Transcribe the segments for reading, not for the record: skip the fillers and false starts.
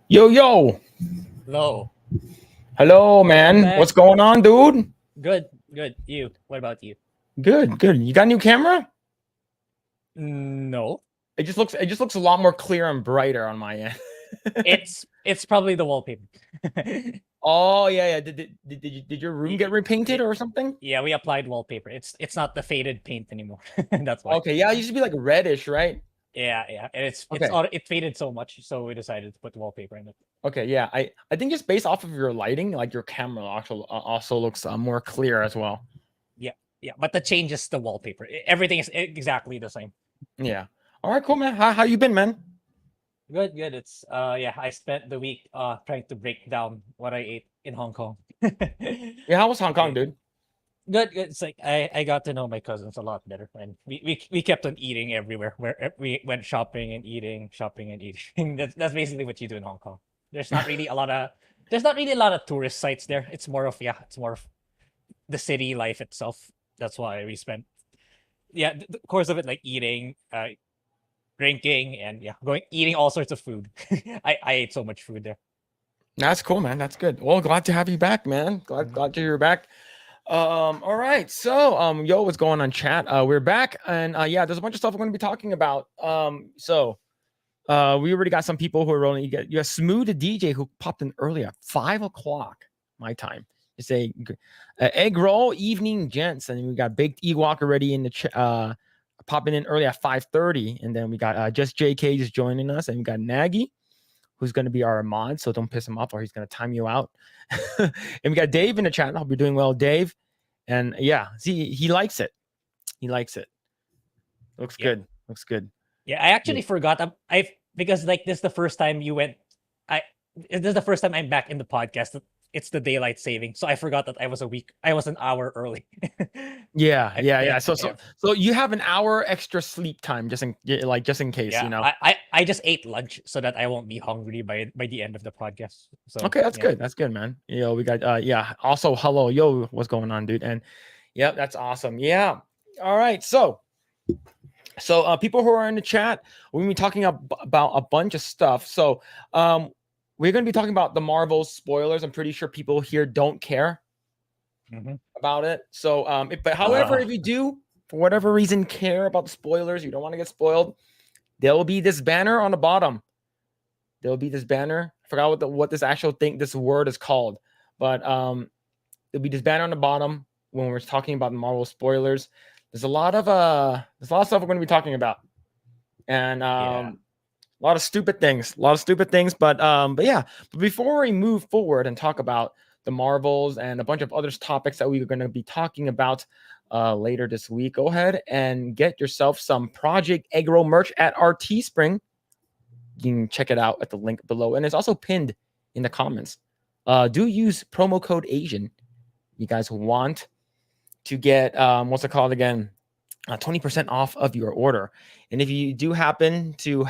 Yo, yo. Hello. Hello, Welcome man. back. What's going on, dude? Good, good. You. What about you? Good, good. You got a new camera? No. It just looks a lot more clear and brighter on my end. It's probably the wallpaper. Oh, yeah, yeah. Did your room get repainted yeah, or something? yeah, we applied wallpaper. It's not the faded paint anymore. That's why. Okay, yeah, it used to be like reddish, right? Yeah, yeah. And Okay. it faded so much, so we decided to put wallpaper in it. Okay, yeah. I think just based off of your lighting, like your camera also looks more clear as well. Yeah, yeah. But the change is the wallpaper. Everything is exactly the same. Yeah. All right, cool, man. How you been, man? Good, good. It's yeah. I spent the week trying to break down what I ate in Hong Kong. Yeah, how was Hong Kong, I dude? Good, good. It's like I got to know my cousins a lot better, and we kept on eating everywhere. Where we went shopping and eating. That's basically what you do in Hong Kong. There's not really a lot of there's not really a lot of tourist sites there. It's more of the city life itself. That's why we spent the course of it like eating, drinking, and yeah, going eating all sorts of food. I ate so much food there. That's cool, man. That's good. Well, glad to have you back, man. Glad to hear you're back. All right. So, yo, what's going on, chat? We're back, and yeah, there's a bunch of stuff we're going to be talking about. We already got some people who are rolling. You got Smooth the DJ who popped in early at 5 o'clock my time. It's a egg roll evening, gents, and we got Baked Ewok already in the popping in early at 5:30, and then we got just JK just joining us, and we got Nagy who's going to be our mod, so don't piss him off or he's going to time you out. And we got Dave in the chat. I hope you're doing well, Dave. And yeah, see, he likes it. He likes it. Looks Yeah, good. Looks good. yeah. I Yeah. actually forgot. I because like this is the first time you went. I This is the first time I'm back in the podcast. It's the daylight saving, so I forgot that I was an hour early. Yeah, yeah, Yeah, yeah. So, yeah, so, so you have an hour extra sleep time, just in case, yeah. I just ate lunch so that I won't be hungry by the end of the podcast. So Okay, that's yeah, good. That's good, man. Yo, we got yeah. Also, hello, yo, what's going on, dude? And yeah, that's awesome. Yeah. All right. So people who are in the chat, we're gonna be talking about a bunch of stuff. So we're gonna be talking about the Marvel spoilers. I'm pretty sure people here don't care hmm about it. So but however, uh, if you do, for whatever reason, care about the spoilers, you don't want to get spoiled, there will be this banner on the bottom. There will be this banner. I forgot what this actual thing, this word is called, but there'll be this banner on the bottom when we're talking about the Marvel spoilers. There's a lot of stuff we're going to be talking about, and yeah, a lot of stupid things, but yeah. But before we move forward and talk about the Marvels and a bunch of other topics that we are going to be talking about later this week, go ahead and get yourself some Project Eggroll merch at our Teespring. You can check it out at the link below, and it's also pinned in the comments. Do use promo code Asian. You guys want to get what's it called again? 20% off of your order. And if you do happen to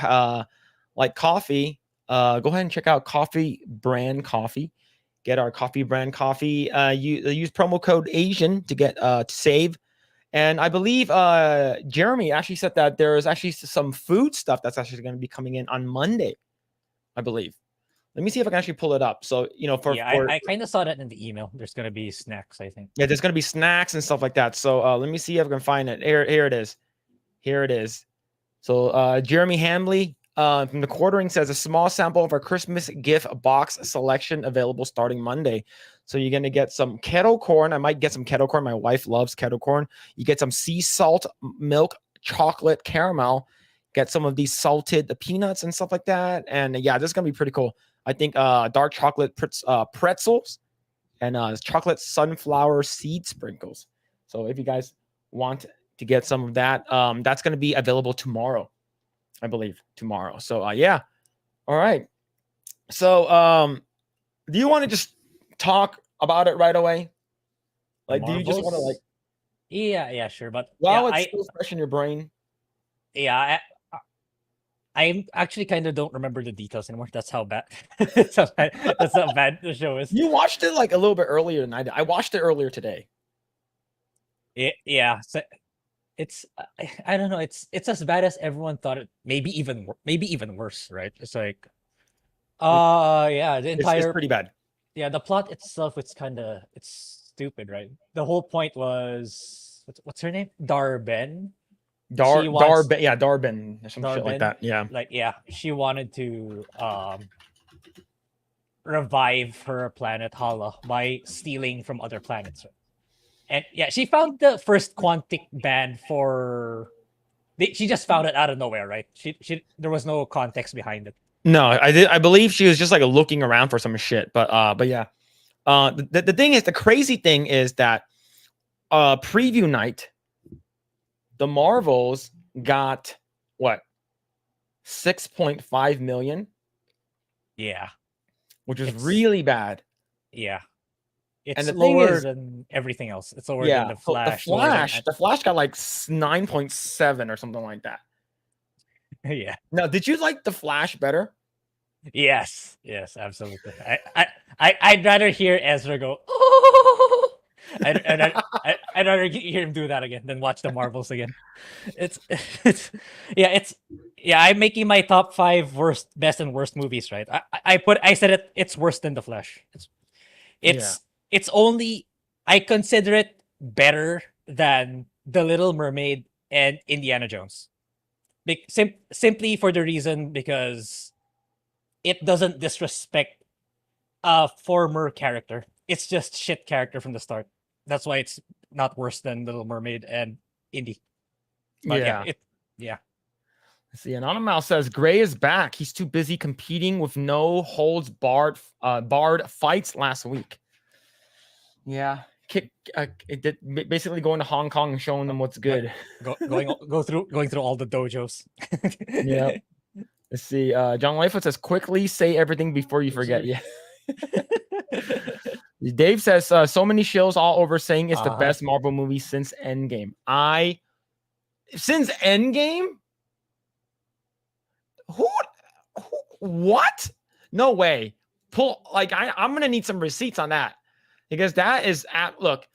like coffee, go ahead and check out Coffee Brand Coffee. Get our Coffee Brand Coffee. Use promo code Asian to get to save. And I believe Jeremy actually said that there is actually some food stuff that's actually going to be coming in on Monday, I believe. Let me see if I can actually pull it up. So, yeah. for I kind of saw that in the email. There's gonna be snacks, I think. yeah, there's going to be snacks and stuff like that. So, let me see if I can find it. Here it is. Here it is. So Jeremy Hamley from the Quartering says a small sample of our Christmas gift box selection available starting Monday. So you're gonna get some kettle corn. I might get some kettle corn. My wife loves kettle corn. You get some sea salt, milk, chocolate, caramel. Get some of these salted peanuts and stuff like that. And yeah, this is gonna be pretty cool. I think dark chocolate pretzels and chocolate sunflower seed sprinkles. So if you guys want to get some of that, that's going to be available tomorrow, I believe, tomorrow. So yeah, all right. So do you want to just talk about it right away? The Like, do you just want to like Marvels. Yeah, yeah, sure. But yeah, while it's still fresh in your brain? yeah, I actually kind of don't remember the details anymore. That's how bad. That's how bad the show is. You watched it like a little bit earlier than I did. I watched it earlier today. Yeah. So it's I don't know. It's as bad as everyone thought it. Maybe even worse. Right? It's like Yeah, the It's entire pretty bad. yeah, the plot itself, it's stupid, right? The whole point was what's her name? Darben. She wants Darben, or some shit like Darben, that. Yeah. like yeah, she wanted to revive her planet Hala by stealing from other planets. Right? And yeah, she found the first quantic band for she just found it out of nowhere, right? She there was no context behind it. No, I believe she was just like looking around for some shit, but yeah. The thing is, the crazy thing is that preview night, the Marvels got what 6.5 million, Yeah. which is It's really bad. yeah. And It's the thing lower is, than everything else. It's lower than yeah, the so Flash, lower than The Flash got like 9.7 or something like that. yeah. Now, did you like the Flash better? Yes, yes, absolutely. I'd rather hear Ezra go. Oh! I'd rather hear him do that again than watch the Marvels again. It's it's yeah. I'm making my top 5 best and worst movies. Right. I said it's worse than the Flash. Yeah. It's only I consider it better than the Little Mermaid and Indiana Jones. Simply for the reason because it doesn't disrespect a former character. It's just shit character from the start. That's why it's not worse than Little Mermaid and Indy. But yeah, Yeah. yeah. Let's see, Anonymous says Grae is back. He's too busy competing with no holds barred fights last week. Yeah. Basically going to Hong Kong and showing them what's good. Going through all the dojos. Yeah. Let's see. John Lightfoot says, quickly say everything before you forget. Yeah. Dave says, so many shills all over saying it's the best Marvel movie since Endgame. Since Endgame? Who what? No way. I'm gonna need some receipts on that. Because that is look,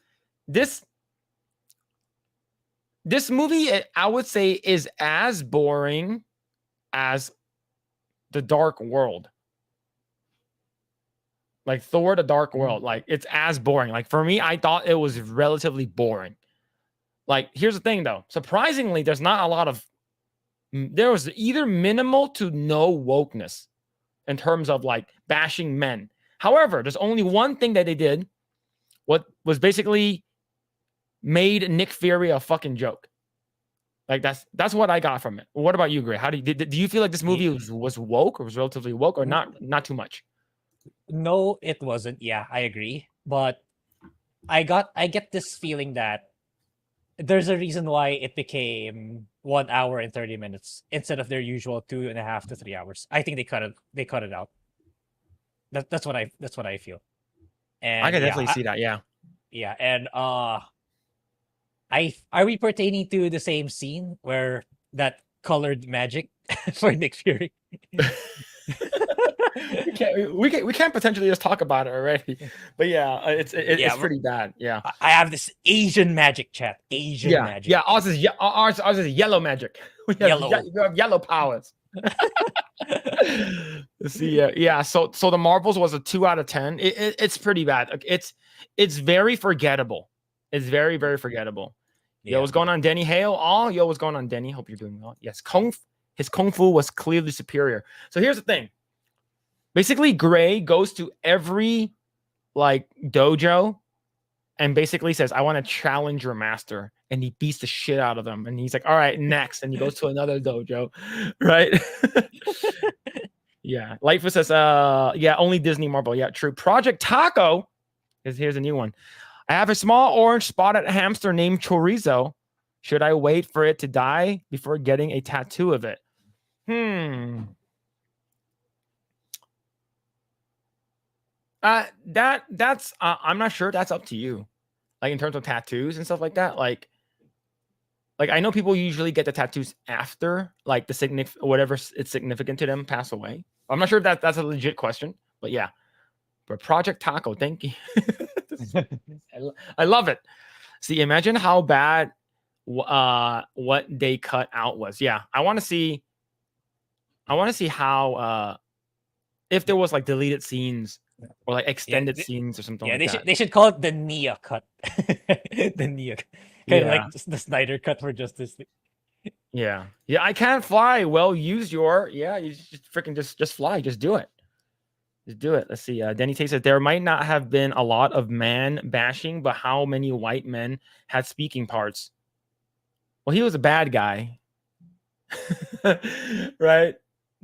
this movie, I would say, is as boring as The Dark World. Like Thor: The Dark World. Like, it's as boring. Like, for me, I thought it was relatively boring. Like, here's the thing though. Surprisingly, there was either minimal to no wokeness in terms of like bashing men. However, there's only one thing that they did, what was basically made Nick Fury a fucking joke. Like, that's what I got from it. What about you, Grae? How do you feel like this movie was woke, or was relatively woke, or not too much? No, it wasn't. Yeah, I agree. But I get this feeling that there's a reason why it became 1 hour and 30 minutes instead of their usual 2.5 to 3 hours. I think they cut it out. That's what I feel. And I can definitely see that. Yeah. Yeah, and are we pertaining to the same scene where that colored magic for Nick Fury? we can't potentially just talk about it already, but yeah, it's pretty bad. Yeah, I have this Asian magic chat. Asian magic. Yeah, ours is yellow magic. We have yellow powers. Let's see. Yeah. So the Marvels was a 2 out of 10. It's pretty bad. It's very forgettable. It's very, very forgettable. Yeah. Yo, what's going on, Denny Hale? Yo, what's going on, Denny? Hope you're doing well. Yes, his kung fu was clearly superior. So here's the thing. Basically, Grae goes to every like dojo and basically says, I want to challenge your master. And he beats the shit out of them. And he's like, all right, next. And he goes to another dojo. Right. Yeah. Lightfoot says, yeah, only Disney Marvel. Yeah, true. Project Taco here's a new one. I have a small orange spotted hamster named Chorizo. Should I wait for it to die before getting a tattoo of it? That's I'm not sure. That's up to you. Like, in terms of tattoos and stuff like that. Like I know people usually get the tattoos after like the whatever it's significant to them pass away. I'm not sure if that's a legit question, but yeah. But Project Taco, thank you. I love it. See, imagine how bad what they cut out was. Yeah, I want to see how if there was like deleted scenes or like Yeah, extended scenes or something yeah, like that. they should call it the Nia cut. The Nia, kind of Yeah. like the Snyder cut for Justice League. Yeah. Yeah, I can't fly. Well, use your you just freaking just fly. Just do it. Just do it. Let's see. Denny Tate says there might not have been a lot of man bashing, but how many white men had speaking parts? Well, he was a bad guy. Right?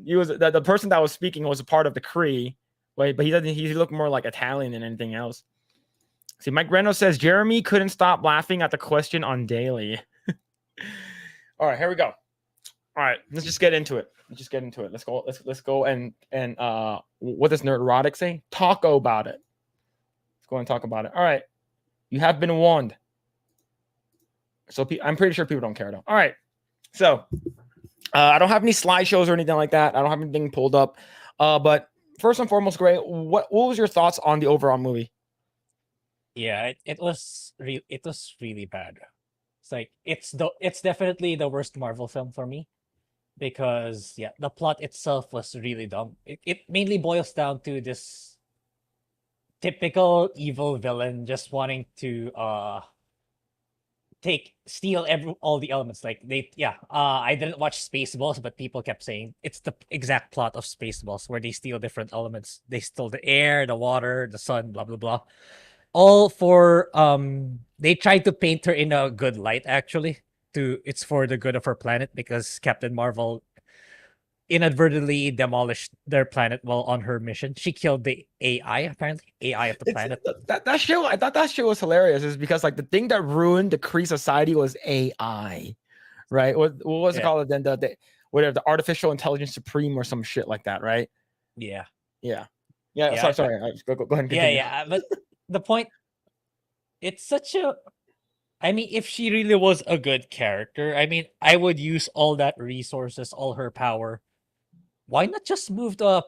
He was the person that was speaking was a part of the Cree. Wait, but he looked more like Italian than anything else. See, Mike Reno says Jeremy couldn't stop laughing at the question on Daily. All right, here we go. All right, let's just get into it. Let's go. Let's go and what does Nerdrotic say? Talk about it. Let's go and talk about it. All right, you have been warned. So I'm pretty sure people don't care though. All right, so I don't have any slideshows or anything like that. I don't have anything pulled up. But first and foremost, Grae, what was your thoughts on the overall movie? Yeah, it was really bad. It's like it's definitely the worst Marvel film for me, because yeah, the plot itself was really dumb. It mainly boils down to this typical evil villain just wanting to steal all the elements. Like I didn't watch Spaceballs, but people kept saying it's the exact plot of Spaceballs, where they steal different elements. They stole the air, the water, the sun, blah blah blah. All for they tried to paint her in a good light, actually. It's for the good of her planet, because Captain Marvel inadvertently demolished their planet while on her mission. She killed the AI, apparently. AI of the planet. That show, I thought that show was hilarious, is because like the thing that ruined the Kree society was AI, right? What was it called? Then the whatever, the artificial intelligence supreme or some shit like that, right? Yeah. Sorry. Go ahead and continue. Yeah. But the point, it's such a. I mean, if she really was a good character, I mean, I would use all that resources, all her power. Why not just move to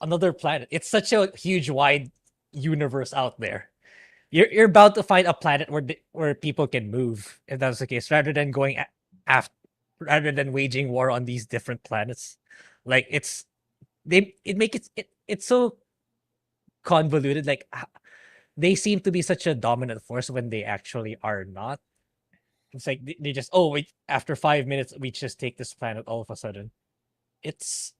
another planet? It's such a huge, wide universe out there. You're about to find a planet where people can move, if that's the case, rather than rather than waging war on these different planets. Like it's so convoluted. Like they seem to be such a dominant force when they actually are not. It's like they just, oh wait, after 5 minutes we just take this planet all of a sudden. It's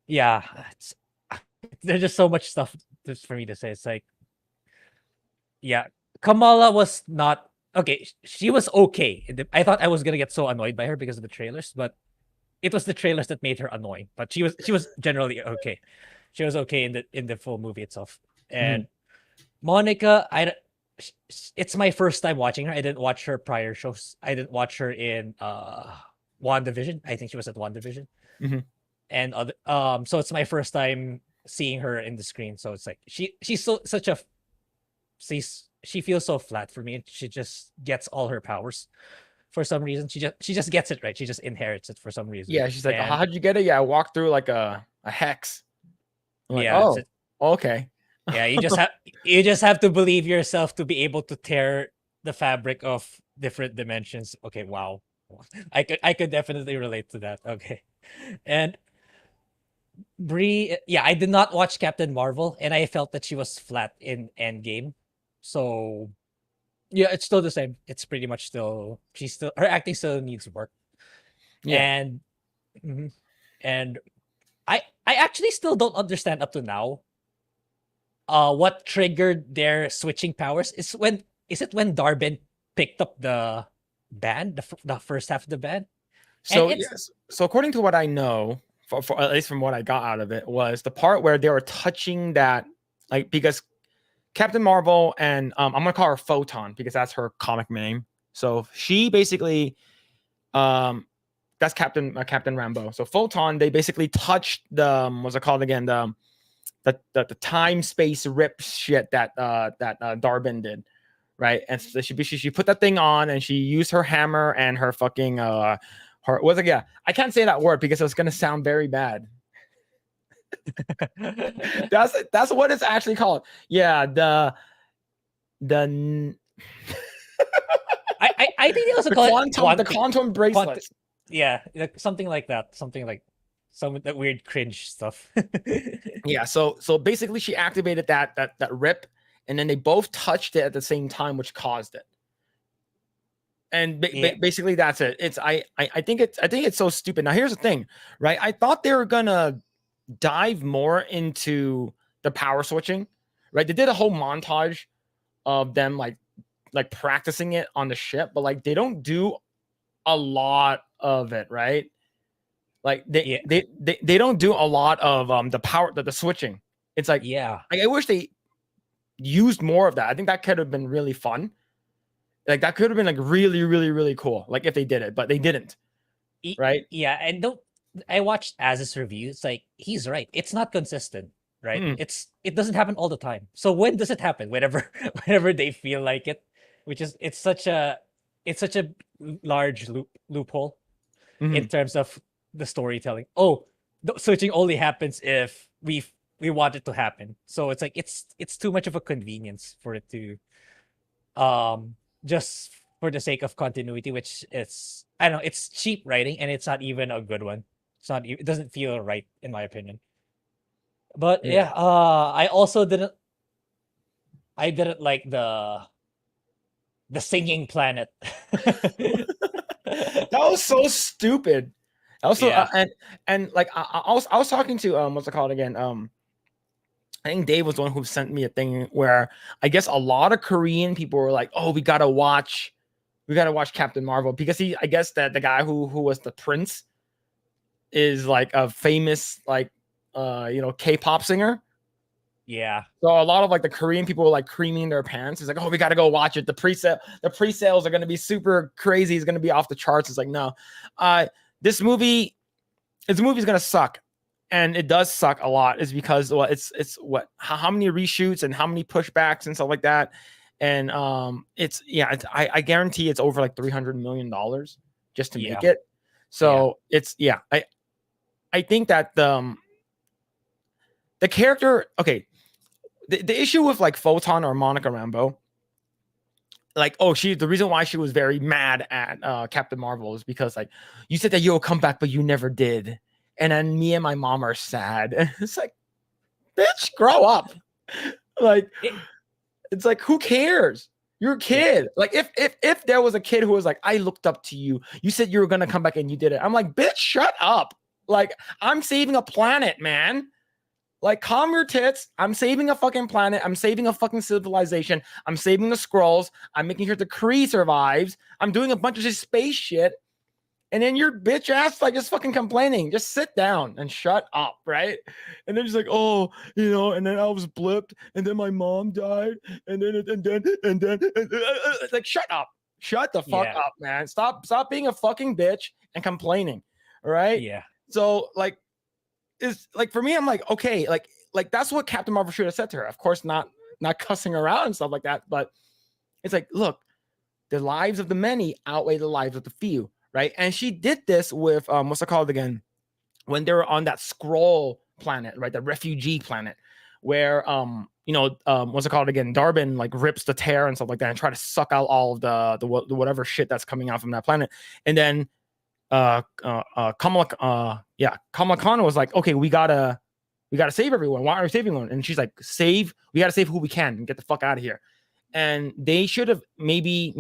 there's just so much stuff just for me to say. It's like, yeah, Kamala was not okay. She was okay. I thought I was gonna get so annoyed by her because of the trailers, but it was the trailers that made her annoying. But she was generally okay. She was okay in the full movie itself. And Monica, it's my first time watching her. I didn't watch her prior shows. I didn't watch her in WandaVision. I think she was at WandaVision. And other so it's my first time seeing her in the screen. So it's like she's she feels so flat for me. She just gets all her powers for some reason. She just gets it right. She just inherits it for some reason. Yeah, she's like, how'd you get it? Yeah, I walked through like a hex. I'm like, oh, okay. Yeah, you just have to believe yourself to be able to tear the fabric of different dimensions. Okay, wow. I could definitely relate to that. Okay. And Brie, yeah, I did not watch Captain Marvel, and I felt that she was flat in Endgame. So yeah, it's still the same. It's pretty much her acting still needs work. Yeah. And I actually still don't understand up to now what triggered their switching powers. Is it when Darben picked up the band, the first half of the band? So yes. So according to what I know, for at least from what I got out of it, was the part where they were touching that, like, because Captain Marvel and I'm gonna call her Photon because that's her comic name. So she basically, that's Captain Rambeau. So Photon, they basically touched the what's it called again, the time space rip shit that Darben did, right? And so she put that thing on and she used her hammer and her fucking her was like, yeah, I can't say that word because it's gonna sound very bad. That's what it's actually called. Yeah, the I think it was called the quantum bracelet. Yeah, something like that. Something like some of that weird cringe stuff. Yeah, so basically she activated that rip, and then they both touched it at the same time, which caused it. And Yeah. basically that's it. It's I think it's so stupid. Now here's the thing, right? I thought they were gonna dive more into the power switching, right? They did a whole montage of them like practicing it on the ship, but like they don't do a lot of it, right? Like Yeah. they don't do a lot of the power the switching. It's like Yeah. I wish they used more of that. I think that could have been really fun. Like that could have been like really, really, really cool. Like if they did it, but they didn't. Right? Yeah, and don't I watched Az's review. It's like he's right. It's not consistent, right? Mm. It doesn't happen all the time. So when does it happen? Whenever whenever they feel like it, which is it's such a large loophole in Mhm. terms of the storytelling. Oh, the switching only happens if we want it to happen. So it's like it's too much of a convenience for it to just for the sake of continuity, which it's I don't know, it's cheap writing and it's not even a good one. It's not it doesn't feel right in my opinion. But Yeah. yeah, I also didn't like the singing planet. That was so stupid. Also, Yeah. and like I was talking to what's it called again? I think Dave was the one who sent me a thing where I guess a lot of Korean people were like, "Oh, we gotta watch Captain Marvel," because I guess that the guy who was the prince is like a famous like K-pop singer. Yeah. So a lot of like the Korean people were like creaming their pants. It's like, "Oh, we got to go watch it. The pre-sales are going to be super crazy. It's going to be off the charts." It's like, no, uh, this movie, this movie's going to suck, and it does suck a lot. Is because well, it's what how many reshoots and how many pushbacks and stuff like that, and I guarantee it's over like $300 million just to Yeah. make it. Yeah. So it's I think that the character, okay, the issue with like Photon or Monica Rambeau, like, oh, the reason why she was very mad at Captain Marvel is because like you said that you'll come back, but you never did. And then me and my mom are sad. And it's like, bitch, grow up. Like, It, it's like, who cares? You're a yeah. kid. Like, if there was a kid who was like, I looked up to you, you said you were gonna come back and you did it. I'm like, bitch, shut up. Like, I'm saving a planet, man. Like, calm your tits. I'm saving a fucking planet. I'm saving a fucking civilization. I'm saving the scrolls. I'm making sure the Kree survives. I'm doing a bunch of this space shit. And then your bitch ass like just fucking complaining. Just sit down and shut up, right? And then she's like, oh, and then I was blipped, and then my mom died, and then like, shut up. Shut the fuck Yeah. up, man. Stop being a fucking bitch and complaining. All right. Yeah. So like is like for me, I'm like, okay, like that's what Captain Marvel should have said to her. Of course, not cussing her out and stuff like that, but it's like, look, the lives of the many outweigh the lives of the few, right? And she did this with what's it called again? When they were on that scroll planet, right? The refugee planet, where what's it called again? Darwin like rips the tear and stuff like that and try to suck out all of the whatever shit that's coming out from that planet. And then Kamala Khan was like, okay, we gotta save everyone. Why are we saving one? And she's like, we gotta save who we can and get the fuck out of here. And they should have maybe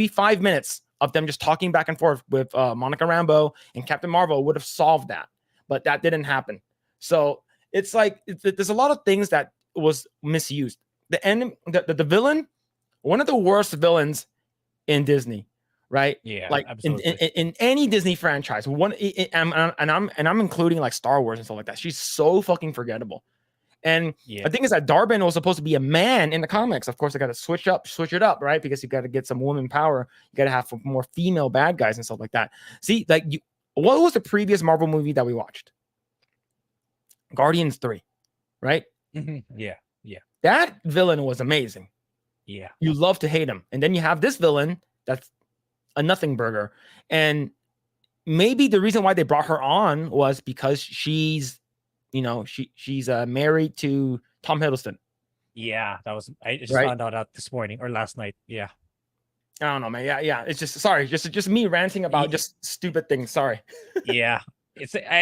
5 minutes of them just talking back and forth with Monica Rambeau and Captain Marvel would have solved that, but that didn't happen. So it's like there's a lot of things that was misused. The villain, one of the worst villains in Disney, right? Yeah. Like Absolutely. in any Disney franchise, I'm including like Star Wars and stuff like that. She's so fucking forgettable. And Yeah. the thing is that Darwin was supposed to be a man in the comics. Of course, they got to switch it up, right? Because you got to get some woman power. You got to have more female bad guys and stuff like that. See, like what was the previous Marvel movie that we watched? Guardians 3, right? Yeah. Yeah. That villain was amazing. Yeah. You love to hate him. And then you have this villain that's a nothing burger. And maybe the reason why they brought her on was because she's married to Tom Hiddleston. Yeah, that was I just Right? found out this morning or last night. Yeah. I don't know, man. Yeah. It's just sorry, just me ranting about just stupid things. Sorry. Yeah.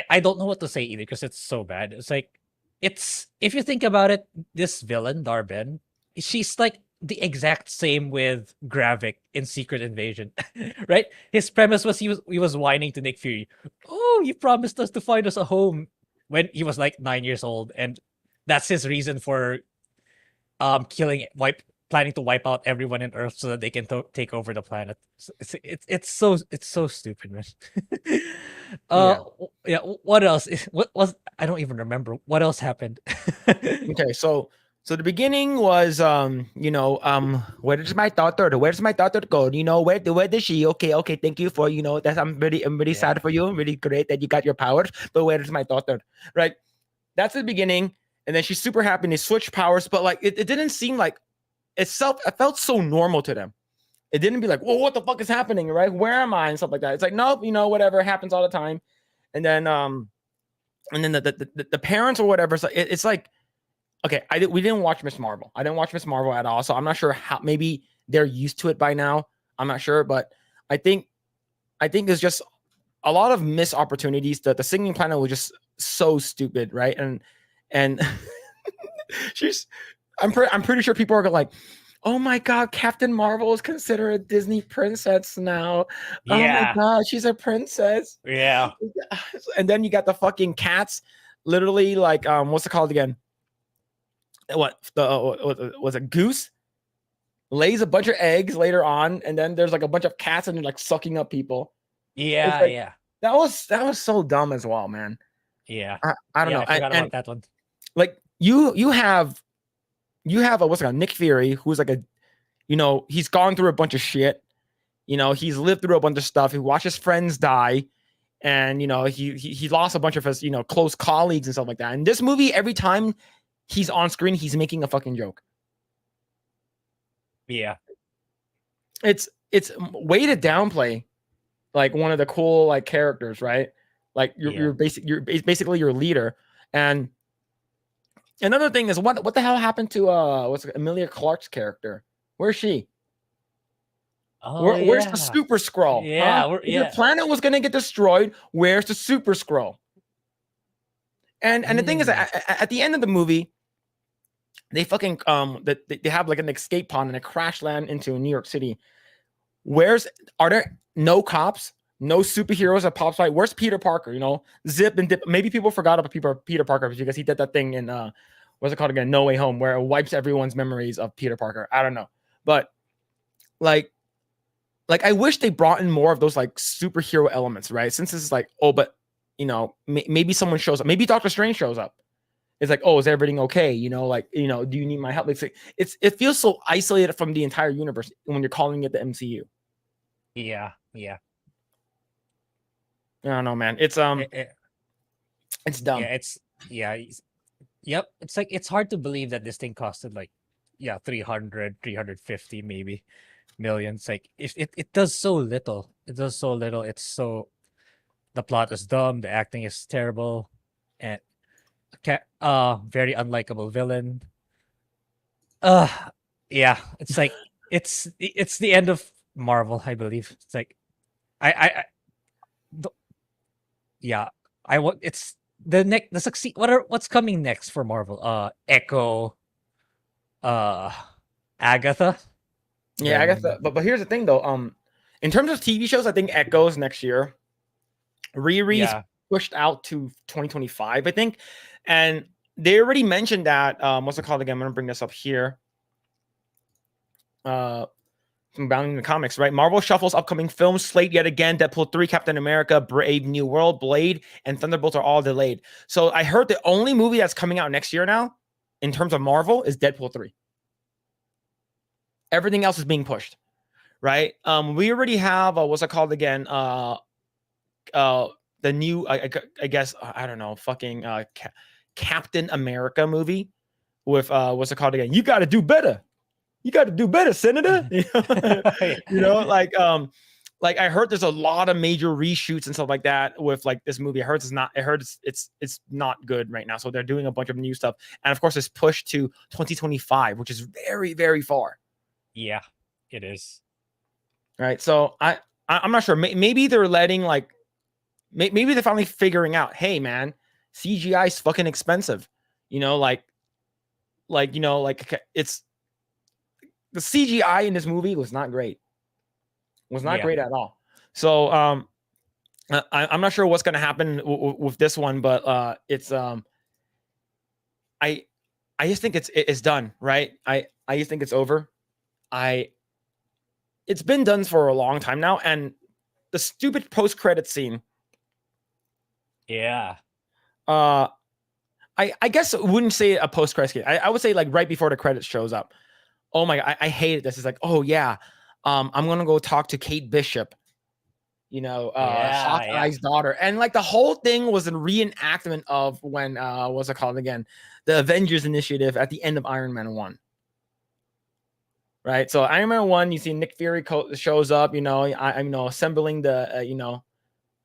I don't know what to say either because it's so bad. It's like it's if you think about it, this villain Darben, she's like the exact same with Gravik in Secret Invasion, right? His premise was he was whining to Nick Fury, "Oh, you promised us to find us a home," when he was like 9 years old, and that's his reason for planning to wipe out everyone in Earth so that they can take over the planet. It's so stupid, man. Yeah. Yeah. What else? What was I don't even remember what else happened. Okay, so the beginning was where is my daughter? Where's my daughter go? Where is she? Okay, thank you for that. I'm really Yeah. sad for you. Really great that you got your powers, but where is my daughter? Right? That's the beginning, and then she's super happy and they switch powers, but like it didn't seem like it felt so normal to them. It didn't be like, well, what the fuck is happening, right? Where am I? And stuff like that. It's like, nope, whatever happens all the time. And then the parents or whatever, it's like, okay, we didn't watch Miss Marvel. I didn't watch Miss Marvel at all, so I'm not sure how. Maybe they're used to it by now. I'm not sure, but I think it's just a lot of missed opportunities. The singing planet was just so stupid, right? And she's, I'm pretty sure people are like, oh my god, Captain Marvel is considered a Disney princess now. Oh my Yeah. god, she's a princess. Yeah. And then you got the fucking cats, literally like what's it called again? What was it? Goose lays a bunch of eggs later on, and then there's like a bunch of cats and they're like sucking up people. It's Yeah. like Yeah. that was so dumb as well, man. Yeah. I don't Yeah. know. I forgot And about that one. like you have a what's it called, Nick Fury, who's like he's gone through a bunch of shit. He's lived through a bunch of stuff. He watched his friends die, and he lost a bunch of his close colleagues and stuff like that. And this movie, every time he's on screen, he's making a fucking joke. Yeah. It's way to downplay like one of the cool like characters, right? Like you're basically your leader. And another thing is what the hell happened to Emilia Clarke's character? Where's she? Oh Where's the yeah. Super Skrull? Huh? Yeah. If your planet was gonna get destroyed, where's the Super Skrull? And the thing is, at the end of the movie, they fucking they have like an escape pod and a crash land into New York City. Are there no cops, no superheroes that pops by? Where's Peter Parker? Zip and dip. Maybe people forgot about Peter Parker because he did that thing in what's it called again? No Way Home, where it wipes everyone's memories of Peter Parker. I don't know, but like I wish they brought in more of those like superhero elements, right? Since this is like, oh, but maybe someone shows up, maybe Doctor Strange shows up. It's like, oh, is everything okay? Do you need my help? It feels so isolated from the entire universe when you're calling it the MCU. Yeah. Yeah. I don't know, man. It's dumb. Yeah. Yep. It's like it's hard to believe that this thing costed like 350 maybe millions. Like it does so little. It does so little. The plot is dumb, the acting is terrible, and very unlikable villain. Yeah, it's like it's the end of Marvel, I believe. It's like I yeah, I want it's the succeed what's coming next for Marvel? Echo, uh Agatha. Yeah, I guess Then but here's the thing though. In terms of TV shows, I think Echoes next year. Riri's yeah. pushed out to 2025, I think. And they already mentioned that what's it called again? I'm gonna bring this up here. From Bound in the Comics, right? Marvel shuffles upcoming films slate yet again. Deadpool 3, Captain America, Brave New World, Blade, and Thunderbolts are all delayed. So I heard the only movie that's coming out next year now, in terms of Marvel, is Deadpool 3. Everything else is being pushed, right? We already have what's it called again? The new, I guess, I don't know, fucking Captain America movie with what's it called again? You got to do better. You got to do better, Senator. Like I heard there's a lot of major reshoots and stuff like that with like this movie. I heard it's not good right now. So they're doing a bunch of new stuff, and of course it's pushed to 2025, which is very, very far. Yeah, it is. Right. So I'm not sure. Maybe they're letting like maybe they're finally figuring out, hey man, CGI is fucking expensive. Like it's the CGI in this movie was not great. Was not great at all. So I'm not sure what's going to happen with this one, but it's I just think it's done, right? I just think it's over. It's been done for a long time now, and the stupid post-credit scene. Yeah. I guess I wouldn't say a post-credit scene. I would say like right before the credits shows up. Oh my god, I hated this. It's like, oh yeah, I'm gonna go talk to Kate Bishop, Hawkeye's daughter, and like the whole thing was a reenactment of when what's it called again, the Avengers Initiative at the end of Iron Man 1. Right, so Iron Man 1, you see Nick Fury shows up, I'm assembling the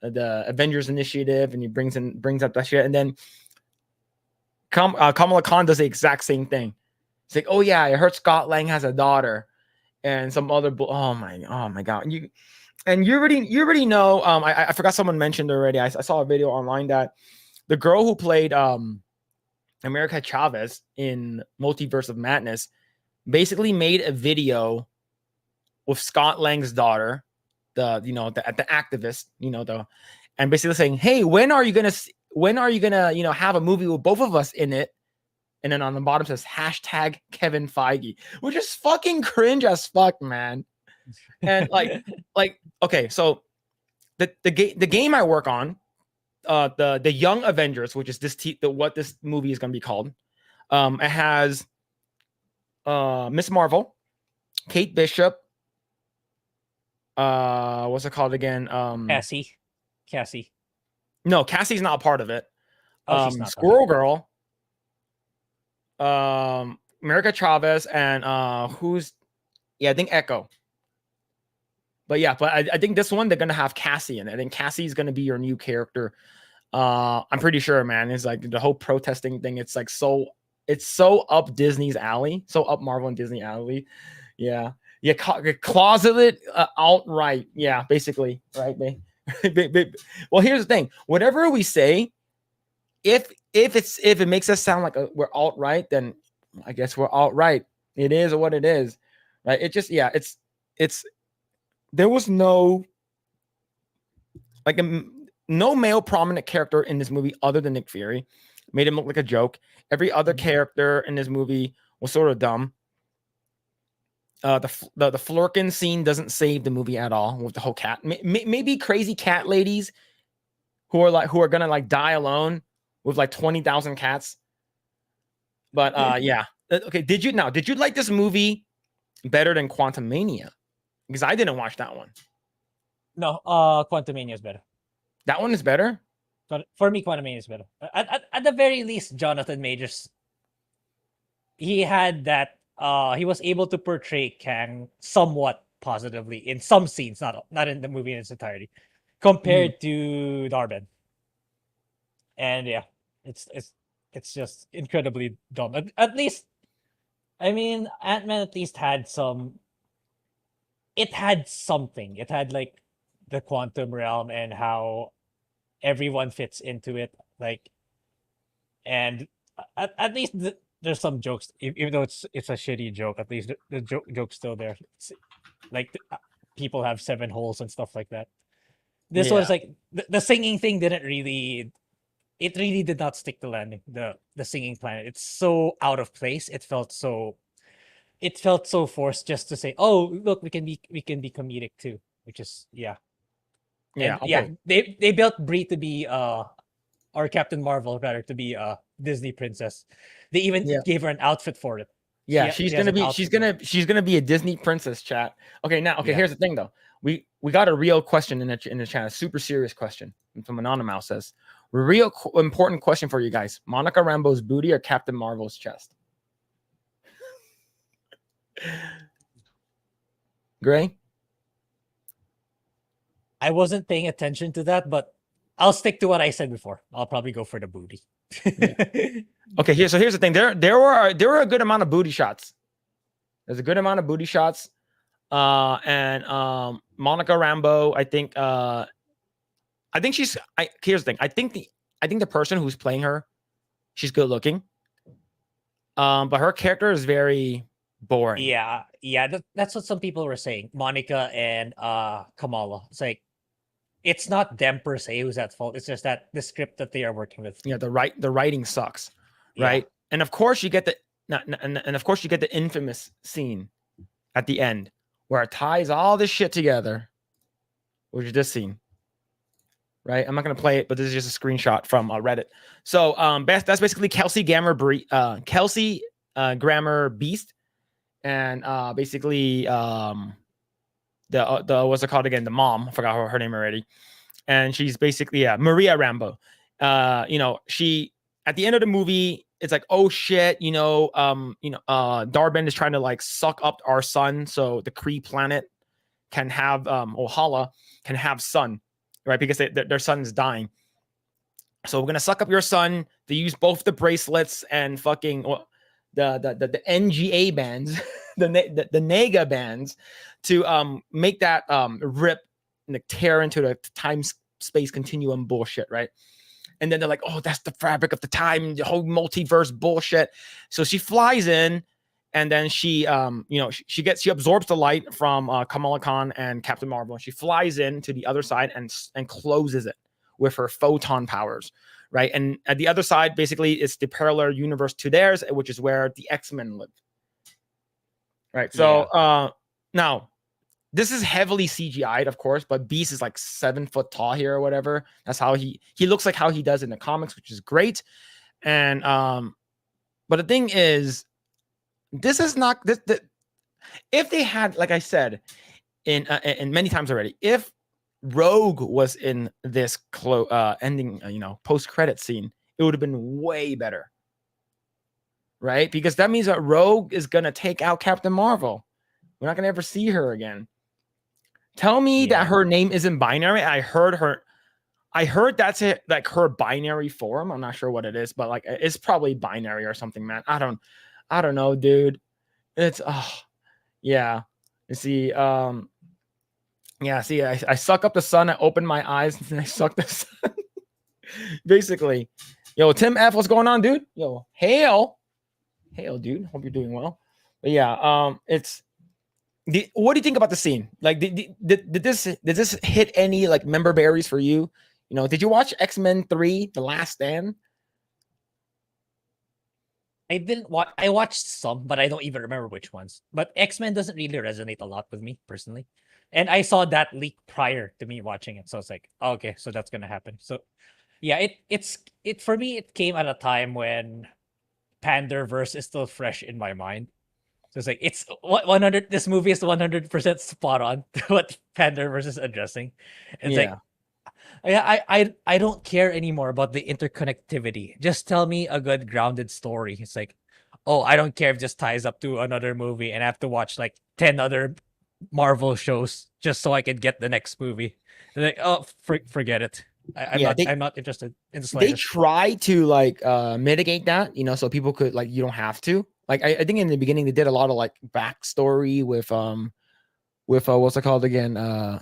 the Avengers Initiative, and he brings up that shit, and then Kamala Khan does the exact same thing. It's like, oh yeah, I heard Scott Lang has a daughter, and some other. Oh my god, you already know. I forgot someone mentioned already. I saw a video online that the girl who played America Chavez in Multiverse of Madness basically made a video with Scott Lang's daughter, the activist, and basically saying, hey, when are you gonna have a movie with both of us in it? And then on the bottom says hashtag Kevin Feige, which is fucking cringe as fuck, man. And like okay, so the game I work on, the Young Avengers, which is what this movie is gonna be called. It has Miss Marvel, Kate Bishop, what's it called again? Cassie. No, Cassie's not a part of it. She's not Squirrel Girl, America Chavez, and I think Echo. But yeah, I think this one they're gonna have Cassie in it. I think Cassie's gonna be your new character. I'm pretty sure, man. It's like the whole protesting thing. It's like it's so up Disney's alley, so up Marvel and Disney alley. Yeah, closeted outright. Yeah, basically, right? Well, here's the thing. Whatever we say, if it makes us sound like we're alt-right, then I guess we're alt-right. It is what it is, right? It just it's there was no male prominent character in this movie other than Nick Fury. Made him look like a joke. Every other character in this movie was sort of dumb. The Flurkin scene doesn't save the movie at all with the whole cat. Maybe crazy cat ladies who are gonna like die alone with like 20,000 cats. But yeah. Okay, did you like this movie better than Quantumania? Because I didn't watch that one. No, Quantumania is better. That one is better? But for me, Quantumania is better. At the very least, Jonathan Majors, he had that he was able to portray Kang somewhat positively in some scenes, not in the movie in its entirety, compared to Darben. And yeah, it's just incredibly dumb. At least, I mean, Ant-Man at least had some. It had something. It had like the quantum realm and how everyone fits into it. Like, and at least there's some jokes, even though it's a shitty joke. At least the joke's still there. It's, like people have 7 holes and stuff like that. This was like the singing thing didn't really. It really did not stick to landing. The singing planet. It's so out of place. It felt so forced just to say, "Oh, look, we can be comedic too," which is yeah. They built Brie to be or Captain Marvel rather to be a Disney princess. They even gave her an outfit for it. Yeah, she's gonna be a Disney princess, chat. Okay, now here's the thing though. We got a real question in the chat, a super serious question from Anonymous says, real important question for you guys. Monica Rambeau's booty or Captain Marvel's chest? Grae? I wasn't paying attention to that, but I'll stick to what I said before. I'll probably go for the booty. Okay, here's the thing. There were a good amount of booty shots. There's a good amount of booty shots. And Monica Rambeau, I think I think she's. Here's the thing. I think the person who's playing her, she's good looking. But her character is very boring. Yeah, that's what some people were saying. Monica and Kamala. It's like it's not them per se who's at fault. It's just that the script that they are working with. Yeah, the writing sucks, Yeah. right? And of course you get and of course you get the infamous scene at the end where it ties all this shit together, which is this scene. Right, I'm not gonna play it, but this is just a screenshot from Reddit. So, that's basically Kelsey Grammer Beast, and basically the what's it called again? The mom, I forgot her name already, and she's basically Maria Rambo. She at the end of the movie, it's like, oh shit, Darben is trying to like suck up our sun, so the Kree planet can have Ohala can have sun. Right, because their son is dying. So we're gonna suck up your son. They use both the bracelets and fucking the NGA bands, the Nega bands, to make that rip and tear into the time space continuum bullshit, right? And then they're like, oh, that's the fabric of the time, the whole multiverse bullshit. So she flies in. And then she absorbs the light from Kamala Khan and Captain Marvel, and she flies in to the other side and closes it with her photon powers, right? And at the other side, basically, it's the parallel universe to theirs, which is where the X-Men live, right? So now this is heavily CGI'd, of course, but Beast is like 7 foot tall here or whatever. That's how he looks like how he does in the comics, which is great. And but the thing is, this is not this. If they had, like I said, in many times already, if Rogue was in this ending, post credit scene, it would have been way better, right? Because that means that Rogue is gonna take out Captain Marvel. We're not gonna ever see her again. Tell me that her name isn't binary. I heard that's it, like her binary form. I'm not sure what it is, but like it's probably binary or something, man. I don't know, dude. It's yeah. You see, see, I suck up the sun, I open my eyes, and I suck the sun. Basically. Yo, Tim F, what's going on, dude? Yo, hail, dude. Hope you're doing well. But yeah, what do you think about the scene? Like, did this hit any like member berries for you? Did you watch X-Men 3, The Last Stand? I didn't watch. I watched some, but I don't even remember which ones. But X-Men doesn't really resonate a lot with me personally, and I saw that leak prior to me watching it, so it's like, oh, okay, so that's gonna happen. So, yeah, it for me. It came at a time when Panderverse is still fresh in my mind. So it's like it's 100. This movie is 100% spot on to what Panderverse is addressing. And it's like, yeah, I don't care anymore about the interconnectivity. Just tell me a good grounded story. It's like, oh, I don't care if this ties up to another movie and I have to watch like 10 other Marvel shows just so I can get the next movie. And like, oh, forget it. I'm not interested in the slightest. They try to like mitigate that, so people could like, you don't have to. Like I think in the beginning they did a lot of like backstory with what's it called again?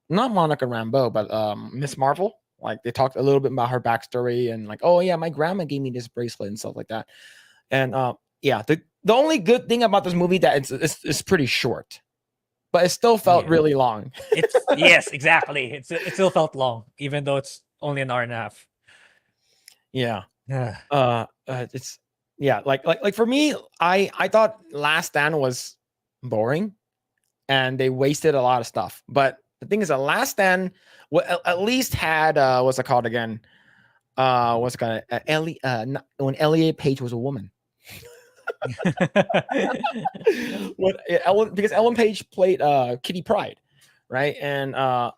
Not Monica Rambeau, but Miss Marvel. Like they talked a little bit about her backstory and like, oh yeah, my grandma gave me this bracelet and stuff like that. And the only good thing about this movie that it's pretty short, but it still felt really long. Yes, exactly. It still felt long, even though it's only an hour and a half. Yeah. It's like for me, I thought Last Stand was boring, and they wasted a lot of stuff, but the thing is, The Last Stand at least had what's it called again? What's it called? When Elliot Page was a woman. Because Ellen Page played Kitty Pryde, right? And I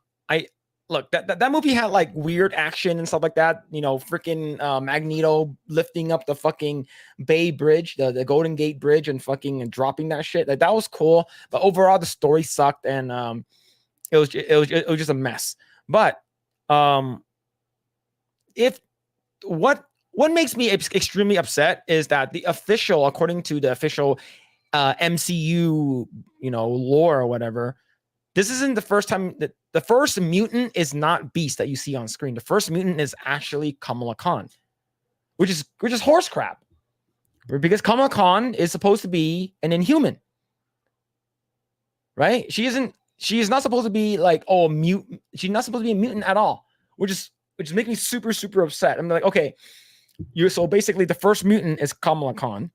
look that movie had like weird action and stuff like that. Freaking Magneto lifting up the fucking Bay Bridge, the Golden Gate Bridge, and fucking dropping that shit. Like that was cool, but overall the story sucked, and it was just a mess. But what makes me extremely upset is that according to the official MCU, lore or whatever, this isn't the first time that the first mutant is not Beast that you see on screen. The first mutant is actually Kamala Khan, which is horse crap. Because Kamala Khan is supposed to be an Inhuman, right? She is not supposed to be like, oh, a mutant. She's not supposed to be a mutant at all, which is making me super, super upset. I'm like, okay, so basically the first mutant is Kamala Khan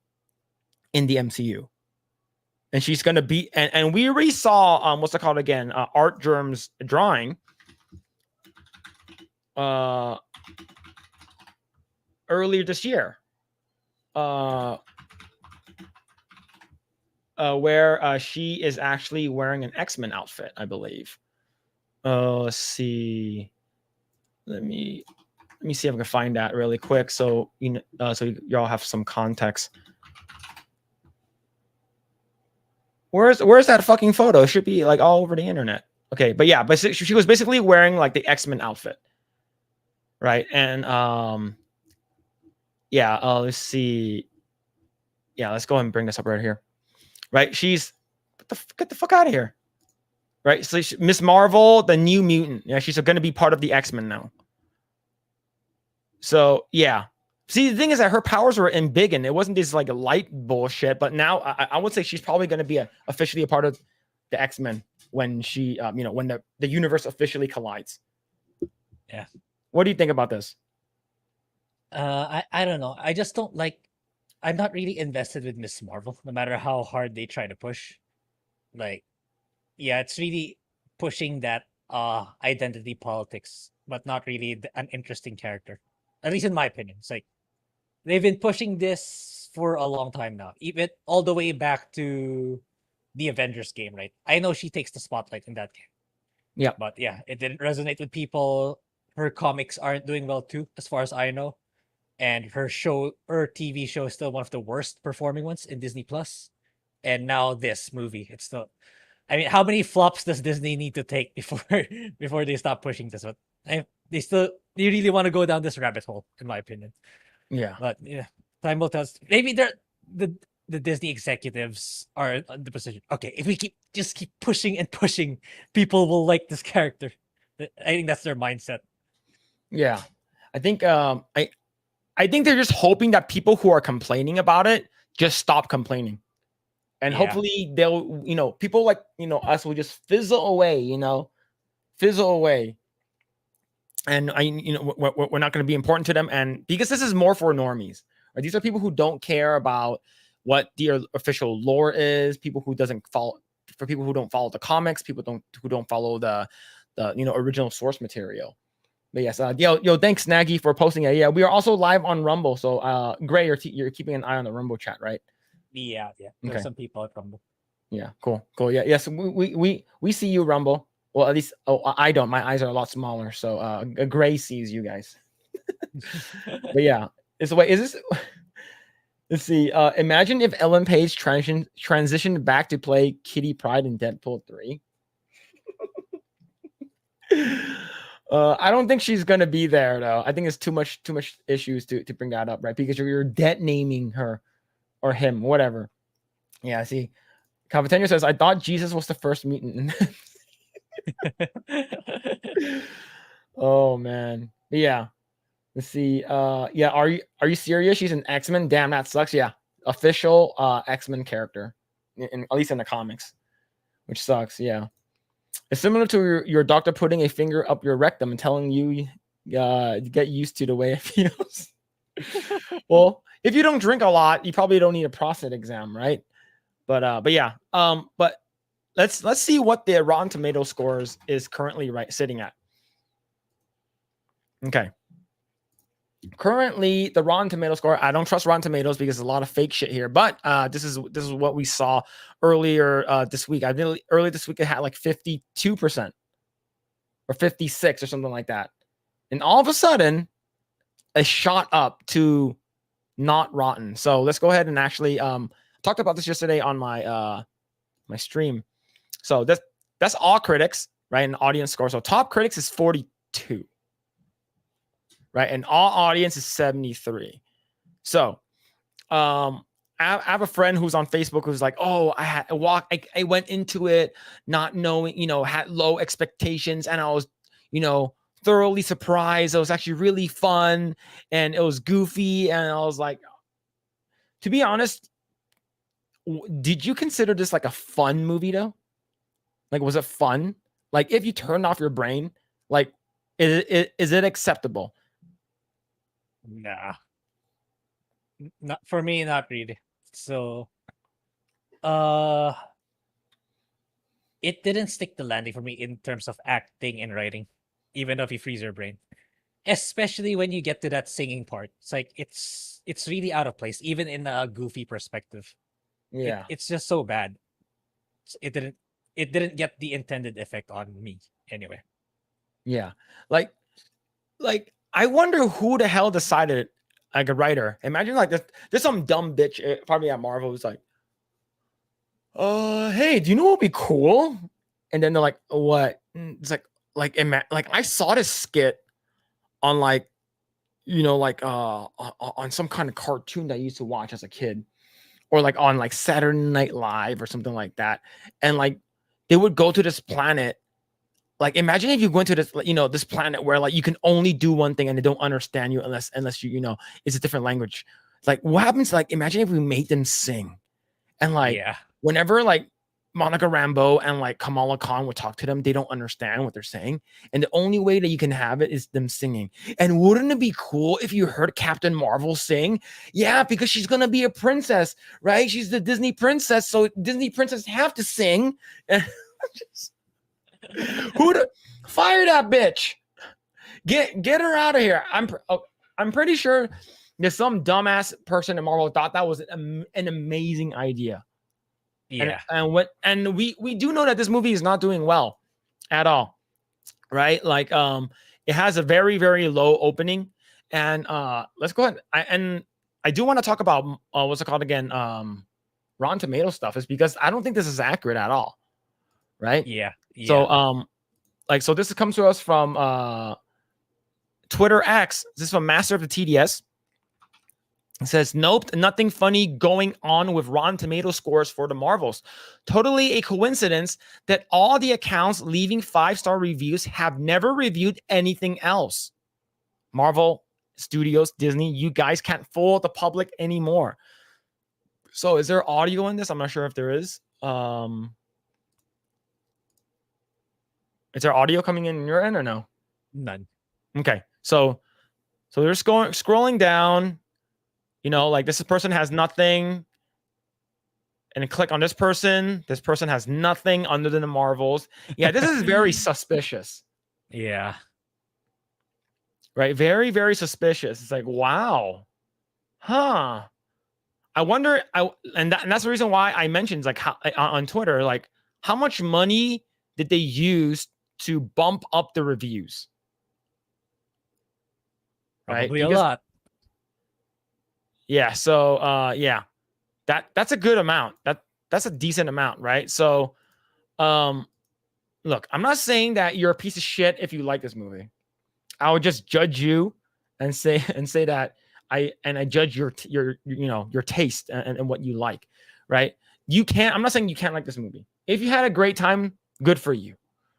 in the MCU. And she's gonna be, and we already saw what's it called again? Art Germ's drawing. Earlier this year. Where she is actually wearing an X-Men outfit, I believe. Let's see. Let me see if I can find that really quick, so so y'all have some context. Where's that fucking photo? It should be like all over the internet. Okay, but yeah, but she was basically wearing like the X-Men outfit, right? And yeah, let's see. Yeah, let's go ahead and bring this up right here. Right, she's get the fuck out of here. Right, so Miss Marvel, the new mutant. Yeah, she's going to be part of the X-Men now. So yeah, see, the thing is that her powers were embiggened. It wasn't this like light bullshit. But now I would say she's probably going to be officially a part of the X-Men when she, when the universe officially collides. Yeah. What do you think about this? I don't know. I just don't like. I'm not really invested with Miss Marvel, no matter how hard they try to push. Like, yeah, it's really pushing that identity politics, but not really an interesting character. At least in my opinion. It's like they've been pushing this for a long time now, even all the way back to the Avengers game, right? I know she takes the spotlight in that game. Yeah. But yeah, it didn't resonate with people. Her comics aren't doing well too, as far as I know. And her TV show is still one of the worst performing ones in Disney Plus. And now this movie, it's still. I mean, how many flops does Disney need to take before they stop pushing this? But they really want to go down this rabbit hole, in my opinion. Yeah. But yeah, time will tell. Maybe the Disney executives are in the position. Okay, if we just keep pushing and pushing, people will like this character. I think that's their mindset. Yeah, I think I think they're just hoping that people who are complaining about it just stop complaining. And hopefully they'll, people like, us will just fizzle away, fizzle away. And we're not going to be important to them. And because this is more for normies, right? These are people who don't care about what the official lore is, people who don't follow the comics, people who don't follow the original source material. But yes, yo, thanks Nagy for posting it. Yeah, we are also live on Rumble. So Grae, you're keeping an eye on the Rumble chat, right? Yeah. There's some people at Rumble. Yeah, cool. Yeah, yes, we see you, Rumble. Well, at least I don't. My eyes are a lot smaller, so Grae sees you guys. But yeah, is this? Let's see. Imagine if Ellen Page transitioned back to play Kitty Pryde in Deadpool 3. I don't think she's gonna be there though. I think it's too much issues to bring that up, right? Because you're debt naming her or him, whatever. Yeah, see. Cavatenio says, I thought Jesus was the first mutant. Oh man. Yeah. Let's see. Yeah, are you serious? She's an X-Men? Damn, that sucks. Yeah. Official X-Men character. At least in the comics. Which sucks, yeah. It's similar to your doctor putting a finger up your rectum and telling you get used to the way it feels. Well, if you don't drink a lot, you probably don't need a prostate exam, right? But yeah. But let's see what the Rotten Tomato scores is currently sitting at. Okay. Currently, the Rotten Tomato score, I don't trust Rotten Tomatoes because there's a lot of fake shit here. But this is what we saw earlier this week. Earlier this week it had like 52% or 56 or something like that, and all of a sudden, it shot up to not rotten. So let's go ahead and actually talked about this yesterday on my my stream. So that's all critics, right? And audience score. So top critics is 42. Right, and all audience is 73. So, I have a friend who's on Facebook who's like, oh, I went into it not knowing, had low expectations, and I was, thoroughly surprised. It was actually really fun, and it was goofy, and I was like, to be honest, did you consider this like a fun movie though? Like, was it fun? Like, if you turned off your brain, like, is it acceptable? Nah, not for me, not really. So, uh, it didn't stick the landing for me in terms of acting and writing, even though if you freeze your brain. Especially when you get to that singing part. It's like it's really out of place, even in a goofy perspective. Yeah. It's just so bad. It didn't get the intended effect on me anyway. Yeah. Like I wonder who the hell decided, like a writer. Imagine like there's some dumb bitch, probably at Marvel, who's like, hey, do you know what would be cool? And then they're like, what? It's like I saw this skit on like, on some kind of cartoon that I used to watch as a kid, or like on like Saturday Night Live or something like that. And like they would go to this planet. Like, imagine if you go into this, this planet where like you can only do one thing and they don't understand you unless it's a different language. It's like, what happens? Like, imagine if we made them sing, and like Yeah. whenever like Monica Rambeau and like Kamala Khan would talk to them, they don't understand what they're saying, and the only way that you can have it is them singing. And wouldn't it be cool if you heard Captain Marvel sing? Yeah, because she's gonna be a princess, right? She's the Disney princess, so Disney princess have to sing. And who'd fire that bitch? Get her out of here. I'm pretty sure there's some dumbass person in Marvel thought that was an amazing idea. Yeah. And we do know that this movie is not doing well at all, right? Like it has a very very low opening, and let's go ahead. I do want to talk about what's it called again? Rotten Tomato stuff, is because I don't think this is accurate at all, right? Yeah. So Yeah. so this comes to us from Twitter X. This is from Master of the TDS. It says, nope, nothing funny going on with Rotten Tomato scores for the Marvels. Totally a coincidence that all the accounts leaving 5-star reviews have never reviewed anything else. Marvel Studios, Disney, you guys can't fool the public anymore. So is there audio in this? I'm not sure if there is. Is there audio coming in your end or no? None. Okay. So they're scrolling down. Like this person has nothing, and click on this person. This person has nothing other than the Marvels. Yeah, this is very suspicious. Yeah. Right? Very, very suspicious. It's like, wow. Huh. I wonder, and that's the reason why I mentioned like how, on Twitter, like how much money did they use to bump up the reviews? Probably a lot. Yeah. So yeah. That's a good amount. That's a decent amount, right? So look, I'm not saying that you're a piece of shit if you like this movie. I would just judge you and say that I judge your taste and what you like, right? I'm not saying you can't like this movie. If you had a great time, good for you,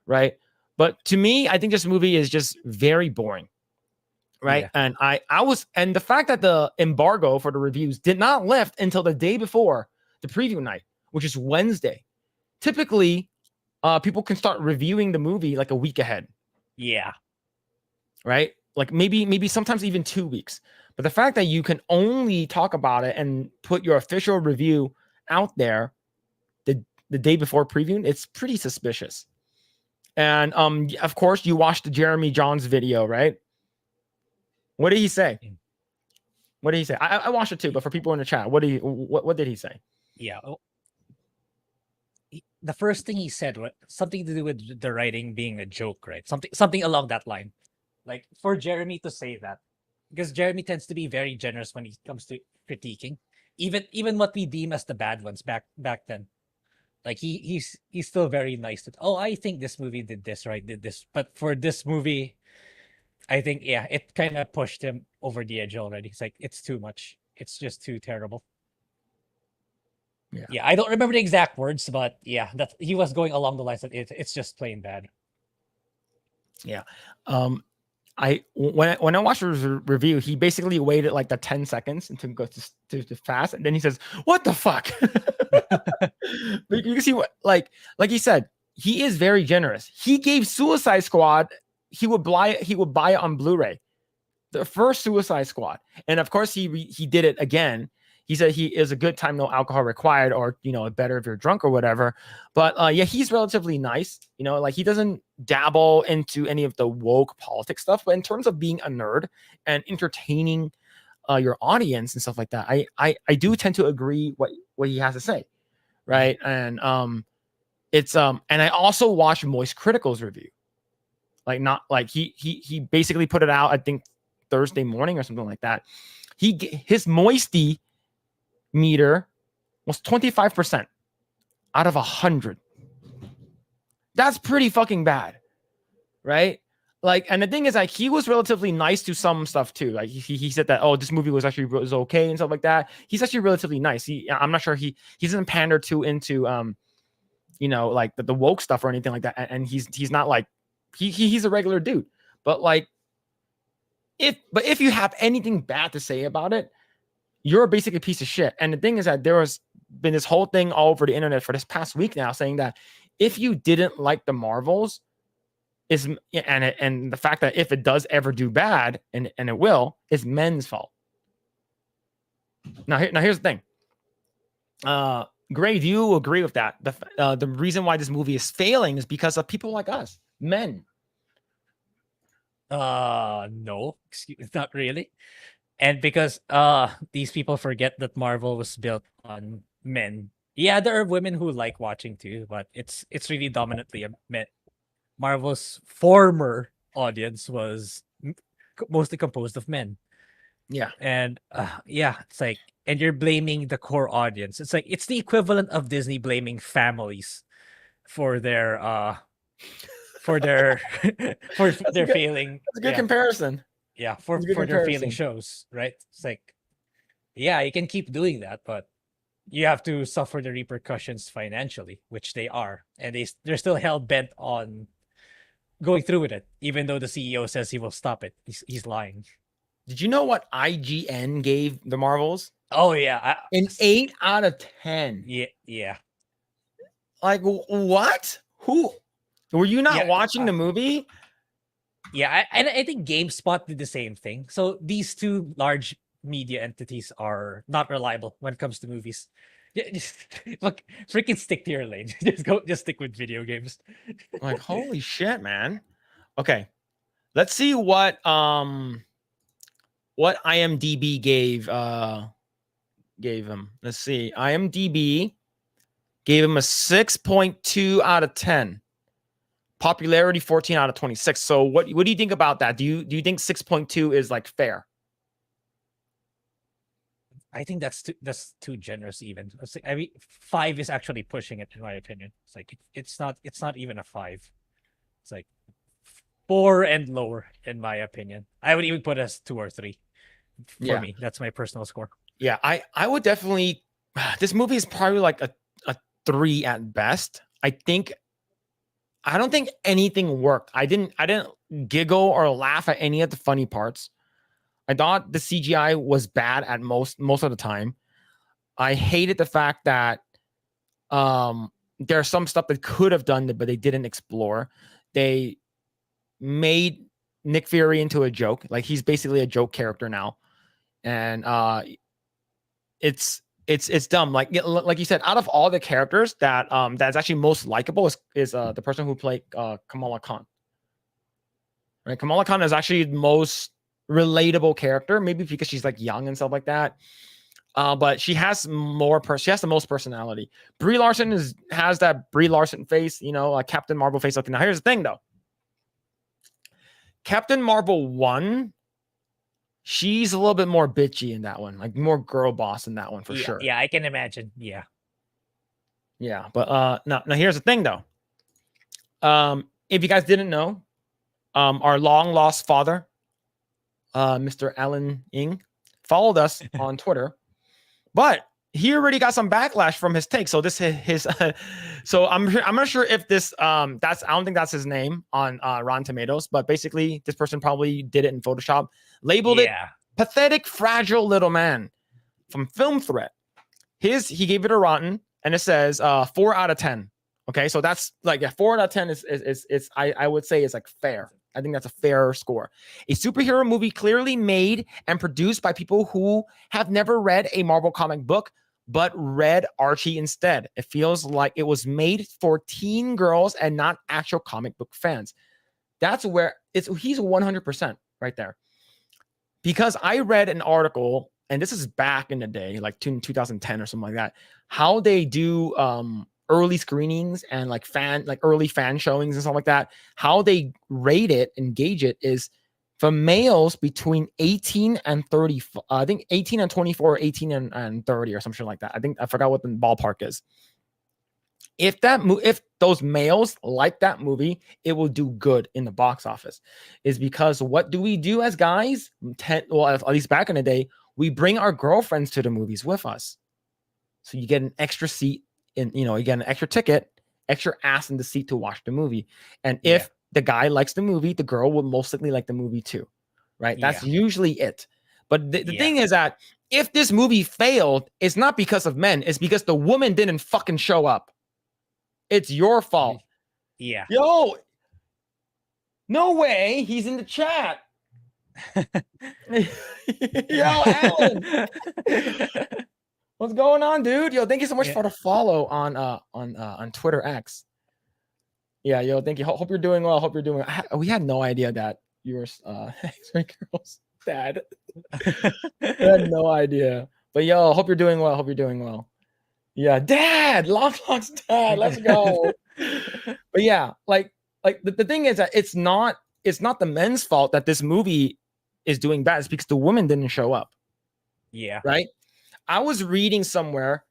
right? But to me, I think this movie is just very boring. Right. Yeah. And the fact that the embargo for the reviews did not lift until the day before the preview night, which is Wednesday. Typically, people can start reviewing the movie like a week ahead. Yeah. Right. Like maybe sometimes even 2 weeks. But the fact that you can only talk about it and put your official review out there the day before previewing, it's pretty suspicious. And of course, you watched the Jeremy Johns video, right? What did he say? What did he say? I watched it too, but for people in the chat, what did he say? Yeah. The first thing he said was something to do with the writing being a joke, right? Something along that line. Like for Jeremy to say that, because Jeremy tends to be very generous when it comes to critiquing, even what we deem as the bad ones back then. Like he's still very nice. Oh, I think this movie did this right, did this, but for this movie, I think it kind of pushed him over the edge already. It's like it's too much. It's just too terrible. Yeah, I don't remember the exact words, but yeah, that he was going along the lines that it's just plain bad. Yeah. When I watched his review, he basically waited like the 10 seconds until it goes to fast, and then he says, "What the fuck?" But you can see what like he said, he is very generous. He gave Suicide Squad, he would buy it on Blu-ray, the first Suicide Squad, and of course he did it again. He said he is a good time, no alcohol required, or better if you're drunk or whatever. But yeah, he's relatively nice. Like he doesn't dabble into any of the woke politics stuff. But in terms of being a nerd and entertaining your audience and stuff like that, I do tend to agree what he has to say, right? And it's and I also watched Moist Critical's review. Like not like he basically put it out, I think Thursday morning or something like that. His moisty meter was 25% out of 100. That's pretty fucking bad, right? Like, and the thing is, like, he was relatively nice to some stuff too. Like, he said that, oh, this movie was okay and stuff like that. He's actually relatively nice. I'm not sure he doesn't pander too into like the woke stuff or anything like that. And he's not like he's a regular dude. But like, if you have anything bad to say about it, you're basically a piece of shit. And the thing is that there has been this whole thing all over the internet for this past week now saying that if you didn't like the Marvels, and the fact that if it does ever do bad, and it will, is men's fault. Now here's the thing. Grae, do you agree with that? The reason why this movie is failing is because of people like us, men. No, not really. And because these people forget that Marvel was built on men. Yeah, there are women who like watching too, but it's really dominantly a men. Marvel's former audience was mostly composed of men. Yeah. And yeah, it's like, and you're blaming the core audience. It's like it's the equivalent of Disney blaming families for their for their for their failing. That's a good comparison. Yeah, for their failing shows, right? It's like, yeah, you can keep doing that, but you have to suffer the repercussions financially, which they are, and they're still hell bent on going through with it, even though the CEO says he will stop it. He's lying. Did you know what IGN gave the Marvels? Oh yeah, an 8 out of 10. Yeah. Like what? Who were you not watching the movie? Yeah, I think GameSpot did the same thing. So these two large media entities are not reliable when it comes to movies. Just look, freaking stick to your lane. Just stick with video games. Like, holy shit, man. Okay, let's see what IMDb gave him. Let's see. IMDb gave him a 6.2 out of 10. Popularity 14 out of 26. So what do you think about that? Do you think 6.2 is like fair? I think that's too generous. Even I mean, 5 is actually pushing it in my opinion. It's like it's not even a 5. It's like 4 and lower in my opinion. I would even put as 2 or 3 for me. That's my personal score. Yeah, I would definitely. This movie is probably like a 3 at best. I don't think anything worked. I didn't giggle or laugh at any of the funny parts. I thought the CGI was bad at most of the time. I hated the fact that there's some stuff that could have done, but they didn't explore. They made Nick Fury into a joke. Like he's basically a joke character now, and it's dumb. Like you said, out of all the characters that that's actually most likable is the person who played Kamala Khan. Right, Kamala Khan is actually the most relatable character, maybe because she's like young and stuff like that. But she has she has the most personality. Brie Larson has that Brie Larson face, Captain Marvel face. Okay, now here's the thing though. Captain Marvel 1, she's a little bit more bitchy in that one, like more girl boss in that one for sure. Yeah, I can imagine. Yeah. Yeah, but now here's the thing though. If you guys didn't know, our long lost father, Mr. Alan Ng, followed us on Twitter, but he already got some backlash from his take. So this is his so I'm not sure if this that's I don't think that's his name on Rotten Tomatoes, but basically this person probably did it in Photoshop, labeled it pathetic, fragile little man from Film Threat. He gave it a rotten and it says 4 out of 10. Okay, so that's like 4 out of 10 is I would say is like fair. I think that's a fair score. A superhero movie clearly made and produced by people who have never read a Marvel comic book, but read Archie instead. It feels like it was made for teen girls and not actual comic book fans. That's where he's 100% right there. Because I read an article, and this is back in the day, like 2010 or something like that, how they do early screenings and like early fan showings and stuff like that. How they rate it and gauge it is for males between 18 and 30. I think 18 and 24, or 18 and 30 or something like that. I forgot what the ballpark is. If those males like that movie, it will do good in the box office. Is because what do we do as guys? Well, at least back in the day, we bring our girlfriends to the movies with us. So you get an extra seat you get an extra ticket, extra ass in the seat to watch the movie. And if the guy likes the movie, the girl will most likely like the movie too. Right? That's usually it. But the thing is that if this movie failed, it's not because of men, it's because the woman didn't fucking show up. It's your fault. Yeah. Yo, no way. He's in the chat. Yo, Alan. What's going on, dude? Yo, thank you so much for the follow on Twitter X. Yeah, yo, thank you. Hope you're doing well. Hope you're doing well. We had no idea that you were X-Ray Girl's dad. We had no idea. But yo, hope you're doing well. Hope you're doing well. Yeah, dad, Lock's dad, let's go. But yeah, like the thing is that it's not the men's fault that this movie is doing bad. It's because the woman didn't show up. Yeah. Right? I was reading somewhere,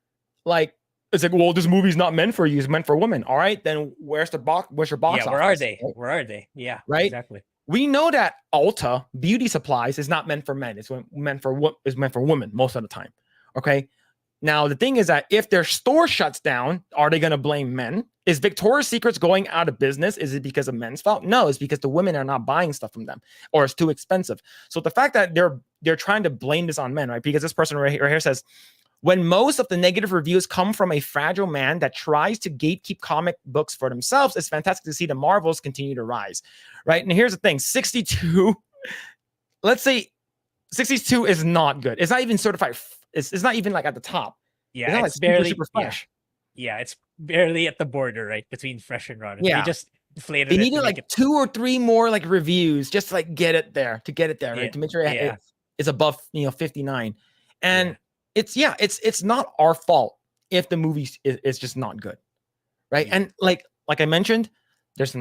like, it's like, well, this movie's not meant for you, it's meant for women. All right, then where's your box office? Where are they? Right? Where are they? Yeah, right. Exactly. We know that Ulta beauty supplies is not meant for men. It's meant for women most of the time. Okay. Now, the thing is that if their store shuts down, are they going to blame men? Is Victoria's Secrets going out of business? Is it because of men's fault? No, it's because the women are not buying stuff from them or it's too expensive. So the fact that they're trying to blame this on men, right? Because this person right here says, when most of the negative reviews come from a fragile man that tries to gatekeep comic books for themselves, it's fantastic to see the Marvels continue to rise, right? And here's the thing, 62, let's say 62 is not good. It's not even certified. It's not even like at the top. Yeah, it's barely super fresh. Yeah, it's barely at the border, right, between fresh and rotten. Yeah, they just deflated it. They needed like 2 or 3 more like reviews just to like get it there, right? To make sure it's above 59. And it's not our fault if the movie is just not good, right? And like I mentioned, there's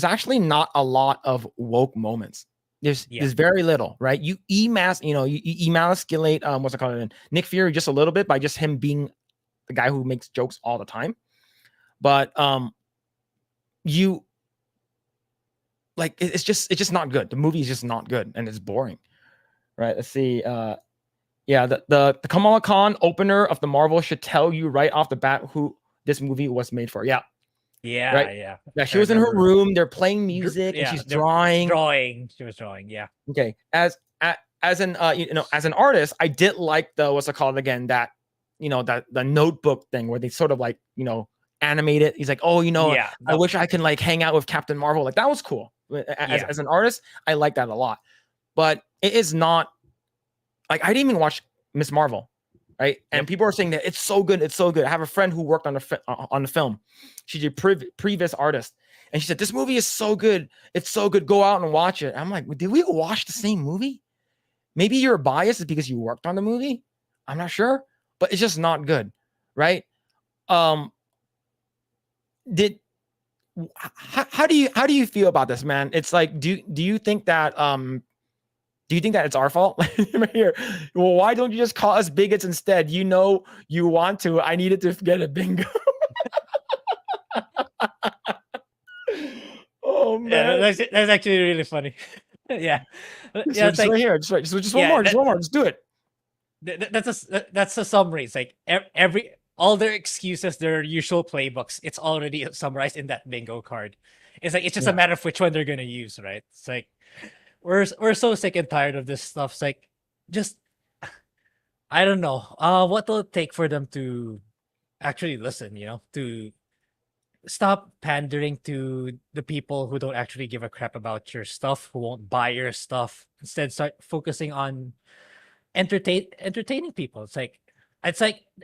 actually not a lot of woke moments. There's very little, right? You emasculate what's it called, Nick Fury just a little bit by just him being the guy who makes jokes all the time, but you like it's just not good. The movie is just not good and it's boring, right? Let's see. The Kamala Khan opener of the Marvel should tell you right off the bat who this movie was made for. Yeah, she was in her room, they're playing music and she's drawing. She was drawing. Okay, as an as an artist, I did like the what's it called again, that that the notebook thing where they sort of like animate it. He's like, oh, I wish I can like hang out with Captain Marvel. Like that was cool. As an artist, I like that a lot. But it is not like, I didn't even watch Miss Marvel, right? And people are saying that it's so good, it's so good. I have a friend who worked on the film. She's a previous artist, and she said this movie is so good, it's so good. Go out and watch it. I'm like, did we watch the same movie? Maybe your bias is because you worked on the movie. I'm not sure, but it's just not good, right? How do you feel about this, man? It's like, do you think that it's our fault? Here, well, why don't you just call us bigots instead? You want to. I needed to get a bingo. Oh man, that's actually really funny. Yeah, it's like, right here. Just one more. Just do it. That's a summary. It's like every all their excuses, their usual playbooks, it's already summarized in that bingo card. It's like it's just a Yeah. matter of which one they're gonna use, right? It's like we're so sick and tired of this stuff. It's like just I don't know. What will it take for them to actually listen, to stop pandering to the people who don't actually give a crap about your stuff, who won't buy your stuff. Instead, start focusing on entertaining people. It's like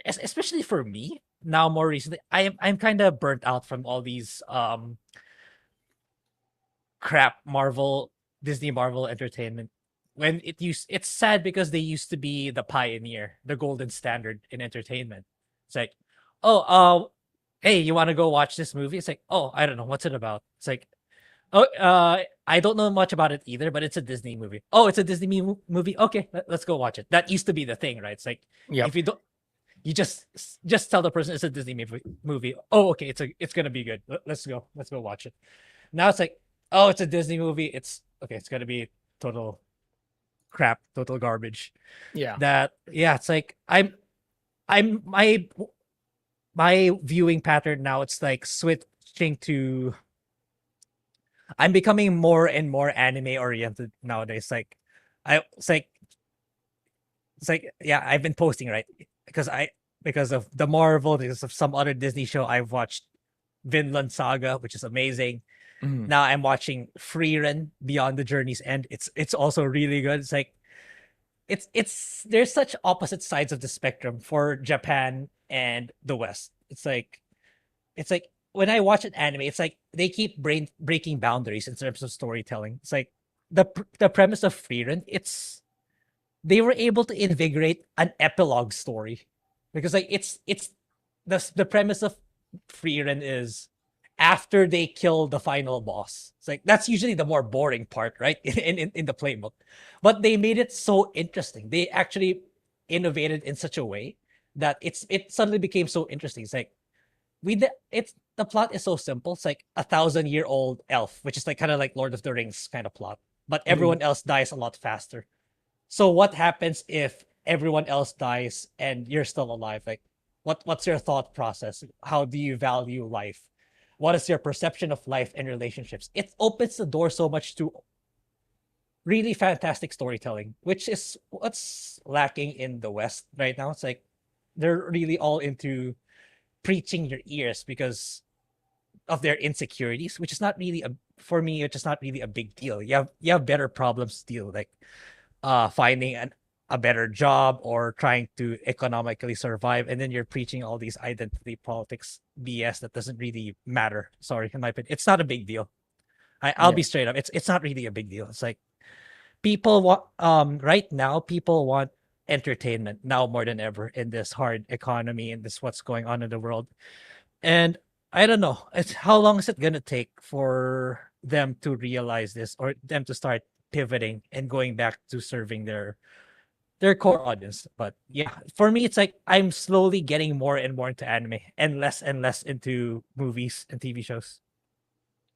especially for me now more recently, I'm kind of burnt out from all these crap Disney Marvel entertainment. When it's sad because they used to be the pioneer, the golden standard in entertainment. It's like, oh, hey, you want to go watch this movie? It's like, oh, I don't know, what's it about? It's like, oh, I don't know much about it either, but it's a Disney movie. Oh, it's a Disney movie. Okay, let's go watch it. That used to be the thing, right? It's like Yep. if you don't, you just tell the person it's a Disney movie. Oh, okay, it's gonna be good. Let's go watch it. Now it's like, oh, it's a Disney movie. It's okay. It's gonna be total crap, total garbage. Yeah. Yeah, it's like I'm my viewing pattern now. It's like switching to. I'm becoming more and more anime oriented nowadays. I it's like yeah, I've been posting, right, because of the Marvel, because of some other Disney show. I've watched Vinland Saga, which is amazing. Mhm. Now I'm watching Frieren Beyond the Journey's End. It's also really good. It's like it's there's such opposite sides of the spectrum for Japan and the West. It's like when I watch an anime, it's like they keep breaking boundaries in terms of storytelling. It's like the premise of Frieren, they were able to invigorate an epilogue story, because like it's the premise of Frieren is after they kill the final boss. It's like that's usually the more boring part, right? In the playbook. But they made it so interesting. They actually innovated in such a way that it suddenly became so interesting. It's like it's the plot is so simple. It's like 1,000-year-old elf, which is like kind of like Lord of the Rings kind of plot. But Mhm. everyone else dies a lot faster. So what happens if everyone else dies and you're still alive? Like what's your thought process? How do you value life? What is your perception of life and relationships? It opens the door so much to really fantastic storytelling, which is what's lacking in the West right now. It's like they're really all into preaching your ears because of their insecurities, which is not really a for me, it's just not really a big deal. You have better problems to deal, like finding a better job or trying to economically survive, and then you're preaching all these identity politics BS that doesn't really matter. Sorry, in my opinion, it's not a big deal. I'll Yeah. be straight up. It's not really a big deal. It's like people want right now people want entertainment now more than ever in this hard economy and this what's going on in the world. And I don't know, it's how long is it gonna take for them to realize this, or them to start pivoting and going back to serving their core audience. But yeah, for me, it's like I'm slowly getting more and more into anime and less into movies and TV shows.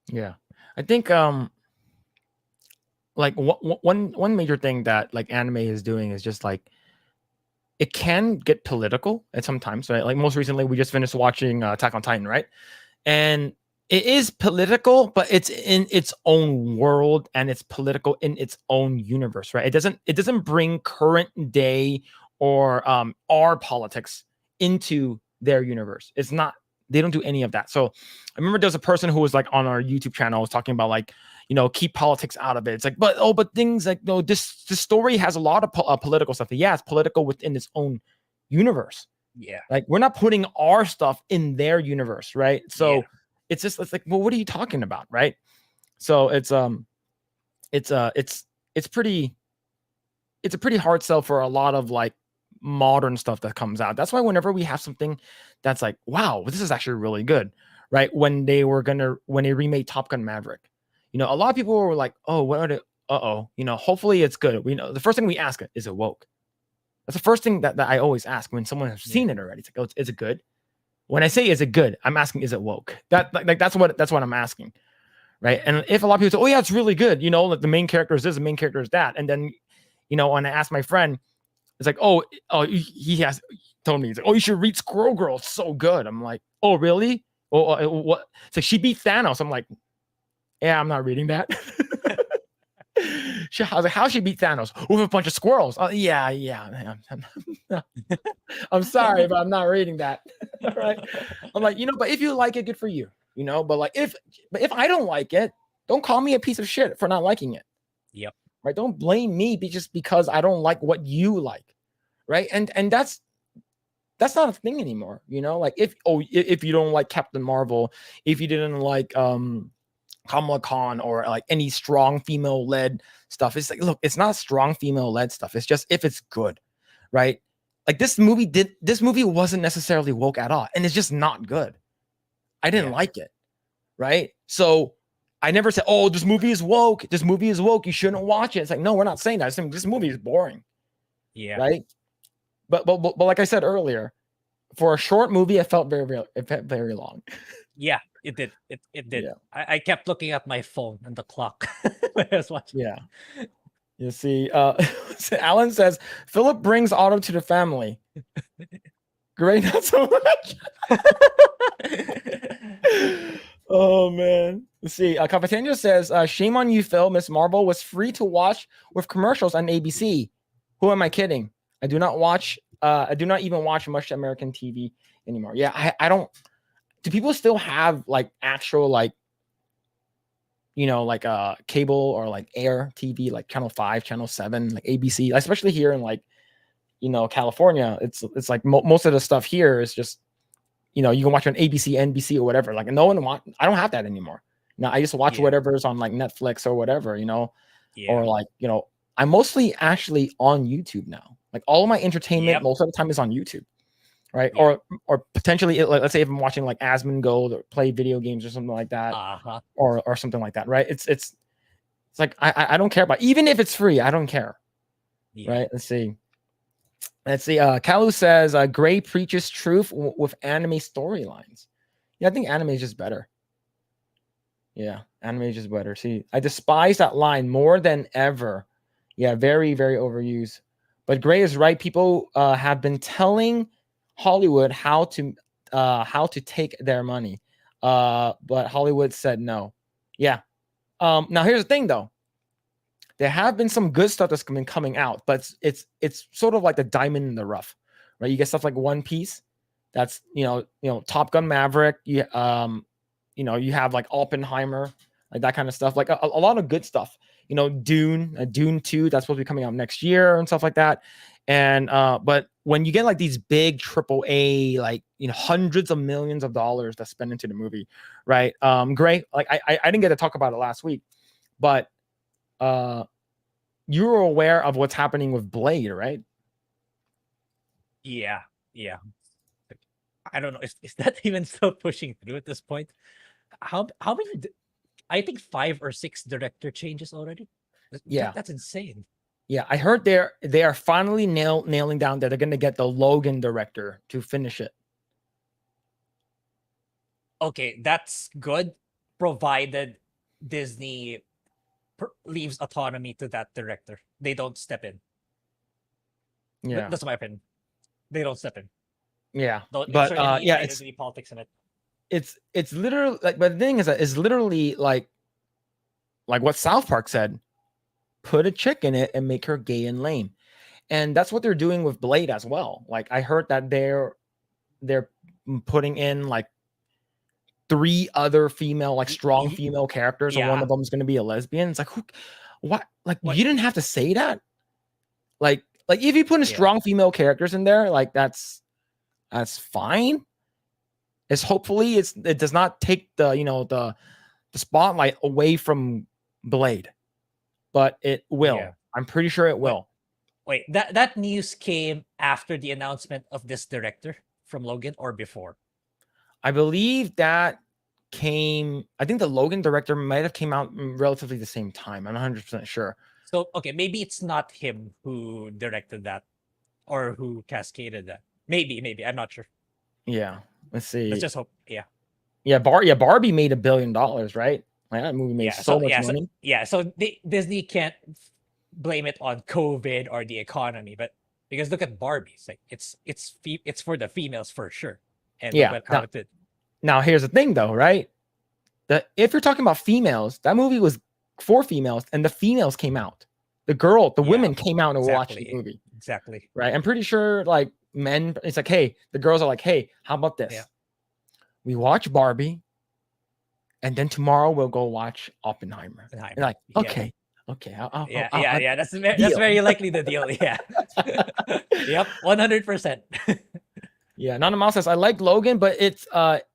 Yeah. I think like one major thing that like anime is doing is just like it can get political at sometimes, right? Like most recently we just finished watching Attack on Titan, right? And it is political, but it's in its own world and it's political in its own universe, right? It doesn't bring current day or our politics into their universe. It's not, they don't do any of that. So I remember there was a person who was like on our YouTube channel was talking about like, keep politics out of it. It's like, but things like, no, this story has a lot of political stuff. Yeah, it's political within its own universe. Yeah. Like we're not putting our stuff in their universe, right? Yeah. So it's like, well, what are you talking about, right? So it's pretty it's a pretty hard sell for a lot of like modern stuff that comes out. That's why whenever we have something that's like, wow, this is actually really good, right? When they remade Top Gun Maverick, a lot of people were like, oh, what are they? Uh-oh, hopefully it's good. We know the first thing we ask it is it woke. That's the first thing that I always ask when someone has seen it already. It's like, oh, is it good? When I say is it good, I'm asking is it woke? That's what I'm asking, right? And if a lot of people say, oh yeah, it's really good, like the main character is this, the main character is that, and then when I ask my friend, It's like, he has told me, he's like, oh, you should read Squirrel Girl. It's so good. I'm like, oh, really? Oh, what? It's like she beat Thanos. I'm like, yeah, I'm not reading that. I was like, how she beat Thanos with a bunch of squirrels? Yeah. I'm sorry, but I'm not reading that. Right? I'm like, but if you like it, good for you. But if I don't like it, don't call me a piece of shit for not liking it. Yep. Right? Don't blame me just because I don't like what you like. Right? And that's not a thing anymore. Like if you don't like Captain Marvel, if you didn't like Kamala Khan or like any strong female led stuff, it's like, look, it's not strong female led stuff. It's just if it's good, right? Like this movie wasn't necessarily woke at all, and it's just not good. I didn't like it, right? So I never said, oh, this movie is woke. This movie is woke. You shouldn't watch it. It's like, no, we're not saying that. I'm saying this movie is boring. Yeah. Right. But like I said earlier, for a short movie, it felt very long. Yeah, it did. It did. Yeah. I kept looking at my phone and the clock when I was watching. Yeah. You see, Alan says, Phillip brings Otto to the family. Great, not so much. Oh, man. Let's see. Capitano says, shame on you, Phil. Miss Marvel was free to watch with commercials on ABC. Who am I kidding? I do not even watch much American TV anymore. Yeah, I don't. Do people still have like actual like cable or like air TV, like channel 5, channel 7, like ABC, especially here in like California? It's like most of the stuff here is just you can watch on ABC, NBC, or whatever. Like no one I don't have that anymore. I just watch whatever's on like Netflix or whatever, or like I'm mostly actually on YouTube now. Like all of my entertainment most of the time is on YouTube. Right. Yeah. Or potentially, let's say if I'm watching like Asmongold or play video games or something like that, or something like that. Right. It's like I don't care about, even if it's free, I don't care. Yeah. Right. Let's see. Kalu says Grae preaches truth with anime storylines. Yeah, I think anime is just better. Yeah, anime is just better. See, I despise that line more than ever. Yeah, very, very overused. But Grae is right. People have been telling Hollywood how to take their money, but Hollywood said no. Yeah. Now here's the thing, though. There have been some good stuff that's been coming out, but it's sort of like the diamond in the rough, right? You get stuff like One Piece, that's Top Gun Maverick. You have like Oppenheimer, like that kind of stuff, like a lot of good stuff. Dune 2, that's supposed to be coming out next year and stuff like that. And but when you get like these big AAA, like hundreds of millions of dollars that's spent into the movie, right? Grae, like I didn't get to talk about it last week, but you're aware of what's happening with Blade, right? Yeah. I don't know. Is that even still pushing through at this point? How many? I think 5 or 6 director changes already. Yeah, that's insane. Yeah, I heard they are finally nailing down that they're going to get the Logan director to finish it. Okay, that's good, provided Disney leaves autonomy to that director. They don't step in. Yeah, that's my opinion. They don't step in. Yeah, don't but it's any politics in it. It's literally like, but the thing is that it's literally like what South Park said. Put a chick in it and make her gay and lame. And that's what they're doing with Blade as well. Like I heard that they're putting in like 3 other female, like strong female characters, and one of them is going to be a lesbian. It's like, what? Like what? You didn't have to say that. Like if you put in strong female characters in there, like that's fine. It's hopefully it does not take the the spotlight away from Blade. But it will. Yeah. I'm pretty sure it will. Wait, that news came after the announcement of this director from Logan or before? I believe that came. I think the Logan director might have came out relatively the same time. I'm 100% sure. So okay, maybe it's not him who directed that or who cascaded that. Maybe. I'm not sure. Yeah. Let's see. Let's just hope. Yeah. Yeah. Barbie made $1 billion, right? Like that movie made so much money. So Disney can't blame it on COVID or the economy, but Because look at Barbie. It's like it's for the females for sure. And look Yeah. at how it did. Now here's the thing though, right? That if you're talking about females, that movie was for females, and the females came out. The women came out and watched the movie. Exactly. Right. I'm pretty sure like men, it's like, hey, the girls are like, hey, how about this? Yeah. We watch Barbie, and then tomorrow we'll go watch Oppenheimer. And like, okay. Yeah. That's very likely the deal. Yeah. Yep. 100%. Yeah, Nana Mouse says I like Logan, but it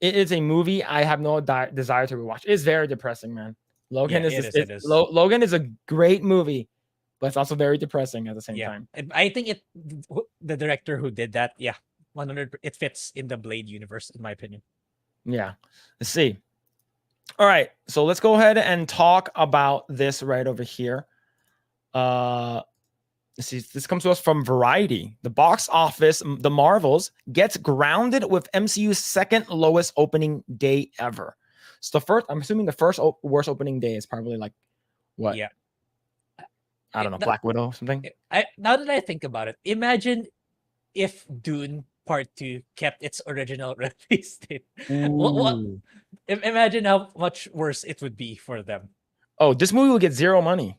is a movie I have no desire to rewatch. It's very depressing, man. Logan is Logan is a great movie, but it's also very depressing at the same time. I think the director who did that, 100. It fits in the Blade universe, in my opinion. Yeah, let's see. All right, so let's go ahead and talk about this right over here. See, this comes to us from Variety. The box office, The Marvels, gets grounded with MCU's second lowest opening day ever. So I'm assuming the first worst opening day is probably like what? Yeah. I don't know, Black Widow or something. Now that I think about it, imagine if Dune Part 2 kept its original release date. Imagine how much worse it would be for them. Oh, this movie will get zero money.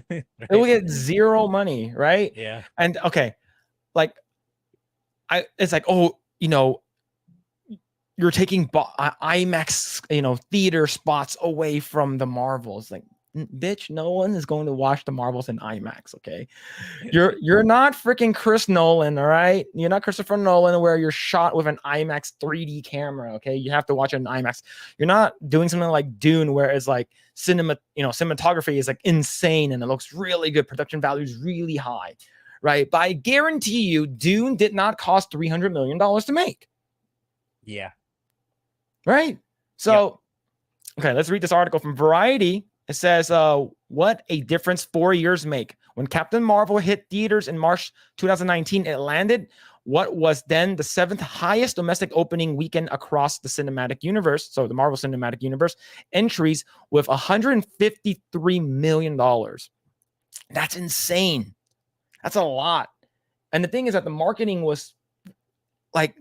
Right? It will get zero money, right? Yeah. And okay, like it's like, oh, you're taking IMAX, theater spots away from the Marvels. Like, bitch, no one is going to watch the Marvels in IMAX. Okay, you're not freaking Chris Nolan, all right? You're not Christopher Nolan, where you're shot with an IMAX 3D camera. Okay, you have to watch it in IMAX. You're not doing something like Dune, where it's like cinematography is like insane and it looks really good. Production value is really high, right? But I guarantee you, Dune did not cost $300 million to make. Yeah. Right. So, okay, let's read this article from Variety. It says, what a difference 4 years make. When Captain Marvel hit theaters in March 2019, it landed what was then the 7th highest domestic opening weekend across the cinematic universe. So the Marvel Cinematic Universe entries with $153 million. That's insane. That's a lot. And the thing is that the marketing was like,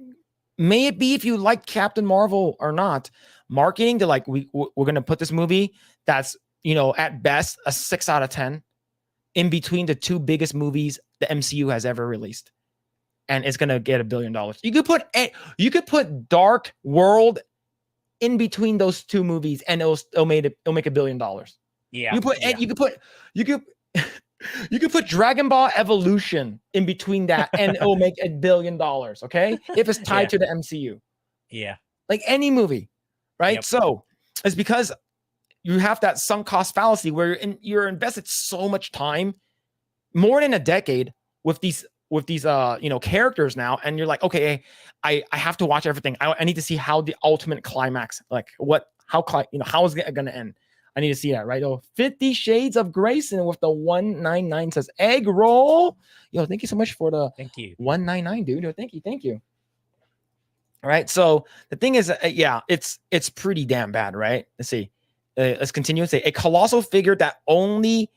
may it be if you like Captain Marvel or not, marketing to like, we're going to put this movie that's, at best a 6 out of 10 in between the two biggest movies the MCU has ever released. And it's going to get $1 billion. You could put Dark World in between those two movies and it'll make $1 billion. Yeah. You could put Dragon Ball Evolution in between that and it'll make $1 billion. Okay. If it's tied to the MCU. Yeah. Like any movie. Right. Yep. So it's because you have that sunk cost fallacy where you're invested so much time, more than a decade, with these characters now, and you're like, okay, I have to watch everything. I need to see how the ultimate climax, like how is it gonna end? I need to see that, right? 50 Shades of Grayson with the 199 says Eggroll. Thank you so much for the 199, dude. Thank you. All right, so the thing is, it's pretty damn bad, right? Let's see. Let's continue. Say a colossal figure that only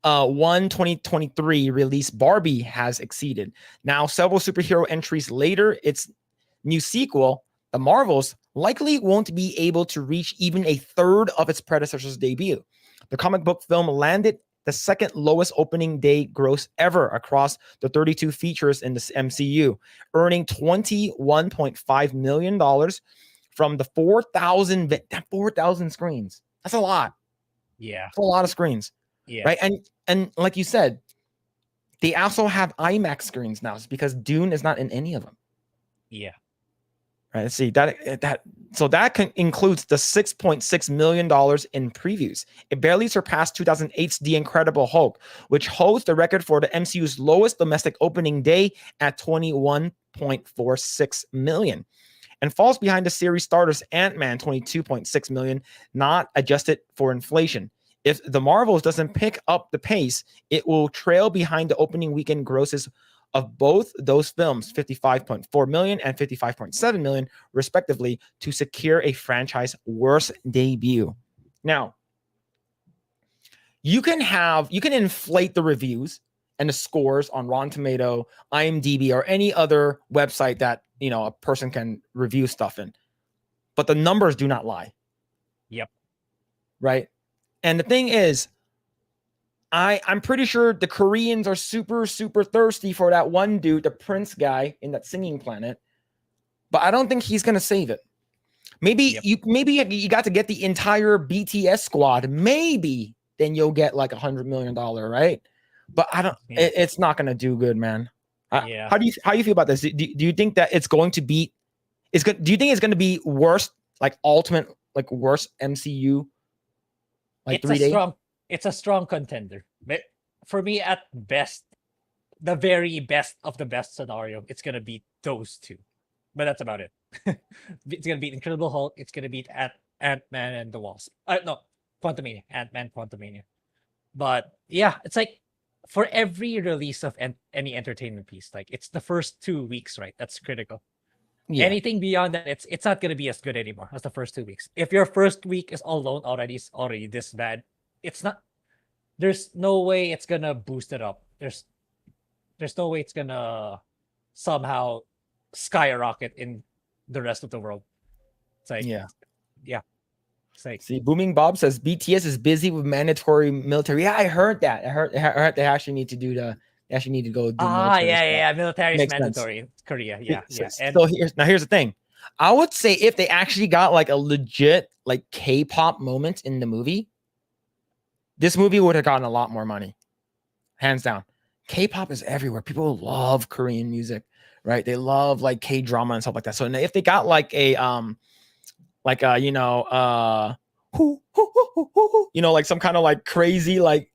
2023 release Barbie has exceeded. Now, several superhero entries later, its new sequel, The Marvels, likely won't be able to reach even a third of its predecessor's debut. The comic book film landed the second lowest opening day gross ever across the 32 features in the MCU, earning $21.5 million from the 4,000 screens. That's a lot. Yeah. That's a lot of screens. Yeah. Right. And like you said, they also have IMAX screens now because Dune is not in any of them. Yeah. Right. Let's see that includes the $6.6 million in previews. It barely surpassed 2008's The Incredible Hulk, which holds the record for the MCU's lowest domestic opening day at $21.46 million. And falls behind the series starters Ant-Man, $22.6 million, not adjusted for inflation. If The Marvels doesn't pick up the pace, it will trail behind the opening weekend grosses of both those films, $55.4 million and $55.7 million, respectively, to secure a franchise worst debut. Now, you can inflate the reviews and the scores on Rotten Tomato, IMDb, or any other website that a person can review stuff in. But the numbers do not lie. Yep. Right. And the thing is, I'm pretty sure the Koreans are super, super thirsty for that one dude, the Prince guy in that singing planet. But I don't think he's gonna save it. Maybe you got to get the entire BTS squad. Maybe then you'll get like $100 million, right? But I don't. Yeah. It's not gonna do good, man. Yeah. How do you feel about this? Do you think that it's going to be? Do you think it's going to be worse, like ultimate, like worse MCU? Like It's a strong contender. But for me, at best, the very best of the best scenario, it's gonna beat those two. But that's about it. It's gonna beat Incredible Hulk. It's gonna beat Ant-Man and the Wasp. No, Quantumania. Ant-Man, Quantumania. But yeah, it's like for every release of any entertainment piece, like it's the first 2 weeks, right? That's critical. Yeah. Anything beyond that, it's not gonna be as good anymore as the first 2 weeks. If your first week is alone already this bad, it's not. There's no way it's gonna boost it up. There's no way it's gonna somehow skyrocket in the rest of the world. It's like yeah. It's like, see, Booming Bob says BTS is busy with mandatory military. Yeah, I heard that. I heard they actually need to do the. They actually need to go do military stuff. military is Makes mandatory in Korea. Yeah. And So here's the thing. I would say if they actually got like a legit like K-pop moment in the movie, this movie would have gotten a lot more money, hands down. K-pop is everywhere. People love Korean music, right? They love like K-drama and stuff like that. So if they got like a like like some kind of like crazy like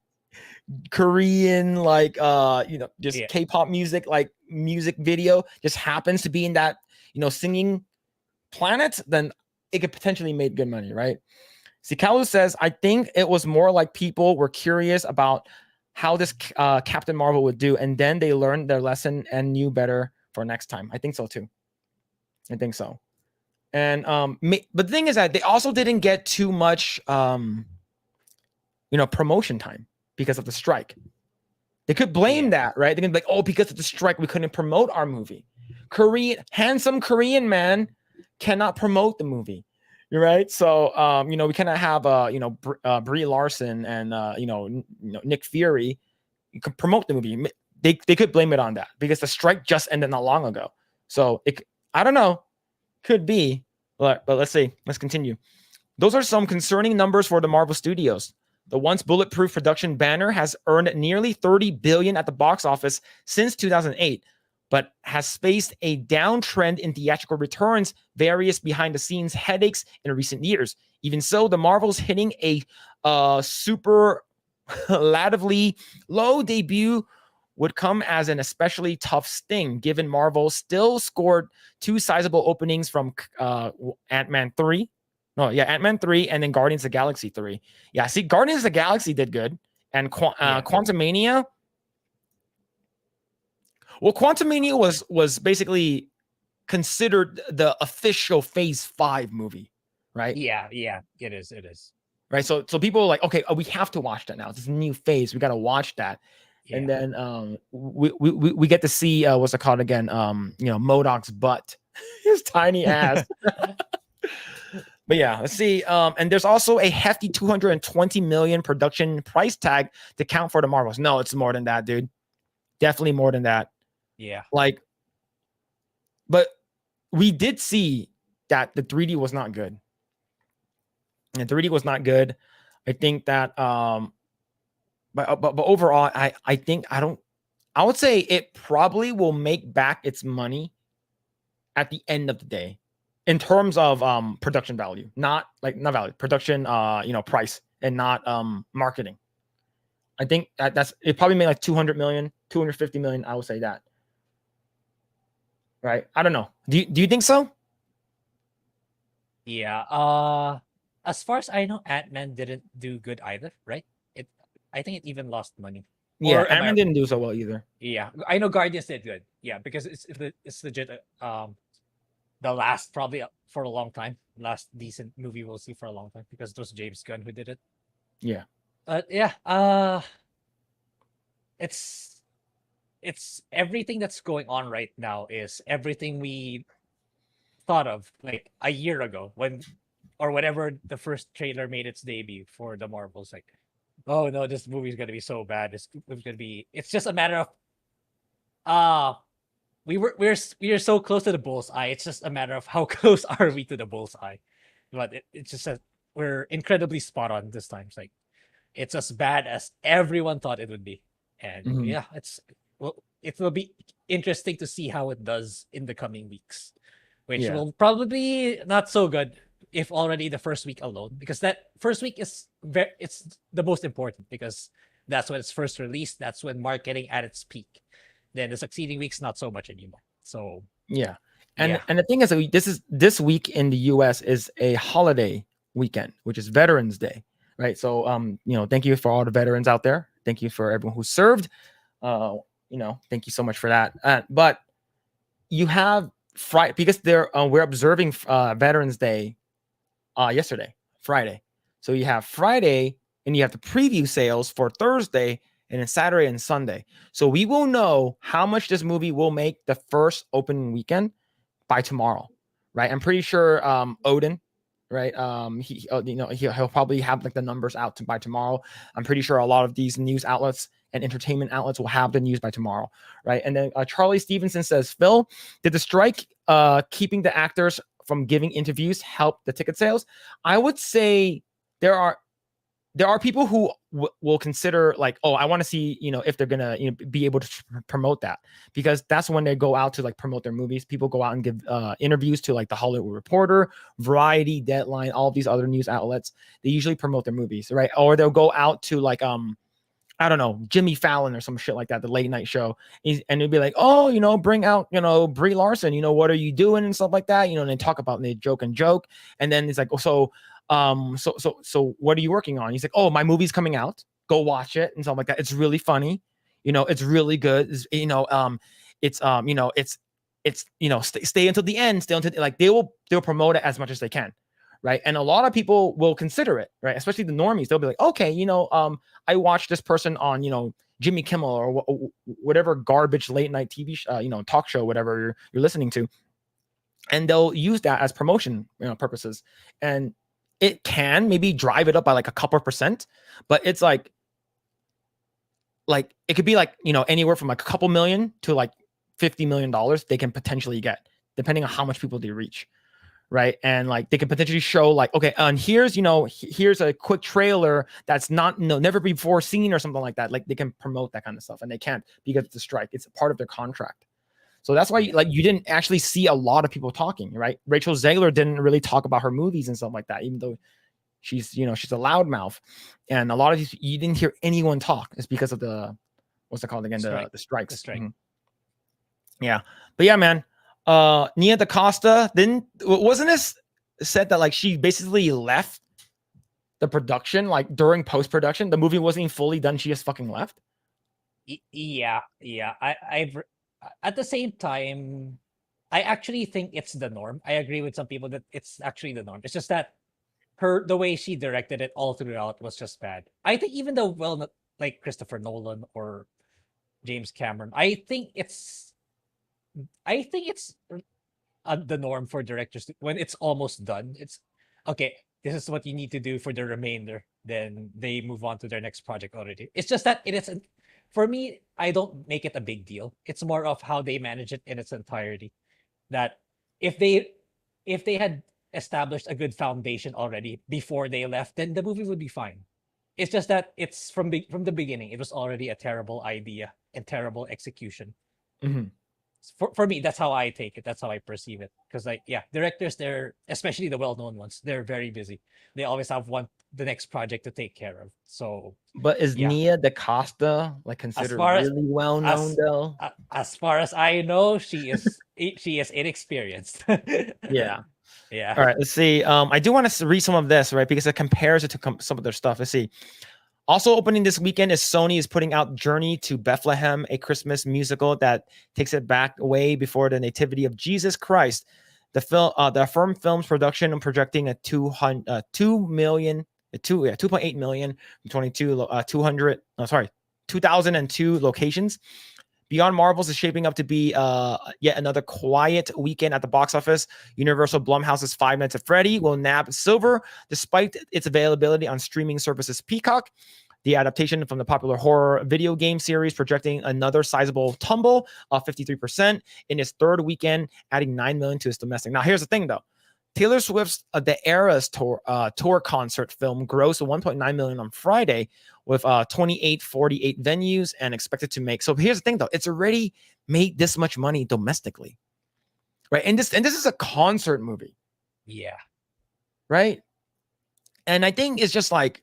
Korean like just K-pop music, like music video just happens to be in that singing planet, then it could potentially make good money, right? Sikalu says, I think it was more like people were curious about how this Captain Marvel would do, and then they learned their lesson and knew better for next time. I think so too. I think so. And but the thing is that they also didn't get too much promotion time because of the strike. They could blame that, right? They can be like, oh, because of the strike, we couldn't promote our movie. Handsome Korean man cannot promote the movie. You're right. So we cannot have Brie Larson and Nick Fury. You can promote the movie. They could blame it on that because the strike just ended not long ago. So I don't know. Could be, but let's see. Let's continue. Those are some concerning numbers for the Marvel Studios. The once bulletproof production banner has earned nearly $30 billion at the box office since 2008, but has faced a downtrend in theatrical returns, various behind-the-scenes headaches in recent years. Even so, the Marvels hitting a superlatively low debut would come as an especially tough sting, given Marvel still scored two sizable openings from Ant-Man 3. Ant-Man 3 and then Guardians of the Galaxy 3. Yeah, see, Guardians of the Galaxy did good. And Quantumania. Well, Quantumania was basically considered the official Phase 5 movie, right? Yeah, it is. Right, so people are like, okay, we have to watch that now. It's a new phase. We got to watch that. Yeah. And then we get to see what's it called again? MODOK's butt, his tiny ass. But yeah, let's see. And there's also a hefty $220 million production price tag to count for the Marvels. No, it's more than that, dude. Definitely more than that. Yeah. But we did see that the 3D was not good. And 3D was not good. I think that but overall, I think I would say it probably will make back its money at the end of the day in terms of production value, not value, production price, and not marketing. I think that's it probably made like 200 million, 250 million. I would say that. Right. I don't know. Do you think so? Yeah. As far as I know, Ant-Man didn't do good either, right? I think it even lost money. Yeah, Ant-Man didn't do so well either. Yeah, I know Guardians did good. Yeah, because it's legit. The last probably for a long time, last decent movie we'll see for a long time because it was James Gunn who did it. Yeah. Yeah. It's it's everything that's going on right now is everything we thought of like a year ago when or whenever the first trailer made its debut for the Marvels. Like, oh no, this movie's gonna be so bad. This movie's gonna be. It's just a matter of uh we're so close to the bullseye. It's just a matter of how close are we to the bullseye. But it's just that we're incredibly spot on this time. It's like it's as bad as everyone thought it would be. And Mhm. yeah, it will be interesting to see how it does in the coming weeks, which Yeah. will probably be not so good if already the first week alone, because that first week is it's the most important because that's when it's first released. That's when marketing at its peak. Then the succeeding weeks not so much anymore. So Yeah. yeah, And the thing is that this week in the US is a holiday weekend, which is Veterans Day, right? So thank you for all the veterans out there. Thank you for everyone who served. Thank you so much for that. But you have Friday because we're observing Veterans Day yesterday, Friday. So you have Friday and you have the preview sales for Thursday and then Saturday and Sunday. So we will know how much this movie will make the first opening weekend by tomorrow, right? I'm pretty sure Odin, right? He'll probably have like the numbers out by tomorrow. I'm pretty sure a lot of these news outlets and entertainment outlets will have the news by tomorrow, right? And then Charlie Stevenson says, Phil, did the strike keeping the actors from giving interviews help the ticket sales? I would say there are people who will consider like, oh, I want to see, if they're gonna, be able to promote that, because that's when they go out to like promote their movies. People go out and give interviews to like the Hollywood Reporter, Variety, Deadline, all of these other news outlets. They usually promote their movies, right? Or they'll go out to like I don't know, Jimmy Fallon or some shit like that, the late night show. And it'd be like, oh, bring out, Brie Larson, what are you doing and stuff like that, and they talk about and they joke. And then it's like, oh, so what are you working on? He's like, oh, my movie's coming out. Go watch it and stuff like that. It's really funny. It's really good. Stay until the end. Stay until like they'll promote it as much as they can. Right. And a lot of people will consider it, right? Especially the normies. They'll be like, okay, I watched this person on, Jimmy Kimmel or whatever garbage late night TV, talk show, whatever you're listening to. And they'll use that as promotion, purposes. And it can maybe drive it up by like a couple of percent, but it's like it could be like, anywhere from like a couple million to like $50 million they can potentially get, depending on how much people they reach. Right. And like they can potentially show like, okay, and here's a quick trailer that's not never before seen or something like that. Like they can promote that kind of stuff, and they can't because it's a strike. It's a part of their contract. So that's why you didn't actually see a lot of people talking, right? Rachel Zegler didn't really talk about her movies and stuff like that, even though she's a loudmouth. And a lot of these, you didn't hear anyone talk. It's because of the, what's it called again? The strikes. The strike. Mm-hmm. Yeah. But yeah, man. Nia DaCosta wasn't this said that like she basically left the production like during post-production? The movie wasn't even fully done. She just fucking left. Yeah. I've at the same time, I actually think it's the norm. I agree with some people that it's actually the norm. It's just that the way she directed it all throughout was just bad. I think even though like Christopher Nolan or James Cameron, I think it's the norm for directors when it's almost done. It's okay. This is what you need to do for the remainder. Then they move on to their next project already. It's just that it isn't. For me, I don't make it a big deal. It's more of how they manage it in its entirety. That if they had established a good foundation already before they left, then the movie would be fine. It's just that it's from the beginning. It was already a terrible idea and terrible execution. Mm-hmm. For me, that's how I take it. That's how I perceive it. Because directors, they're especially the well-known ones, they're very busy. They always have the next project to take care of. So, but is Nia DaCosta like considered really well known though? As far as I know, she is inexperienced. Yeah. Yeah. All right. Let's see. I do want to read some of this, right? Because it compares it to some of their stuff. Let's see. Also opening this weekend is Sony is putting out Journey to Bethlehem, a Christmas musical that takes it back way before the nativity of Jesus Christ. The Affirm Films production and projecting a 2.8 million from 2002 locations. Beyond Marvels is shaping up to be yet another quiet weekend at the box office. Universal Blumhouse's Five Nights at Freddy will nab silver despite its availability on streaming services Peacock. The adaptation from the popular horror video game series projecting another sizable tumble of 53% in its third weekend, adding 9 million to its domestic. Now, here's the thing, though. Taylor Swift's The Eras tour concert film grossed 1.9 million on Friday with 2848 venues and expected to make. So here's the thing, though. It's already made this much money domestically, right? And this is a concert movie. Yeah. Right? And I think it's just like,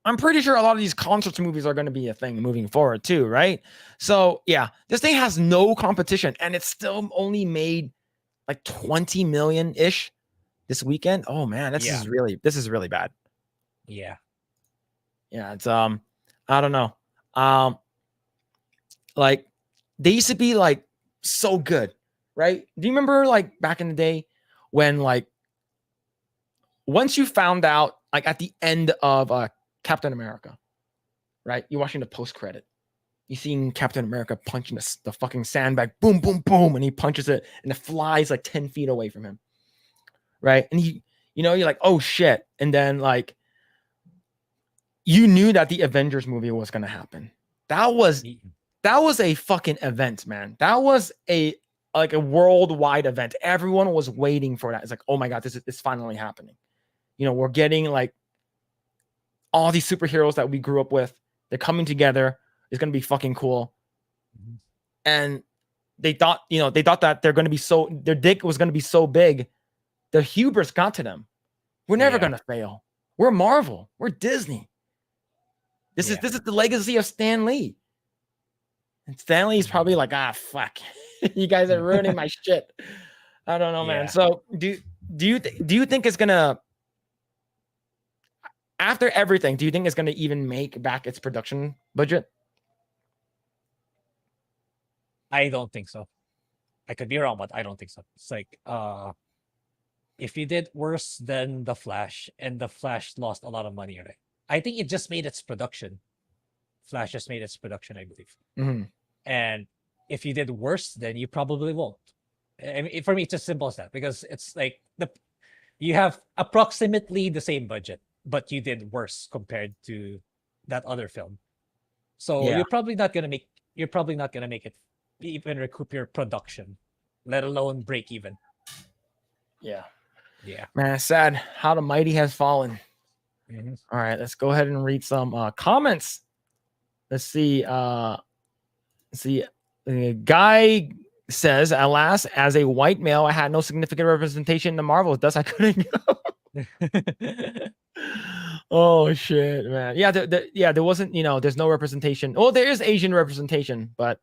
I'm pretty sure a lot of these concert movies are going to be a thing moving forward too, right? So yeah, this thing has no competition and it's still only made like 20 million ish this weekend. Oh man, this is really bad. Yeah. Yeah, it's I don't know. Like they used to be like so good, right? Do you remember like back in the day when like once you found out like at the end of Captain America, right? You're watching the post credit. You seeing Captain America punching the fucking sandbag, boom, boom, boom, and he punches it, and it flies like 10 feet away from him, right? And you're like, oh shit, and then like you knew that the Avengers movie was gonna happen. That was a fucking event, man. That was a worldwide event. Everyone was waiting for that. It's like, oh my god, this is finally happening. We're getting like all these superheroes that we grew up with. They're coming together. It's gonna be fucking cool. And they thought that they're gonna be their dick was gonna be so big. The hubris got to them. We're never gonna fail. We're Marvel. We're Disney. This is the legacy of Stan Lee. And Stan Lee's probably like, fuck, you guys are ruining my shit. I don't know, man. So do you think it's gonna? After everything, do you think it's going to even make back its production budget? I don't think so. I could be wrong, but I don't think so. It's like, if you did worse than The Flash, and The Flash lost a lot of money, right? I think it just made its production. Flash just made its production, I believe. Mm-hmm. And if you did worse, then you probably won't. I mean, for me, it's as simple as that, because it's like you have approximately the same budget, but you did worse compared to that other film. So you're probably not gonna make it even recoup your production, let alone break even. Yeah. Yeah. Man, it's sad how the mighty has fallen. Mm-hmm. All right, let's go ahead and read some comments. Let's see. Guy says, alas, as a white male, I had no significant representation in the Marvels, thus I couldn't go. Oh shit, man. Yeah, there wasn't, there's no representation. Oh, there is Asian representation, but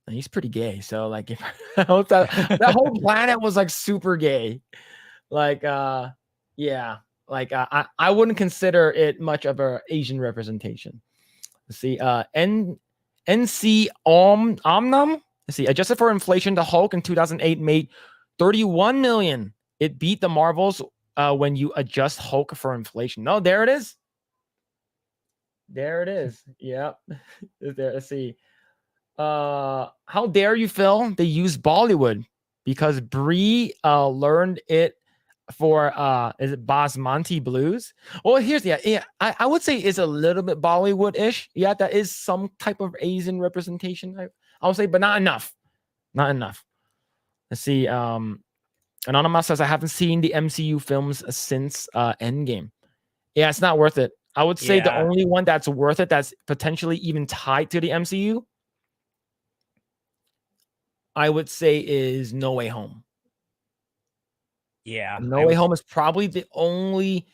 he's pretty gay. So like that whole planet was like super gay. Like yeah, like I wouldn't consider it much of a Asian representation. Let's see, NC Omnum. Let's see, adjusted for inflation, the Hulk in 2008 made 31 million. It beat the Marvels when you adjust Hulk for inflation. No, there it is. There it is. Yep. There. Let's see. How dare you, Phil? They use Bollywood because Brie learned it for is it Basmati Blues? Well, here's I would say it's a little bit Bollywood-ish. Yeah, that is some type of Asian representation. I would say, but not enough. Not enough. Let's see. Anonymous says, I haven't seen the MCU films since Endgame. Yeah, it's not worth it. I would say the only one that's worth it, that's potentially even tied to the MCU, I would say is No Way Home. Yeah. No Way Home is probably the only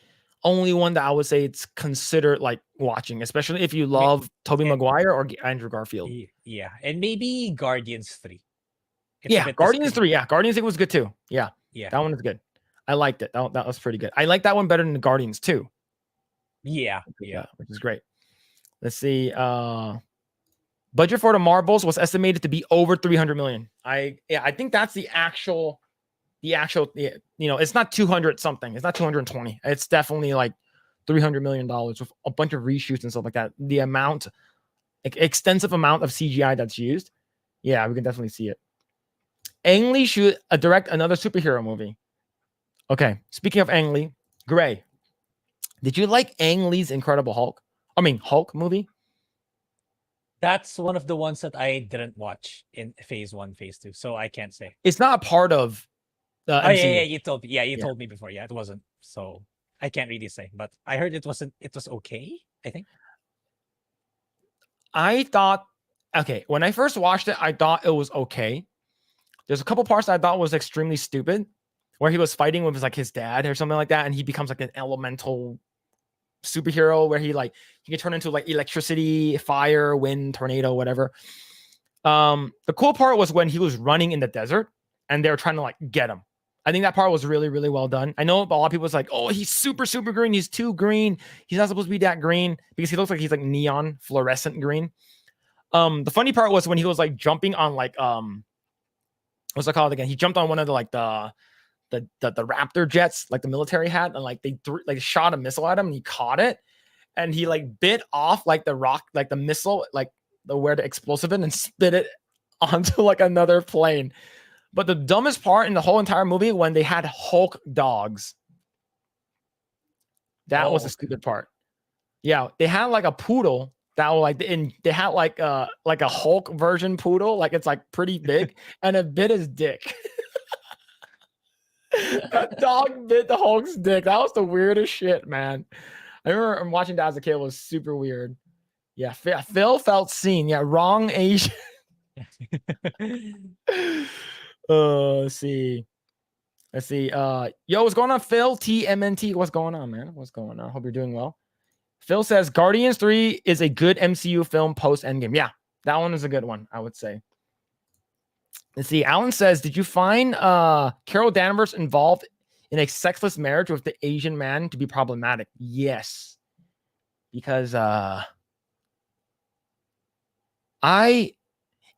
one that I would say it's considered like watching, especially if you love Tobey Maguire or Andrew Garfield. Yeah. And maybe Guardians 3. Guardians 3. Yeah, Guardians 3 was good too. Yeah. Yeah. That one is good. I liked it. That was pretty good. I like that one better than the Guardians 2. Yeah. Which is great. Let's see. Budget for the Marvels was estimated to be over 300 million. I think that's the actual, it's not 200 something. It's not 220. It's definitely like $300 million with a bunch of reshoots and stuff like that. The amount extensive amount of CGI that's used. Yeah, we can definitely see it. Ang Lee should direct another superhero movie. Okay, speaking of Ang Lee, Grae, did you like Ang Lee's Incredible Hulk? I mean, Hulk movie? That's one of the ones that I didn't watch in phase 1, phase 2, so I can't say. It's not a part of the Oh MCU. yeah, you told me. Yeah, you told me before. Yeah, it wasn't. So I can't really say, but I heard it wasn't. It was okay, I think. I thought, okay, when I first watched it, I thought it was okay. There's a couple parts I thought was extremely stupid, where he was fighting with like his dad or something like that, and he becomes like an elemental superhero where he can turn into like electricity, fire, wind, tornado, whatever. The cool part was when he was running in the desert and they were trying to like get him. I think that part was really, really well done. I know a lot of people was like, oh, he's super, super green. He's too green. He's not supposed to be that green because he looks like he's like neon fluorescent green. The funny part was when he was like jumping on like what's it called again? He jumped on one of the like the Raptor jets, like the military had, and like they shot a missile at him and he caught it, and he like bit off like the rock, like the missile, like where the explosive in, and spit it onto like another plane. But the dumbest part in the whole entire movie when they had Hulk dogs. That was the stupid part. Yeah, they had like a poodle that was like they had like a Hulk version poodle, like it's like pretty big, and it bit his dick. That dog bit the Hulk's dick. That was the weirdest shit, man. I remember watching that as a kid. It was super weird. Yeah, Phil felt seen. Yeah, wrong Asian. Let's see. Yo, what's going on, Phil? TMNT. What's going on, man? What's going on? Hope you're doing well. Phil says Guardians 3 is a good MCU film post Endgame. Yeah, that one is a good one, I would say. Let's see. Alan says, did you find Carol Danvers involved in a sexless marriage with the Asian man to be problematic? Yes. Because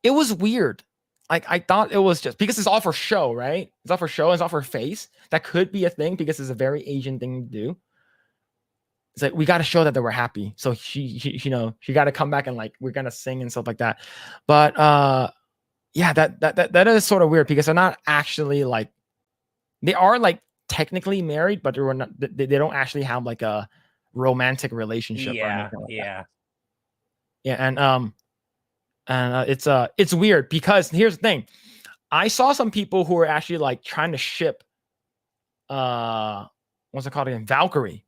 it was weird. Like, I thought it was just because it's all for show, right? It's all for show, it's all for face. That could be a thing because it's a very Asian thing to do. It's like we got to show that they were happy. So she she got to come back and like we're gonna sing and stuff like that. But yeah, that is sort of weird because they're not actually like they are like technically married, but they don't actually have like a romantic relationship. Yeah, or yeah, like yeah, and it's weird because here's the thing. I saw some people who were actually like trying to ship what's it called again? Valkyrie.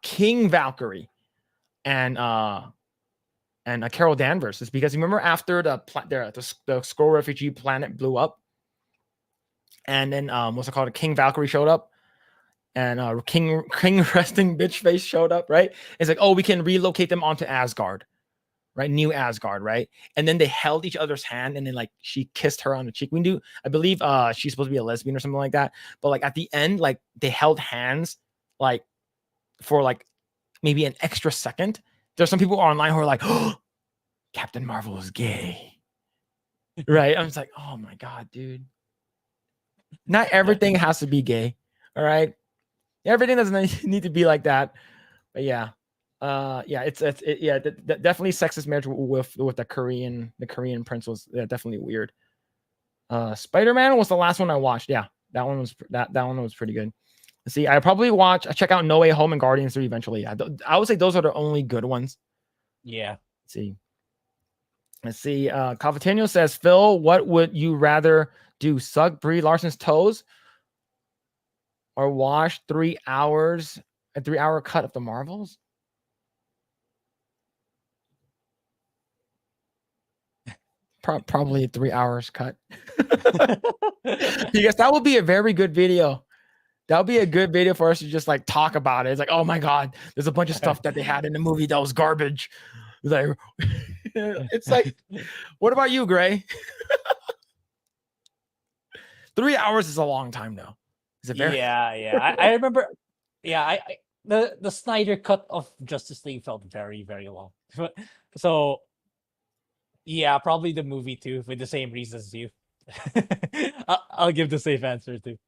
King Valkyrie and Carol Danvers. Is because you remember after the Skrull refugee planet blew up, and then what's it called? King Valkyrie showed up, and King Resting Bitch Face showed up. Right? It's like, oh, we can relocate them onto Asgard, right? New Asgard, right? And then they held each other's hand, and then like she kissed her on the cheek. I believe she's supposed to be a lesbian or something like that. But like at the end, like they held hands, like for like maybe an extra second. There's some people online who are like, oh, Captain Marvel is gay. Right? I'm just like, oh my God, dude. Not everything has to be gay. All right. Everything doesn't need to be like that. But yeah. It's definitely sexist marriage with the Korean prince was definitely weird. Spider-Man was the last one I watched. Yeah, that one was pretty good. See, I probably check out No Way Home and Guardians 3 eventually. Yeah, I would say those are the only good ones. yeah. Let's see. Cavatino says, Phil, what would you rather do? Suck Brie Larson's toes or watch a 3-hour cut of the Marvels? Probably 3 hours cut. Because that would be a very good video. That would be a good video for us to just like talk about it. It's like, oh my God, there's a bunch of stuff that they had in the movie that was garbage. It's like, what about you, Grae? 3 hours is a long time though. Is it very? Yeah. I remember. Yeah, the Snyder cut of Justice League felt very, very long. So yeah, probably the movie too, for the same reasons as you. I'll give the safe answer too.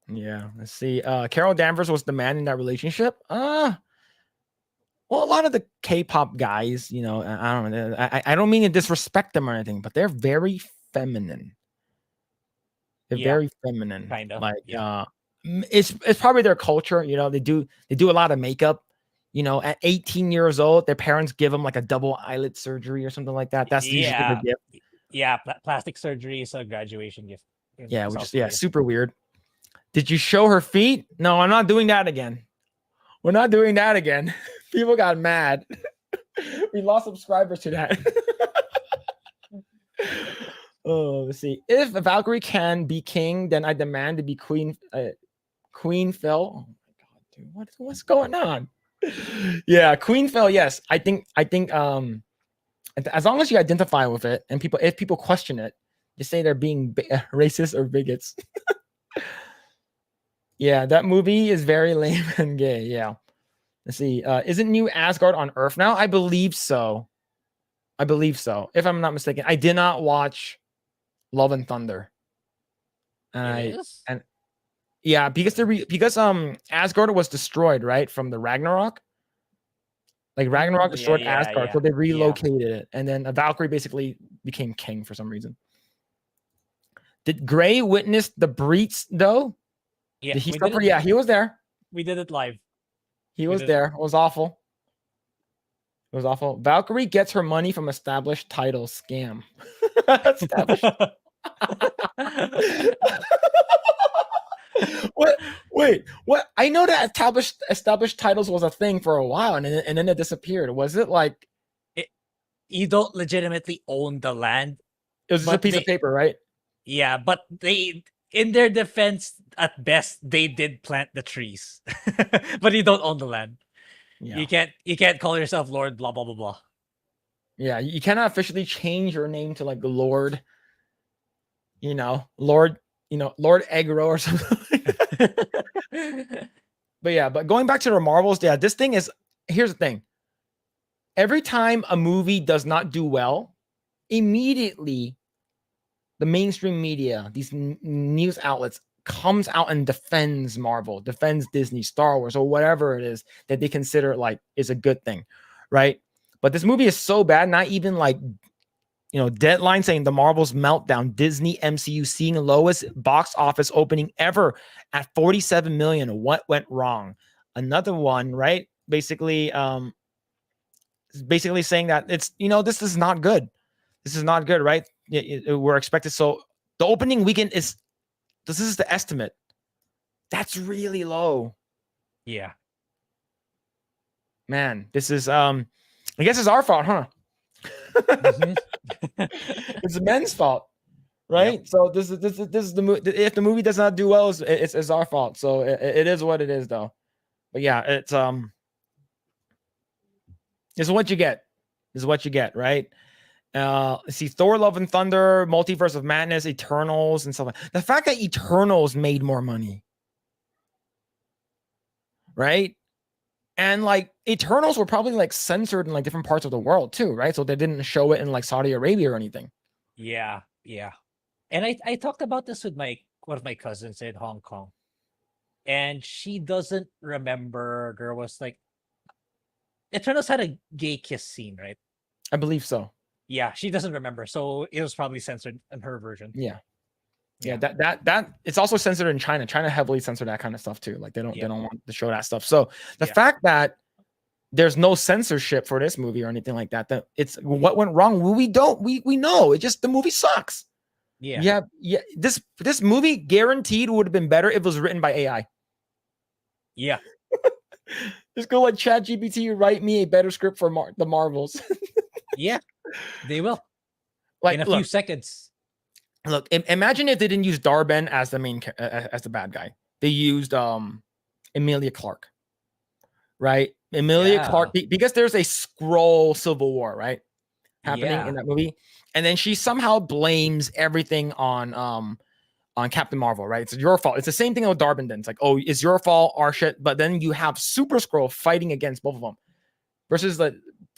Yeah, let's see. Carol Danvers was the man in that relationship. Well, a lot of the K-pop guys, you know, I don't know, I don't mean to disrespect them or anything, but they're very feminine. They're Yeah, very feminine. kind of. Like, Yeah. it's probably their culture. You know, they do a lot of makeup. You know, at 18 years old, their parents give them like a double eyelid surgery or something like that. That's usually the Yeah. gift. Yeah. Plastic surgery is a graduation gift in Yeah, which South is Korea. super weird. Did you show her feet? No, I'm not doing that again. We're not doing that again. People got mad. We lost subscribers to that. Oh, let's see. If Valkyrie can be king, then I demand to be queen. Queen Phil. Oh my god, dude, what's going on? Yeah, Queen Phil. Yes, I think. As long as you identify with it, and if people question it, just say they're being racist or bigots. Yeah, that movie is very lame and gay. Yeah. Let's see. Isn't New Asgard on Earth now? I believe so. If I'm not mistaken. I did not watch Love and Thunder. It is? And yeah, because Asgard was destroyed, right? From the Ragnarok. Like Ragnarok destroyed Asgard, so they relocated it. And then Valkyrie basically became king for some reason. Did Grae witness the breach though? Yeah. Did he suffer? Yeah, he was there. We did it live. He was there. It was awful. It was awful. Valkyrie gets her money from established title scam. Established. What? Wait, what? I know that established titles was a thing for a while, and then it disappeared. Was it like you don't legitimately own the land? It was just a piece of paper, right? Yeah, but they, in their defense, at best, they did plant the trees, but you don't own the land. Yeah. You can't call yourself Lord blah blah blah blah. Yeah, you cannot officially change your name to like Lord. You know, Lord Eggroll or something. But going back to the Marvels, yeah, this thing is. Here's the thing. Every time a movie does not do well, immediately the mainstream media, these news outlets, comes out and defends Marvel, defends Disney, Star Wars, or whatever it is that they consider like is a good thing, right? But this movie is so bad, not even like, Deadline saying the Marvel's meltdown, Disney MCU seeing lowest box office opening ever at 47 million. What went wrong? Another one, right? Basically saying that it's, this is not good. This is not good, right? We're expected. So the opening weekend this is the estimate. That's really low. Yeah. Man, this is, I guess it's our fault, huh? Mm-hmm. It's the men's fault, right? Yep. So this is the movie. If the movie does not do well, it's our fault. So it is what it is, though. But yeah, it's this is what you get. This is what you get, right? See, Thor: Love and Thunder, Multiverse of Madness, Eternals, and stuff like that. The fact that Eternals made more money, right? And like Eternals were probably like censored in like different parts of the world too, right? So they didn't show it in like Saudi Arabia or anything. Yeah. And I talked about this with one of my cousins in Hong Kong, and she doesn't remember there was like Eternals had a gay kiss scene, right? I believe so. Yeah, she doesn't remember, so it was probably censored in her version. Yeah. That it's also censored in China. China heavily censored that kind of stuff too. Like they don't want to show that stuff. So the fact that there's no censorship for this movie or anything like that, that it's what went wrong. We know it just, the movie sucks. Yeah. This movie guaranteed would have been better if it was written by AI. Yeah. Just go like ChatGPT, write me a better script for the Marvels. Yeah, they will. Like in a few seconds. Look, imagine if they didn't use Darben as the main as the bad guy. They used Emilia Clarke, right? Emilia Clarke, because there's a Skrull civil war, right, happening in that movie, and then she somehow blames everything on Captain Marvel, right? It's your fault. It's the same thing with Darben. Then it's like, oh, it's your fault, our shit. But then you have Super Skrull fighting against both of them, versus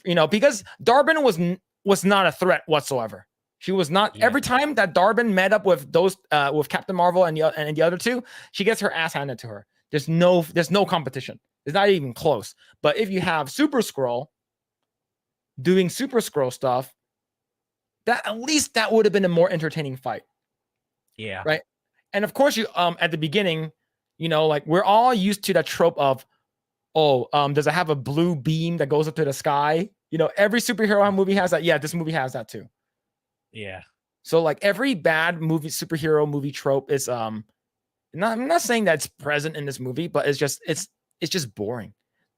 because Darben was not a threat whatsoever. She was not. Every time that Darben met up with those with Captain Marvel and the other two, she gets her ass handed to her. There's no competition. It's not even close. But if you have Super Skrull doing Super Skrull stuff, that at least that would have been a more entertaining fight. Yeah. Right. And of course, you at the beginning, like we're all used to that trope of, does it have a blue beam that goes up to the sky? Every superhero movie has that. Yeah, this movie has that too. Yeah. So like every bad superhero movie trope is I'm not saying that it's present in this movie, but it's just boring.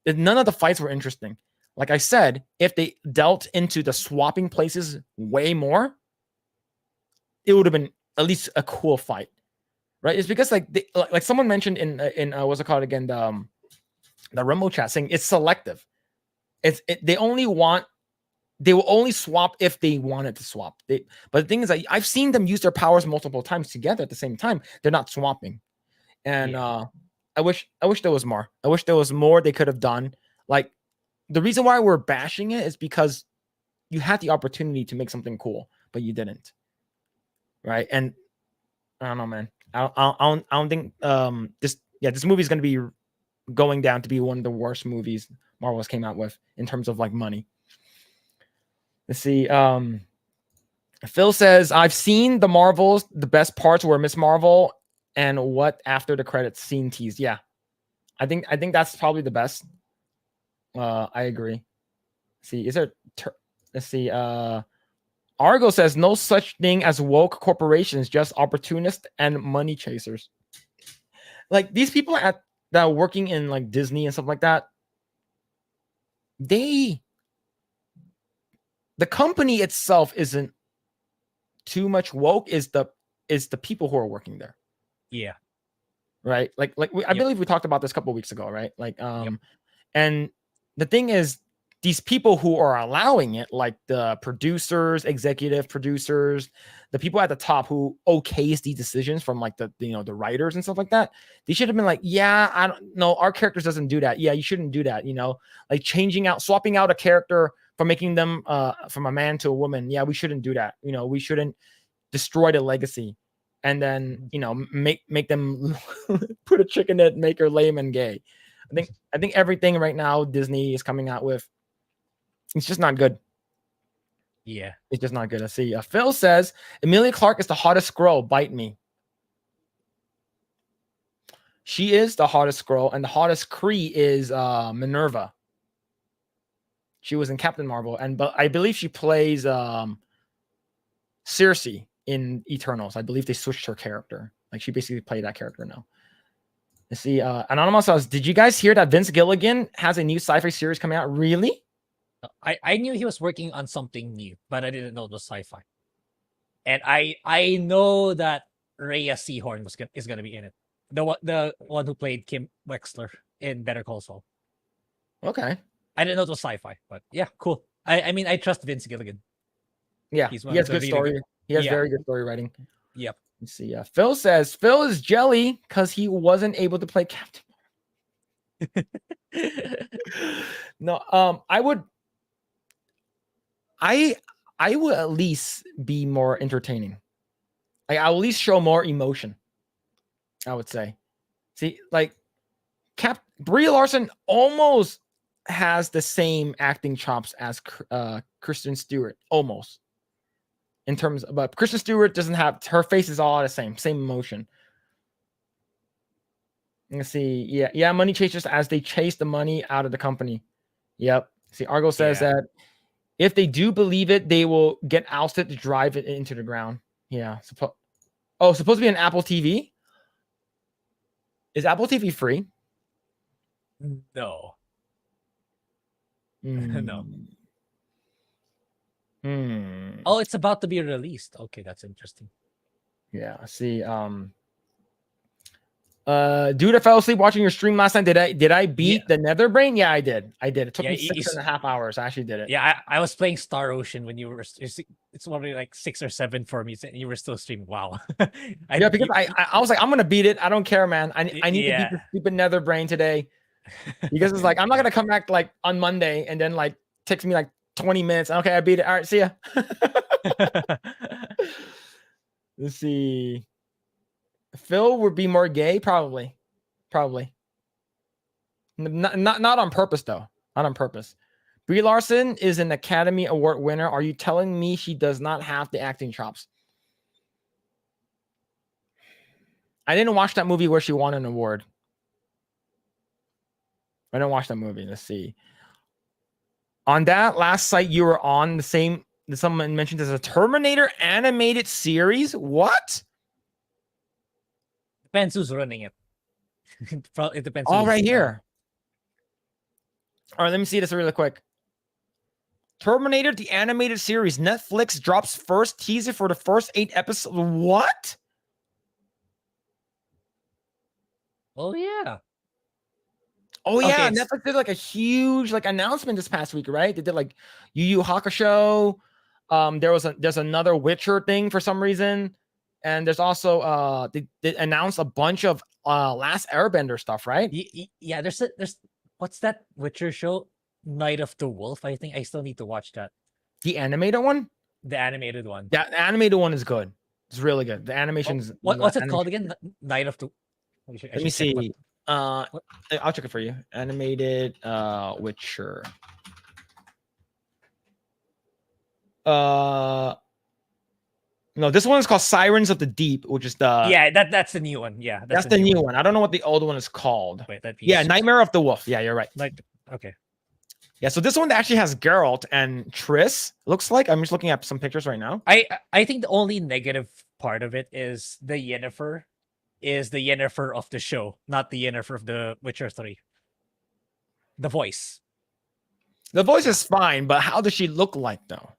None of the fights were interesting. Like I said, if they dealt into the swapping places way more, it would have been at least a cool fight, right? It's because like someone mentioned in what's it called again, the Rumble chat, saying it's selective. They will only swap if they wanted to swap. But the thing is, I've seen them use their powers multiple times together at the same time. They're not swapping, and I wish there was more. I wish there was more they could have done. Like the reason why we're bashing it is because you had the opportunity to make something cool, but you didn't. Right? And I don't know, man. I don't think this movie is going to be going down to be one of the worst movies Marvel's came out with in terms of like money. Let's see. Phil says, I've seen the Marvels. The best parts were Miss Marvel and what after the credits scene teased. Yeah. I think that's probably the best. I agree. Let's see. Argo says no such thing as woke corporations, just opportunists and money chasers. Like these people that are working in like Disney and stuff like that, the company itself isn't too much woke. Is the people who are working there. Yeah. Right. I believe we talked about this a couple of weeks ago. Right. And the thing is, these people who are allowing it, like the producers, executive producers, the people at the top who okays these decisions from like the writers and stuff like that, they should have been like, yeah, I don't know, our characters doesn't do that. Yeah, you shouldn't do that. Like swapping out a character from making them from a man to a woman. Yeah, we shouldn't do that. We shouldn't destroy the legacy, and then make them put a chick in it, make her lame and gay. I think everything right now Disney is coming out with, it's just not good. Yeah. It's just not good. Let's see. Phil says, Emilia Clarke is the hottest Skrull. Bite me. She is the hottest Skrull, and the hottest Kree is Minerva. She was in Captain Marvel, but I believe she plays Circe in Eternals. I believe they switched her character. Like she basically played that character now. Let's see. Anonymous says, did you guys hear that Vince Gilligan has a new sci-fi series coming out? Really? I knew he was working on something new, but I didn't know it was sci-fi. And I know that Rhea Seahorn is gonna be in it. The one who played Kim Wexler in Better Call Saul. Okay. I didn't know it was sci-fi, but yeah, cool. I mean, I trust Vince Gilligan. Yeah, he has good story. He has very good story writing. Yep. Let's see. Phil says Phil is jelly because he wasn't able to play Captain. No, I would at least be more entertaining. I'll at least show more emotion. I would say. See, like Brie Larson almost has the same acting chops as Kristen Stewart, almost. In terms, but Kristen Stewart doesn't have, her face is all the same emotion. Let's see. Yeah, money chasers as they chase the money out of the company. Yep. See, Argo says that if they do believe it, they will get ousted to drive it into the ground. Yeah. Supposed to be an Apple TV? Is Apple TV free? No. No. Oh, it's about to be released. Okay, that's interesting. Yeah. See. Dude, I fell asleep watching your stream last night. Did I beat the Nether Brain? Yeah, I did. It took me 6.5 hours. I actually did it. Yeah, I was playing Star Ocean when you were. It's probably like 6 or 7 for me, and you were still streaming. Wow. Because I was like, I'm gonna beat it. I don't care, man. I need to beat the stupid Nether Brain today. Because it's like I'm not gonna come back like on Monday and then like takes me like 20 minutes. Okay, I beat it. All right, see ya. Let's see. Phil would be more gay, probably. Not on purpose though. Not on purpose. Brie Larson is an Academy Award winner. Are you telling me she does not have the acting chops? I didn't watch that movie where she won an award. I didn't watch that movie. Let's see. On that last site you were on, the same that someone mentioned as a Terminator animated series. What? Depends who's running it. It depends. All right here. All right, let me see this really quick. Terminator, the animated series. Netflix drops first teaser for the first 8 episodes. What? Oh yeah. Oh yeah, Okay, Netflix did like a huge like announcement this past week, right? They did like Yu Yu Hakusho. There's another Witcher thing for some reason, and there's also they announced a bunch of Last Airbender stuff, right? Yeah. There's what's that Witcher show? Night of the Wolf. I think I still need to watch that. The animated one. The animated one. Yeah, the animated one is good. It's really good. The animation's what's it called again? Night of the. Let me see. I'll check it for you. Animated Witcher. No, this one is called Sirens of the Deep, which is the that's the new one. Yeah, that's the new one. I don't know what the old one is called. Wait, Nightmare of the Wolf. Yeah, you're right. Okay. Yeah, so this one actually has Geralt and Triss. Looks like I'm just looking at some pictures right now. I think the only negative part of it is the Yennefer is the Yennefer of the show, not the Yennefer of the Witcher 3. The voice. The voice is fine, but how does she look like though?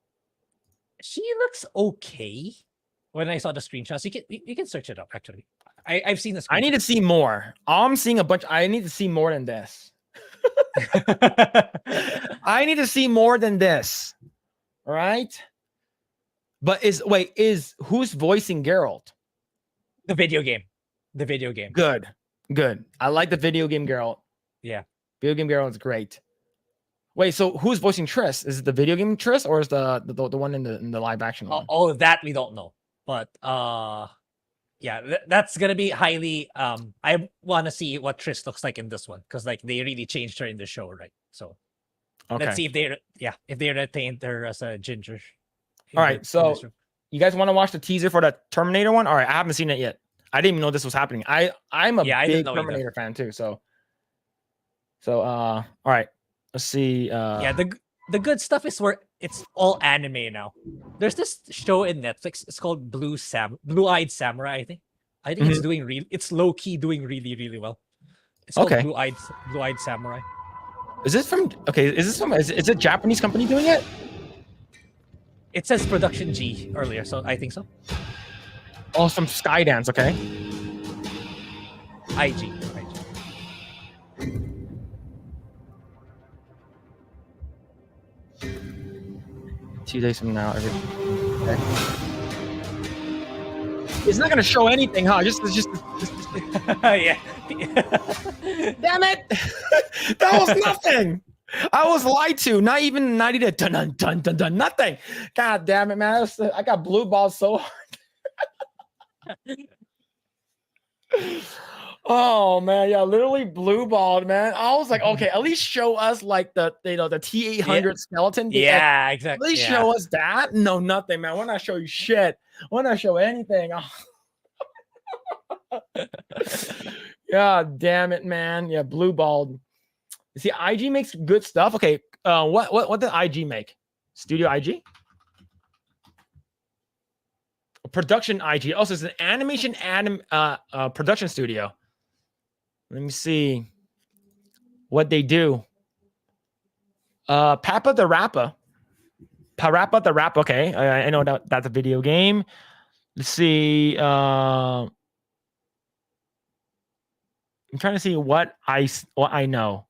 She looks okay. When I saw the screenshots, you can search it up actually. I've seen this. I need to see more. I'm seeing a bunch. I need to see more than this. I need to see more than this. All right. But is who's voicing Geralt? The video game. The video game. Good. I like the video game Geralt. Yeah. Video game Geralt is great. Wait, so who's voicing Triss? Is it the video game Triss or is the one in the live action one? Oh, that we don't know. But yeah, that's gonna be highly I want to see what Triss looks like in this one because like they really changed her in the show, right? So let's see if they retained her as a ginger. All right, so you guys want to watch the teaser for the Terminator one? All right, I haven't seen it yet. I didn't even know this was happening. I'm a big Terminator fan too. So all right, let's see. Yeah, the good stuff is where it's all anime now. There's this show in Netflix. It's called Blue-Eyed Samurai. I think it's doing it's low key doing really well. It's called Blue-Eyed Samurai. Is it from? Okay, is it a Japanese company doing it? It says Production G earlier, so I think so. Oh, it's from Skydance. Okay. IG. 2 days from now, okay. It's not gonna show anything, huh? Just Yeah. Damn it! That was nothing. I was lied to. Not even 90 to dun dun dun dun nothing. God damn it, man! I got blue balls so hard. Oh man, yeah, literally blue balled, man. I was like, okay, at least show us like the the T800 skeleton. Yeah, exactly. At least show us that. No, nothing, man. We're not show you shit. We're not show anything. Oh. God damn it, man. Yeah, blue balled. See, IG makes good stuff. Okay, what did IG make? Studio IG? Production IG. Also, it's an animation production studio. Let me see what they do. Parappa the Rapper. Okay, I know that's a video game. Let's see. I'm trying to see what I know.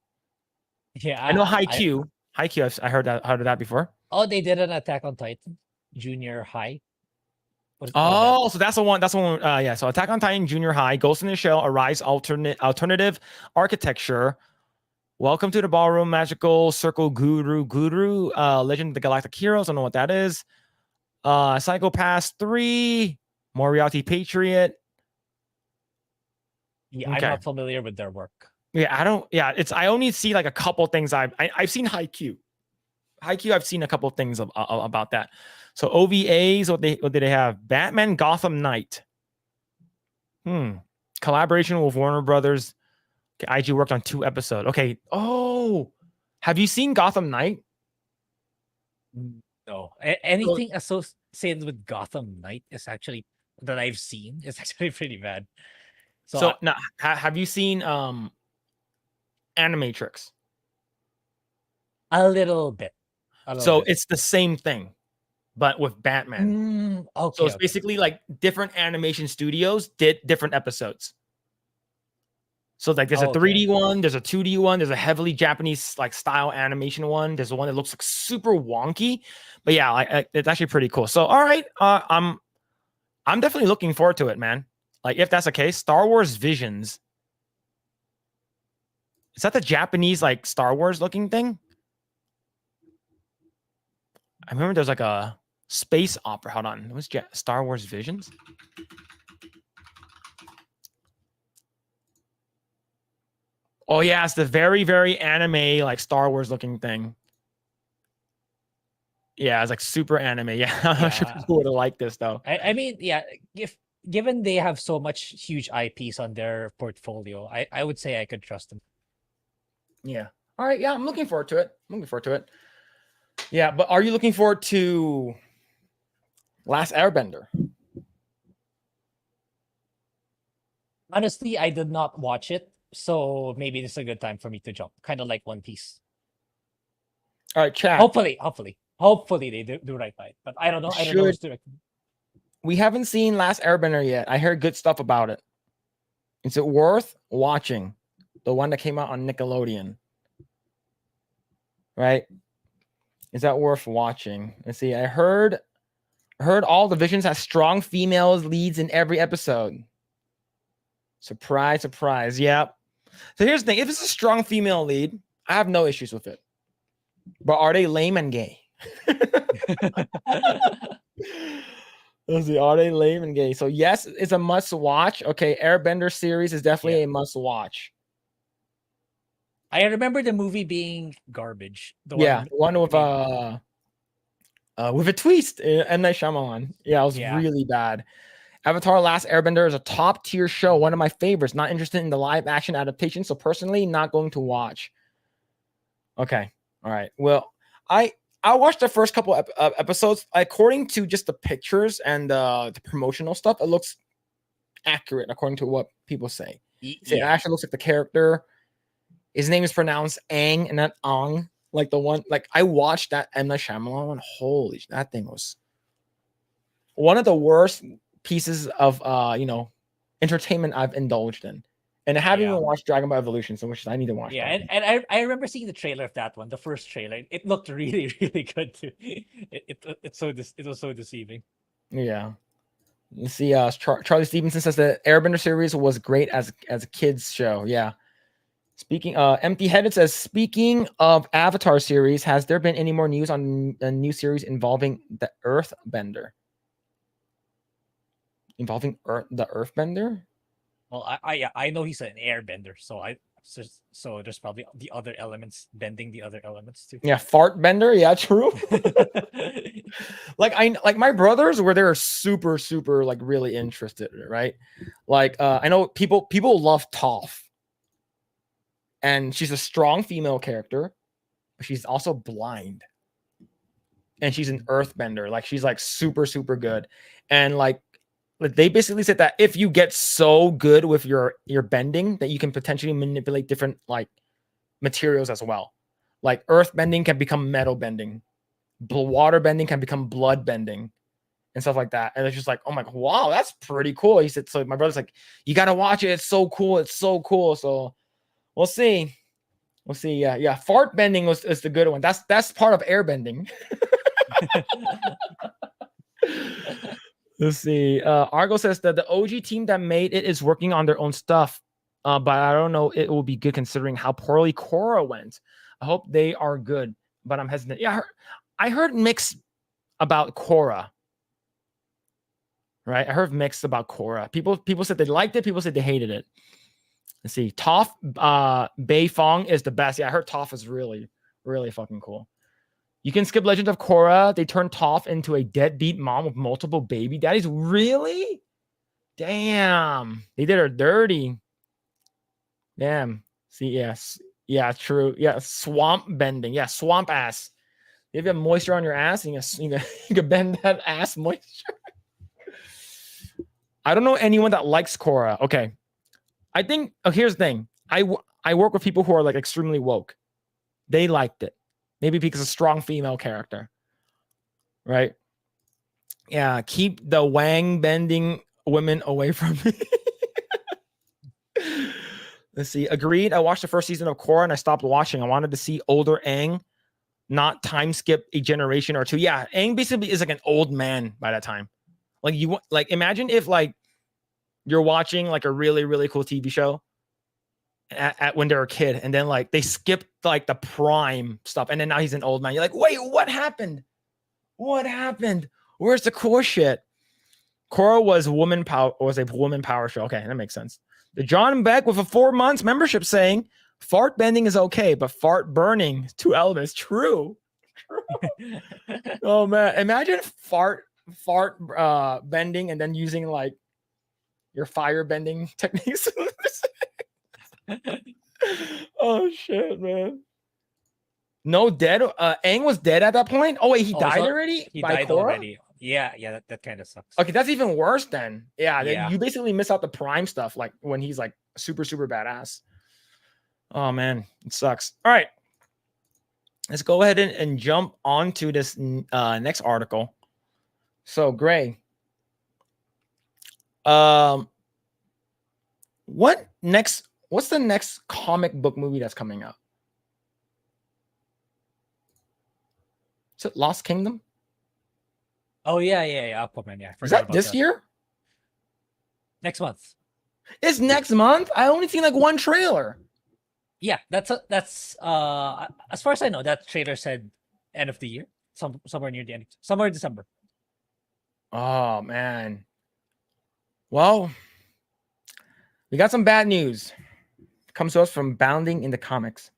Yeah, I know Haikyuu. Haikyuu. I heard of that before. Oh, they did an Attack on Titan Junior High. Oh, so that's the one. That's the one. Yeah. So Attack on Titan Junior High, Ghost in the Shell, Arise, alternative architecture. Welcome to the Ballroom, Magical Circle, Guru, Legend of the Galactic Heroes. I don't know what that is. Psycho Pass 3, Moriarty Patriot. Yeah, okay. I'm not familiar with their work. Yeah, I don't. Yeah, I only see like a couple things. I've seen Haikyuu. Haikyuu, I've seen a couple things about that. So OVAs, what did they have? Batman Gotham Knight. Collaboration with Warner Brothers. Okay, IG worked on 2 episodes. Okay. Oh, have you seen Gotham Knight? No, anything associated with Gotham Knight is actually that I've seen is actually pretty bad. So now, have you seen Animatrix? A little bit. So it's the same thing, but with Batman. Okay. So it's basically like different animation studios did different episodes. So like there's a 3D one, there's a 2D one, there's a heavily Japanese like style animation one. There's one that looks like super wonky, but yeah, it's actually pretty cool. So all right, I'm definitely looking forward to it, man. Like if that's the case, Star Wars Visions. Is that the Japanese like Star Wars looking thing? I remember there's like a space opera. Hold on, it was Star Wars Visions. Oh yeah, it's the very, very anime, like Star Wars looking thing. Yeah, it's like super anime. Yeah, I'm not sure people would have liked this though. I mean, yeah, given they have so much huge IPs on their portfolio, I would say I could trust them. Yeah. All right. Yeah, I'm looking forward to it. Yeah, but are you looking forward to Last Airbender? Honestly, I did not watch it, so maybe this is a good time for me to jump. Kind of like One Piece. All right, chat. Hopefully they do right by it. But I don't know. I don't know what's directing. We haven't seen Last Airbender yet. I heard good stuff about it. Is it worth watching? The one that came out on Nickelodeon. Right? Is that worth watching? Let's see. I heard all divisions have strong females leads in every episode. Surprise, surprise. Yep. So here's the thing. If it's a strong female lead, I have no issues with it. But are they lame and gay? Let's see. Are they lame and gay? So yes, it's a must watch. Okay, Airbender series is definitely a must watch. I remember the movie being garbage. The one with a twist. M. Night Shyamalan. Yeah, it was really bad. Avatar: Last Airbender is a top tier show, one of my favorites. Not interested in the live action adaptation, so personally, not going to watch. Okay, all right. Well, I watched the first couple episodes. According to just the pictures and the promotional stuff, it looks accurate according to what people say. It actually looks like the character. His name is pronounced Aang and not Ong. Like the one, like I watched that M. Night Shyamalan one. Holy, that thing was one of the worst pieces of entertainment I've indulged in. And I haven't even watched Dragon Ball Evolution, so which I need to watch. Yeah, and I remember seeing the trailer of that one, the first trailer. It looked really, really good too. It was so deceiving. Yeah. Let's see. Charlie Stevenson says the Airbender series was great as a kids show. Yeah. Speaking, Empty Headed says, speaking of Avatar series, has there been any more news on a new series involving the Earthbender? Involving the Earthbender? Well, I know he's an airbender, so there's probably the other elements bending the other elements too. Yeah, fart bender. Yeah, true. like my brothers were there super like really interested, right? Like I know people love Toph. And she's a strong female character, but she's also blind. And she's an earthbender. Like she's like super good. And like they basically said that if you get so good with your bending that you can potentially manipulate different like materials as well. Like earth bending can become metal bending. Water bending can become blood bending and stuff like that. And it's just like, oh my god, wow, that's pretty cool. He said, so my brother's like, you gotta watch it. It's so cool. So we'll see. Yeah. Fart bending is the good one. That's part of air bending. Let's see. Argo says that the OG team that made it is working on their own stuff, but I don't know. It will be good considering how poorly Korra went. I hope they are good, but I'm hesitant. Yeah, I heard mixed about Korra. Right, I heard mixed about Korra. People said they liked it. People said they hated it. Let's see. Toph Beifong is the best. Yeah, I heard Toph is really, really fucking cool. You can skip Legend of Korra. They turned Toph into a deadbeat mom with multiple baby daddies. Really? Damn. They did her dirty. Damn. See, yes. Yeah, true. Yeah, swamp bending. Yeah, swamp ass. If you have moisture on your ass, you can bend that ass moisture. I don't know anyone that likes Korra. Okay. I think here's the thing. I work with people who are like extremely woke. They liked it. Maybe because it's a strong female character. Right? Yeah, keep the wang bending women away from me. Let's see. Agreed. I watched the first season of Korra and I stopped watching. I wanted to see older Aang, not time skip a generation or two. Yeah, Aang basically is like an old man by that time. Like imagine if like you're watching like a really, really cool TV show at when they're a kid, and then like they skipped like the prime stuff, and then now he's an old man. You're like, wait, what happened? What happened? Where's the cool shit? Korra was a woman power show. Okay, that makes sense. The John Beck with a 4 months membership saying fart bending is okay, but fart burning 2 elements. True. Oh man, imagine fart bending and then using like your fire bending techniques. Oh shit, man. No dead. Aang was dead at that point. Oh wait, he died already. He by died Korra? already. Yeah, that kind of sucks. Okay, that's even worse then. Yeah, Yeah. you basically miss out the prime stuff, like when he's like super, super badass. Oh man, it sucks. All right. Let's go ahead and jump onto this next article. So, Grae. What's the next comic book movie that's coming out? Is it Lost Kingdom? Oh yeah, Aquaman. Yeah, Is that this year? Next month. It's next month. I only seen like one trailer. Yeah, that's as far as I know, that trailer said end of the year, somewhere near the end, somewhere in December. Oh man. Well, we got some bad news. It comes to us from Bounding in the Comics.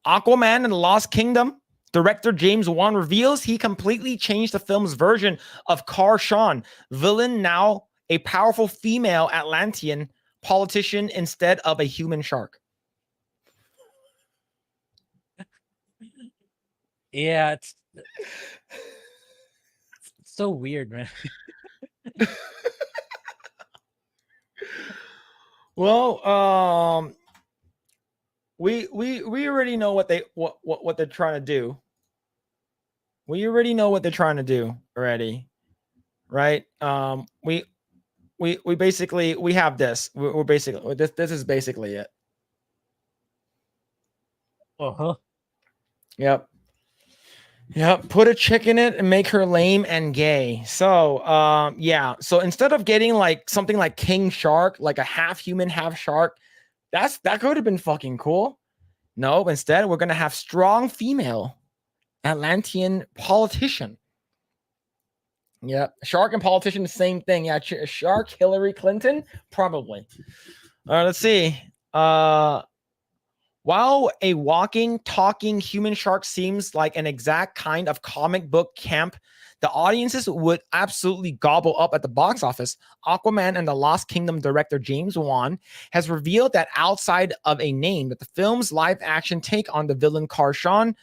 Aquaman and the Lost Kingdom. Director James Wan reveals he completely changed the film's version of Kar-Shan, villain now a powerful female Atlantean politician instead of a human shark. Yeah, it's so weird, man. Well, we already know what they're trying to do. We already know what they're trying to do already, right? We basically we have this. We're basically this is basically it. Uh-huh. Yep. Put a chick in it and make her lame and gay. So, yeah. So instead of getting like something like King Shark, like a half human, half shark, that could have been fucking cool. No, instead we're gonna have strong female Atlantean politician. Yep. Shark and politician, the same thing. Yeah, Shark, Hillary Clinton, probably. All right, let's see. While a walking, talking human shark seems like an exact kind of comic book camp the audiences would absolutely gobble up at the box office, Aquaman and the Lost Kingdom director James Wan has revealed that outside of a name, that the film's live-action take on the villain Kar-Shan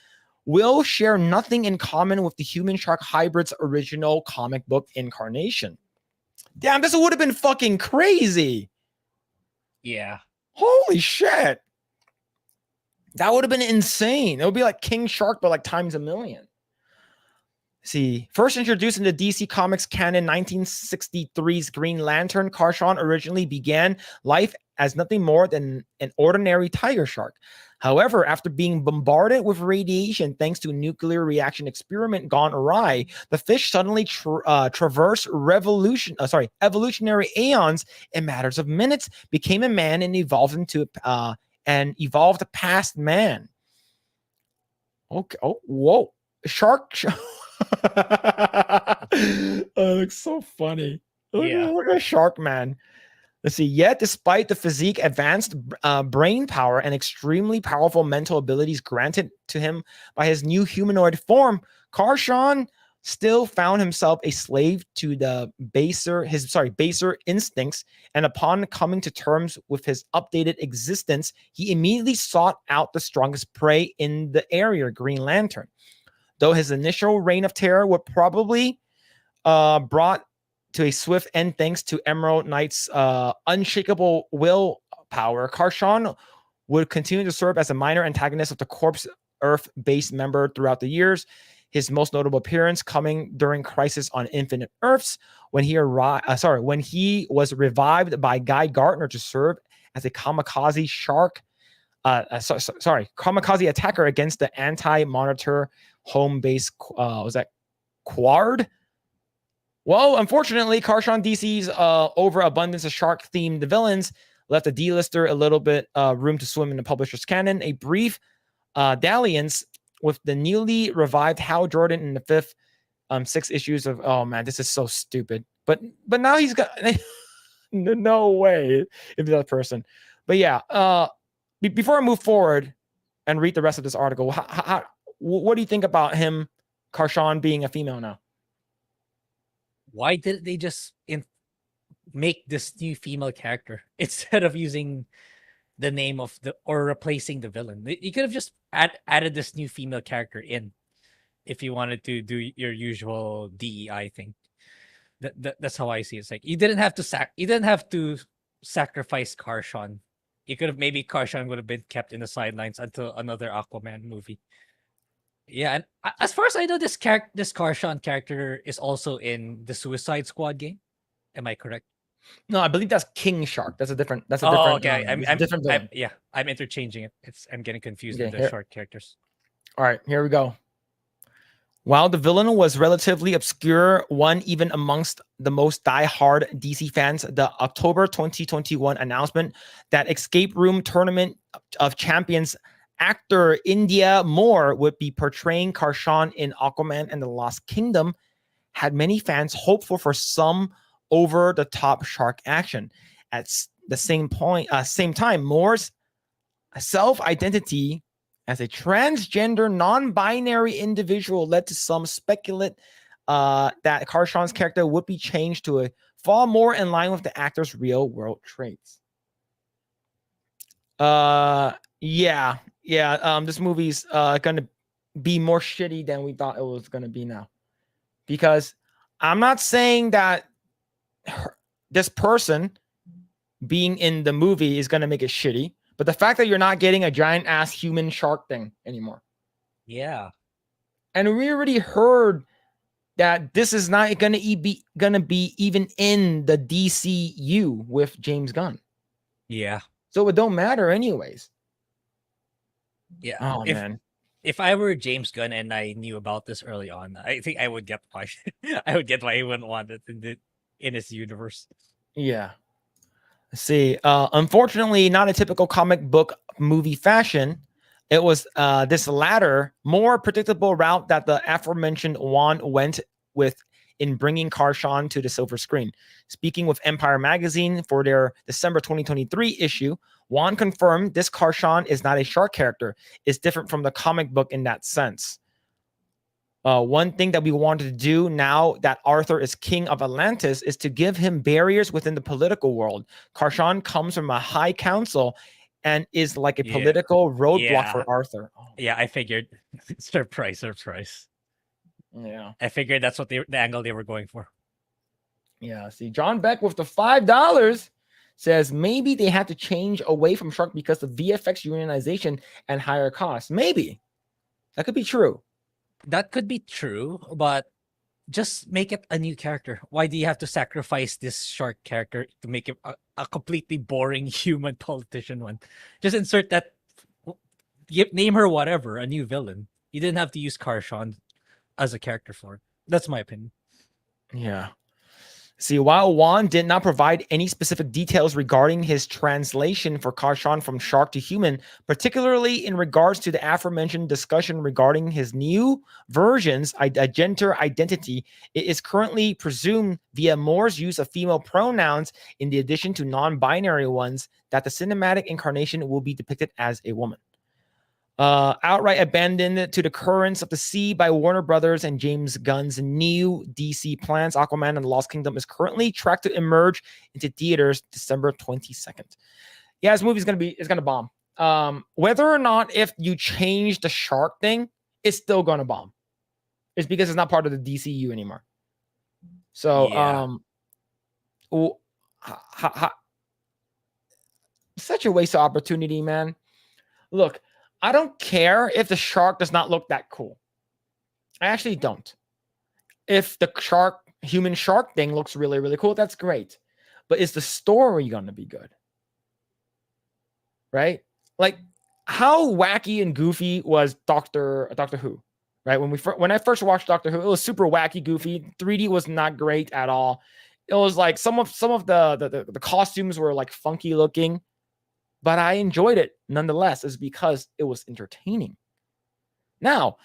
will share nothing in common with the human shark hybrid's original comic book incarnation. Damn, this would have been fucking crazy. Yeah. Holy shit. That would have been insane. It would be like King Shark, but like times a million. See, first introduced in the DC Comics canon 1963's Green Lantern, Kar-Shan originally began life as nothing more than an ordinary tiger shark. However, after being bombarded with radiation thanks to a nuclear reaction experiment gone awry, the fish suddenly traversed evolutionary aeons in matters of minutes, became a man, and evolved into an evolved past man. Okay. Oh, whoa. Shark. Oh, it looks so funny. Look at Shark Man. Let's see. Yet, despite the physique, advanced brain power, and extremely powerful mental abilities granted to him by his new humanoid form, Karshan still found himself a slave to the baser instincts. And upon coming to terms with his updated existence, he immediately sought out the strongest prey in the area, Green Lantern. Though his initial reign of terror would probably brought to a swift end thanks to Emerald Knight's unshakable willpower, Karshan would continue to serve as a minor antagonist of the Corp's Earth-based member throughout the years. His most notable appearance coming during Crisis on Infinite Earths, when he was revived by Guy Gardner to serve as a kamikaze kamikaze attacker against the anti-monitor home base. Was that Quard? Well, unfortunately, Karshan DC's overabundance of shark-themed villains left the D-lister a little bit room to swim in the publisher's canon. A brief dalliance with the newly revived Hal Jordan in the fifth 6 issues of, oh man, this is so stupid. But now he's got no way if that person. But yeah, before I move forward and read the rest of this article, what do you think about him, Karshan, being a female now? Why didn't they just make this new female character instead of using the name of or replacing the villain? You could have just added this new female character in if you wanted to do your usual DEI thing. That's how I see it. It's like you didn't have to sacrifice Karshan. You could have, maybe Karshan would have been kept in the sidelines until another Aquaman movie. Yeah, and as far as I know, this Karshan character is also in the Suicide Squad game. Am I correct? No, I believe that's King Shark. That's a different. Okay. I'm interchanging it. I'm getting confused with the shark characters. All right, here we go. While the villain was relatively obscure, one even amongst the most die-hard DC fans, the October 2021 announcement that Escape Room Tournament of Champions actor India Moore would be portraying Karshan in Aquaman and the Lost Kingdom had many fans hopeful for some over-the-top shark action. At the same time, Moore's self-identity as a transgender, non-binary individual led to some speculate that Karshan's character would be changed to fall more in line with the actor's real-world traits. This movie's gonna be more shitty than we thought it was gonna be now, because I'm not saying that this person being in the movie is gonna make it shitty, but the fact that you're not getting a giant ass human shark thing anymore. Yeah, and we already heard that this is not gonna be even in the DCU with James Gunn. Yeah, so it don't matter anyways. Yeah. Oh man. If I were James Gunn and I knew about this early on, I think I would get why he wouldn't want it in his universe. Yeah. Let's see. Unfortunately, not a typical comic book movie fashion. It was this latter, more predictable route that the aforementioned Wan went with in bringing Karshan to the silver screen. Speaking with Empire Magazine for their December 2023 issue, Wan confirmed this Karshan is not a shark character. It's different from the comic book in that sense. One thing that we wanted to do now that Arthur is king of Atlantis is to give him barriers within the political world. Karshan comes from a high council and is like a political roadblock for Arthur. Oh. Yeah, I figured. Surprise. Yeah. I figured that's what the angle they were going for. Yeah, see, John Beck with the $5 says maybe they have to change away from shark because of VFX unionization and higher costs. Maybe. That could be true. That could be true, but just make it a new character. Why do you have to sacrifice this shark character to make it a completely boring human politician one? Just insert that, name her whatever, a new villain. You didn't have to use Karshan as a character for it. That's my opinion. Yeah. See, while Wan did not provide any specific details regarding his translation for Karshan from shark to human, particularly in regards to the aforementioned discussion regarding his new version's gender identity, it is currently presumed via Moore's use of female pronouns in the addition to non-binary ones that the cinematic incarnation will be depicted as a woman. Outright abandoned to the currents of the sea by Warner Brothers and James Gunn's new DC plans, Aquaman and the Lost Kingdom is currently tracked to emerge into theaters December 22nd. Yeah, this movie is gonna bomb. Whether or not if you change the shark thing, it's still gonna bomb. It's because it's not part of the DCU anymore. So, such a waste of opportunity, man. Look, I don't care if the shark does not look that cool. I actually don't. If the human shark thing looks really, really cool, that's great. But is the story going to be good? Right? Like, how wacky and goofy was Doctor Who? Right? When I first watched Doctor Who, it was super wacky, goofy. 3D was not great at all. It was like some of the costumes were like funky looking. But I enjoyed it nonetheless, is because it was entertaining. Now,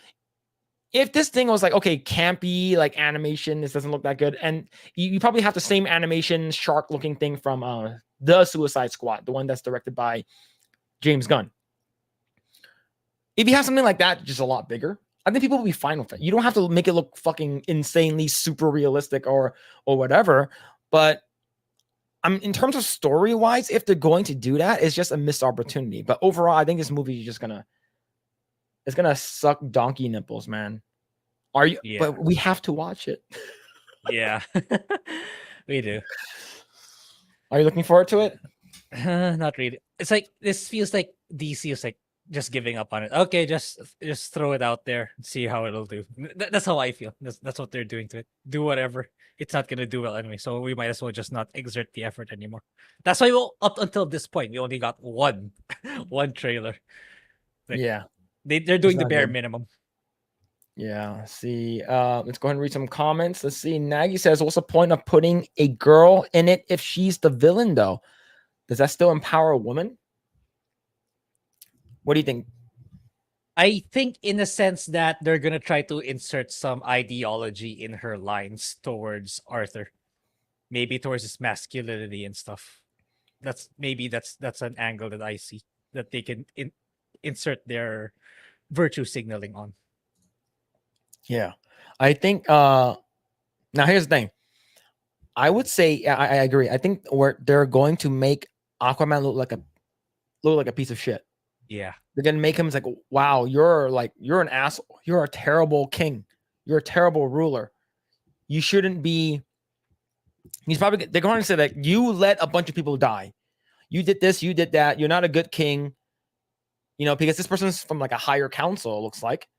if this thing was like, okay, campy, like animation, this doesn't look that good, and you probably have the same animation shark looking thing from the Suicide Squad, the one that's directed by James Gunn. If you have something like that, just a lot bigger, I think people will be fine with it. You don't have to make it look fucking insanely super realistic or whatever, but in terms of story-wise, if they're going to do that, it's just a missed opportunity. But overall, I think this movie is just it's gonna suck donkey nipples, man. Are you? Yeah. But we have to watch it. Yeah, we do. Are you looking forward to it? Not really. It's like this feels like DC is like just giving up on it. Okay, just throw it out there and see how it'll do. That's how I feel. That's what they're doing to it. Do whatever. It's not gonna do well anyway, so we might as well just not exert the effort anymore. That's why up until this point we only got one trailer. Like, yeah, they're doing the bare minimum. Yeah. See, let's go ahead and read some comments. Let's see. Nagy says, "What's the point of putting a girl in it if she's the villain, though? Does that still empower a woman?" What do you think? I think in a sense that they're gonna try to insert some ideology in her lines towards Arthur, maybe towards his masculinity and stuff. That's an angle that I see that they can insert their virtue signaling on. Yeah, I think. Now here's the thing. I would say I agree. I think they're going to make Aquaman look like a piece of shit. Yeah. They're gonna make him like, wow, you're an asshole. You're a terrible king. You're a terrible ruler. You shouldn't be. They're going to say that you let a bunch of people die. You did this, you did that. You're not a good king. You know, because this person's from like a higher council, it looks like.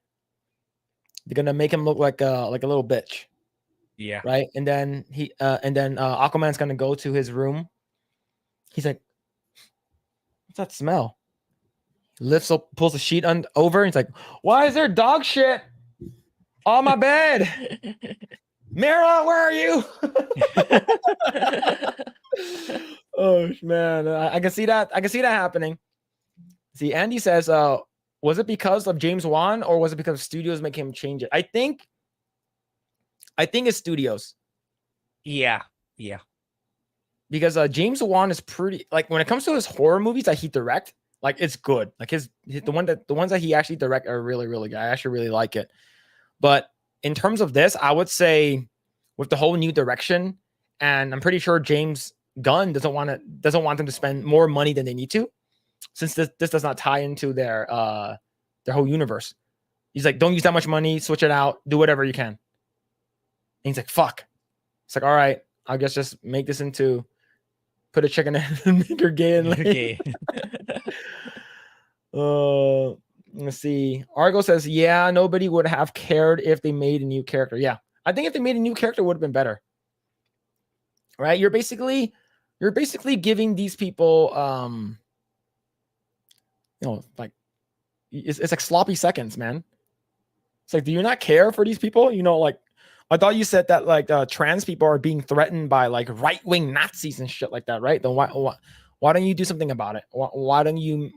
They're gonna make him look like a little bitch. Yeah. Right. And then Aquaman's gonna go to his room. He's like, what's that smell? Lifts up, pulls the sheet over, and he's like, "Why is there dog shit on my bed? Mira, where are you?" Oh man, I can see that. I can see that happening. See, Andy says, "Was it because of James Wan, or was it because studios make him change it?" I think it's studios. Yeah. Because James Wan is pretty, like, when it comes to his horror movies that he direct. Like, it's good. Like the ones that he actually direct are really, really good. I actually really like it. But in terms of this, I would say with the whole new direction, and I'm pretty sure James Gunn doesn't want them to spend more money than they need to, since this does not tie into their whole universe. He's like, don't use that much money, switch it out, do whatever you can. And he's like, fuck. It's like, all right, I guess just make this into. Put a chicken in and make her gay and lame. Let's see. Argo says, yeah, nobody would have cared if they made a new character. Yeah, I think if they made a new character, it would have been better. Right? You're basically giving these people, like it's like sloppy seconds, man. It's like, do you not care for these people? You know, like, I thought you said that like trans people are being threatened by like right-wing Nazis and shit like that, right? Then why don't you do something about it? Why don't you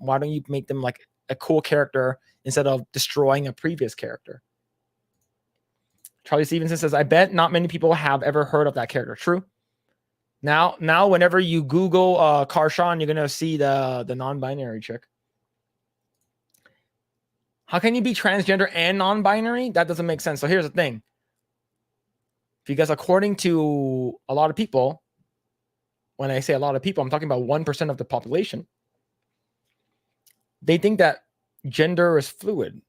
make them like a cool character instead of destroying a previous character? Charlie Stevenson says, I bet not many people have ever heard of that character. True. Now whenever you Google Karshawn, you're gonna see the non-binary chick. How can you be transgender and non-binary? That doesn't make sense. So here's the thing. Because according to a lot of people, when I say a lot of people, I'm talking about 1% of the population. They think that gender is fluid,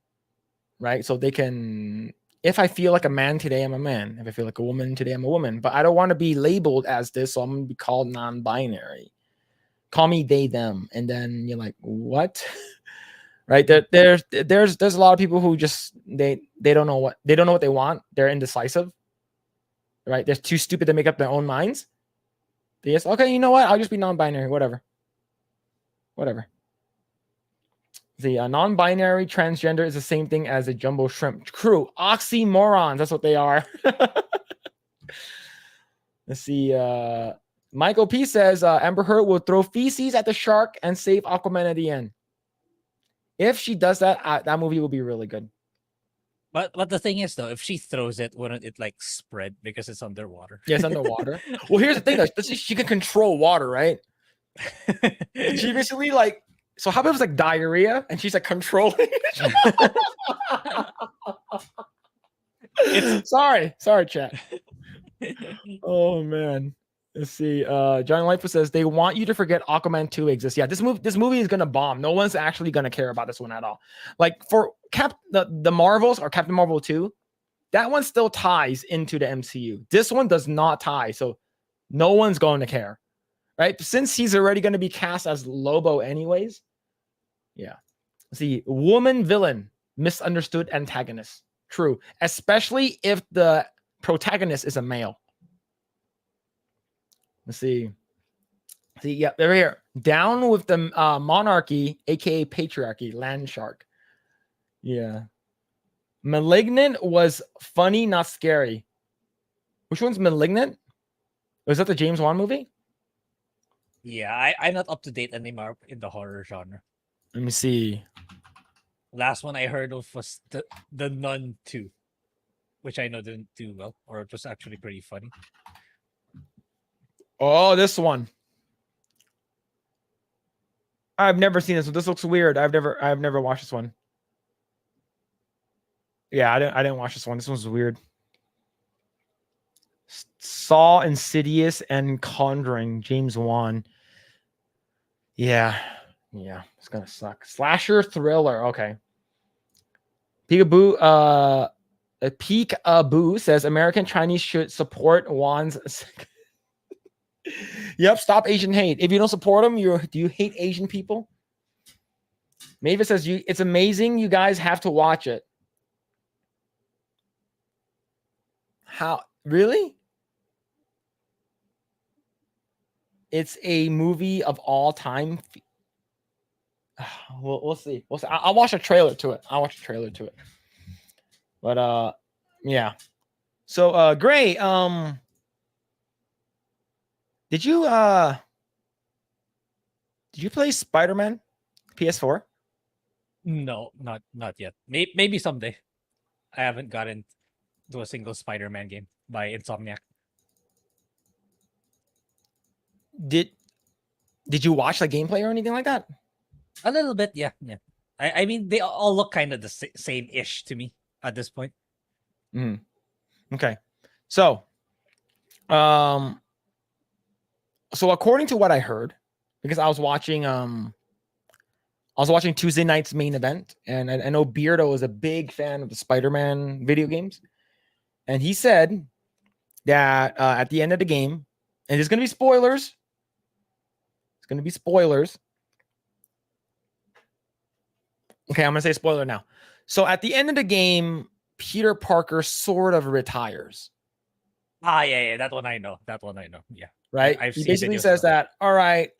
right? So they can, if I feel like a man today, I'm a man. If I feel like a woman today, I'm a woman. But I don't want to be labeled as this, so I'm going to be called non-binary. Call me they, them. And then you're like, what? Right? There's a lot of people who just, they don't know what they want. They're indecisive. Right? They're too stupid to make up their own minds. They just, okay, you know what? I'll just be non-binary, whatever. The non-binary transgender is the same thing as a jumbo shrimp crew. Oxymorons, that's what they are. Let's see. Michael P says Amber Heard will throw feces at the shark and save Aquaman at the end. If she does that, that movie will be really good. But the thing is, though, if she throws it, wouldn't it like spread because it's underwater? Yes, underwater. Well, here's the thing, though. She can control water, right? She basically like. So how about it was like diarrhea, and she's like controlling it? Sorry, chat. Oh man. Let's see. John Lightfoot says they want you to forget Aquaman 2 exists. Yeah, this movie is gonna bomb. No one's actually gonna care about this one at all. Like for the Marvels or Captain Marvel 2, that one still ties into the MCU. This one does not tie, so no one's going to care. Right? Since he's already going to be cast as Lobo anyways. Yeah. See, woman villain, misunderstood antagonist. True. Especially if the protagonist is a male. Let's see. Yeah, they're here. Down with the monarchy, aka patriarchy, land shark. Yeah. Malignant was funny, not scary. Which one's Malignant? Was that the James Wan movie? Yeah, I'm not up to date anymore in the horror genre. Let me see. Last one I heard of was the Nun 2, which I know didn't do well, or it was actually pretty funny. Oh, this one. I've never seen this one. This looks weird. I've never watched this one. Yeah, I didn't watch this one. This one's weird. Saw, Insidious, and Conjuring. James Wan. Yeah, it's gonna suck. Slasher thriller. Okay. Peekaboo. Peekaboo says American Chinese should support Wan's. Yep. Stop Asian hate. If you don't support them, do you hate Asian people? Mavis says it's amazing. You guys have to watch it. How really? It's a movie of all time. We'll see. I'll watch a trailer to it. But yeah. So Grae, did you play Spider-Man PS4? No, not yet. Maybe someday. I haven't gotten to a single Spider-Man game by Insomniac. Did you watch the gameplay or anything like that? A little bit, yeah. I mean, they all look kind of the same-ish to me at this point. Okay, so according to what I heard, because I was watching Tuesday night's main event, and I know Beardo is a big fan of the Spider-Man video games, and he said that at the end of the game, and there's gonna be spoilers. Okay, I'm gonna say spoiler now. So at the end of the game, Peter Parker sort of retires. Yeah, that one I know. Yeah, right. He basically says that, all right,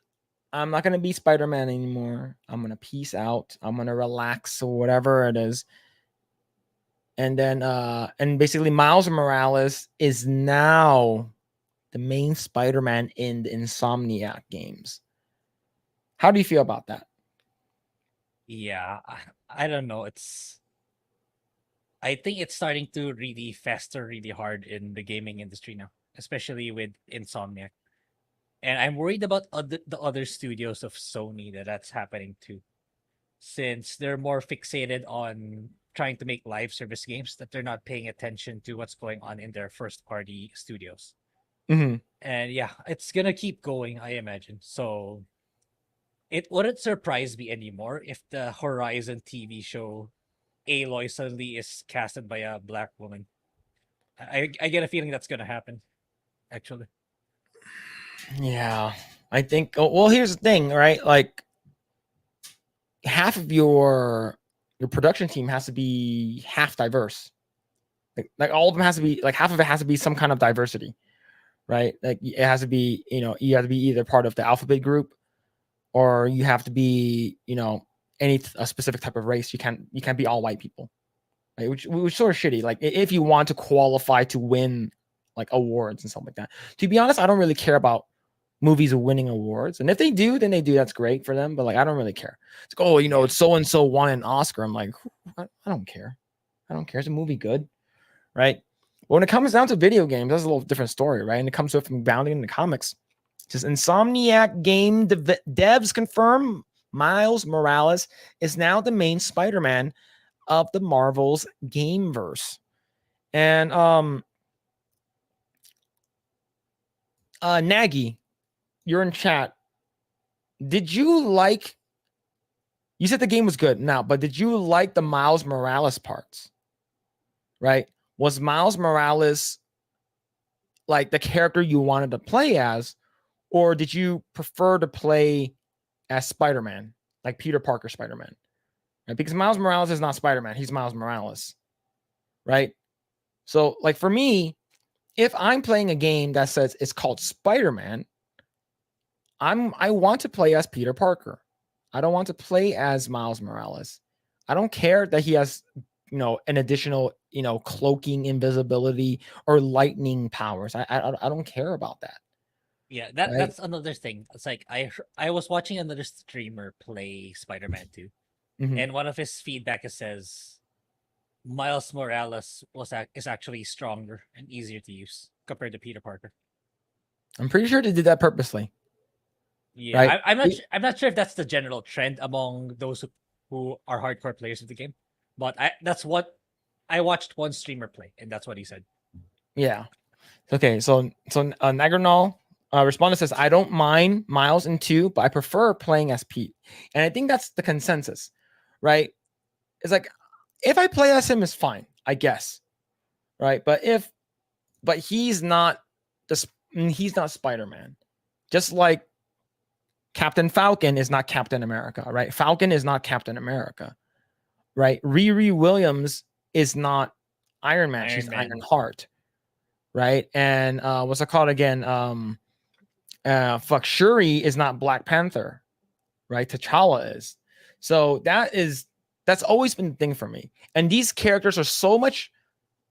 I'm not gonna be Spider-Man anymore. I'm gonna peace out. I'm gonna relax or whatever it is. And then and basically Miles Morales is now the main Spider-Man in the Insomniac games. How do you feel about that? Yeah, I don't know. I think it's starting to really fester really hard in the gaming industry now, especially with Insomniac. And I'm worried about the other studios of Sony that's happening too, since they're more fixated on trying to make live service games that they're not paying attention to what's going on in their first party studios. Mm-hmm. And yeah, it's gonna keep going, I imagine. So it wouldn't surprise me anymore if the Horizon TV show Aloy suddenly is casted by a black woman. I get a feeling that's gonna happen, actually. Yeah, I think. Well, here's the thing, right? Like half of your production team has to be half diverse. Like all of them has to be like half of it has to be some kind of diversity, right? Like it has to be, you have to be either part of the alphabet group or you have to be, a specific type of race. You can't be all white people, right? Which sort of shitty. Like if you want to qualify to win like awards and stuff like that. To be honest, I don't really care about movies winning awards, and if they do, then they do. That's great for them. But like, I don't really care. It's like, oh, Yeah. it's so and so won an Oscar. I'm like, I don't care. I don't care. Is the movie good? Right. But when it comes down to video games, that's a little different story, right? And it comes with bounding in the comics. Just Insomniac game devs confirm Miles Morales is now the main Spider-Man of the Marvel's gameverse. And Nagy, you're in chat. Did you like? You said the game was good now, but did you like the Miles Morales parts? Right? Was Miles Morales like the character you wanted to play as, or did you prefer to play as Spider-Man, like Peter Parker Spider-Man? Right? Because Miles Morales is not Spider-Man; he's Miles Morales, right? So, like for me, if I'm playing a game that says it's called Spider-Man, I want to play as Peter Parker. I don't want to play as Miles Morales. I don't care that he has, an additional, cloaking, invisibility, or lightning powers. I don't care about that. Yeah, Right. that's another thing. It's like I was watching another streamer play Spider-Man 2, Mm-hmm. and one of his feedback says Miles Morales is actually stronger and easier to use compared to Peter Parker. I'm pretty sure they did that purposely. Yeah, Right. I'm not sure if that's the general trend among those who are hardcore players of the game, but that's what I watched one streamer play, and that's what he said. Yeah. Okay. So Nagranol respondent says, I don't mind Miles in 2, but I prefer playing as Pete. And I think that's the consensus, right? It's like if I play as him is fine, I guess. Right. But he's not Spider-Man. Just like Captain Falcon is not Captain America, right? Falcon is not Captain America, right? Riri Williams is not Iron Man. Iron She's Man. Ironheart, right? And what's it called again? Shuri is not Black Panther, right? T'Challa is. So that's always been the thing for me. And these characters are so much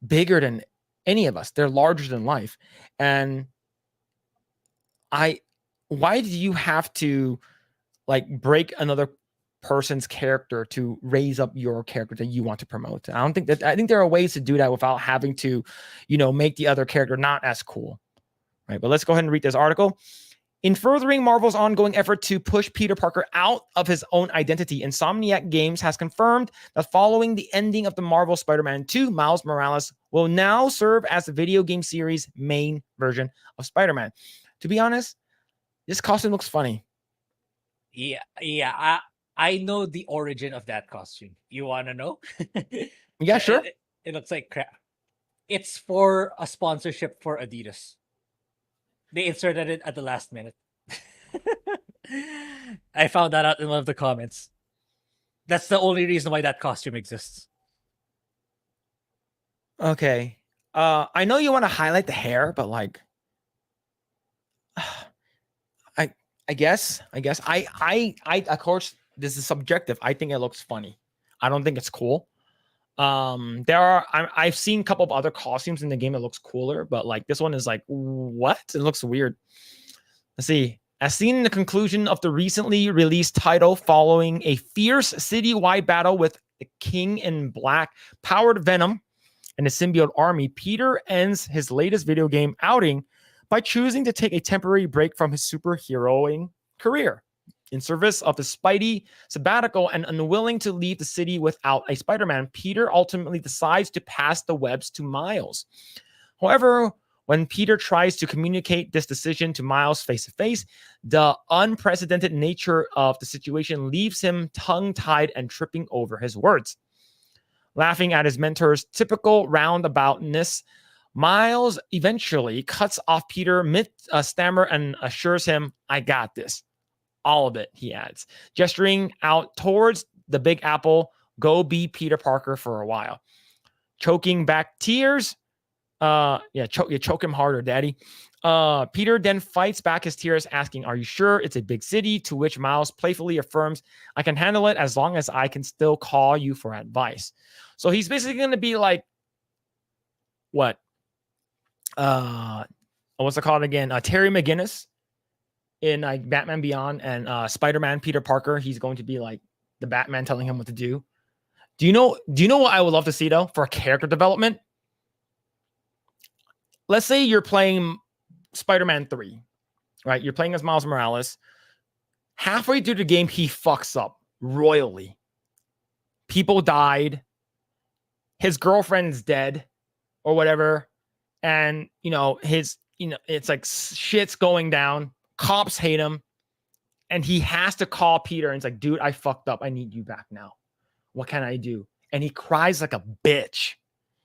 bigger than any of us. They're larger than life. And why do you have to like break another person's character to raise up your character that you want to promote? I think there are ways to do that without having to, make the other character not as cool. Right. But let's go ahead and read this article. In furthering Marvel's ongoing effort to push Peter Parker out of his own identity, Insomniac Games has confirmed that following the ending of the Marvel Spider-Man 2, Miles Morales will now serve as the video game series' main version of Spider-Man. To be honest, this costume looks funny. Yeah. I know the origin of that costume. You want to know? Yeah, sure. It looks like crap. It's for a sponsorship for Adidas. They inserted it at the last minute. I found that out in one of the comments. That's the only reason why that costume exists. Okay. I know you want to highlight the hair, but like, I guess I of course this is subjective. I think it looks funny. I don't think it's cool. I've seen a couple of other costumes in the game that looks cooler, but like this one is like, what? It looks weird. Let's see. As seen in the conclusion of the recently released title, following a fierce citywide battle with the King in Black powered Venom and the symbiote army, Peter ends his latest video game outing by choosing to take a temporary break from his superheroing career in service of the Spidey sabbatical, and unwilling to leave the city without a Spider-Man. Peter ultimately decides to pass the webs to Miles. However, when Peter tries to communicate this decision to Miles face to face, the unprecedented nature of the situation leaves him tongue-tied and tripping over his words. Laughing at his mentor's typical roundaboutness, Miles eventually cuts off Peter mid-stammer and assures him, "I got this. All of it," he adds, gesturing out towards the Big Apple. "Go be Peter Parker for a while." Choking back tears. Choke him harder, daddy. Peter then fights back his tears, asking, "Are you sure it's a big city?" To which Miles playfully affirms, "I can handle it as long as I can still call you for advice." So he's basically going to be like, what? What's it called again? Terry McGinnis in like Batman Beyond, and Spider-Man Peter Parker. He's going to be like the Batman telling him what to do. Do you know what I would love to see though for character development? Let's say you're playing Spider-Man 3, right? You're playing as Miles Morales. Halfway through the game, he fucks up royally. People died. His girlfriend's dead or whatever. And, it's like shit's going down. Cops hate him. And he has to call Peter and it's like, "Dude, I fucked up. I need you back now. What can I do?" And he cries like a bitch.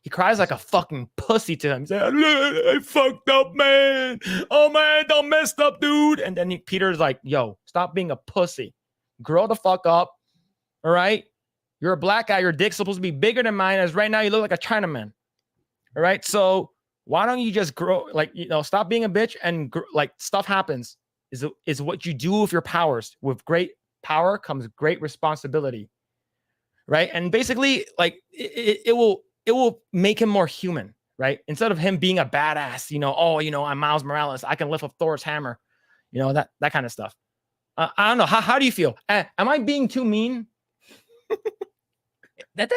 He cries like a fucking pussy to him. He's like, "I fucked up, man. Oh, man, don't messed up, dude." And then Peter's like, "Yo, stop being a pussy. Grow the fuck up. All right? You're a black guy. Your dick's supposed to be bigger than mine. As right now, you look like a Chinaman. All right? So why don't you just grow, stop being a bitch and stuff happens. Is what you do with your powers. With great power comes great responsibility." Right? And basically, like, it will make him more human, right? Instead of him being a badass, I'm Miles Morales. I can lift up Thor's hammer, that kind of stuff. I don't know. How do you feel? Am I being too mean? That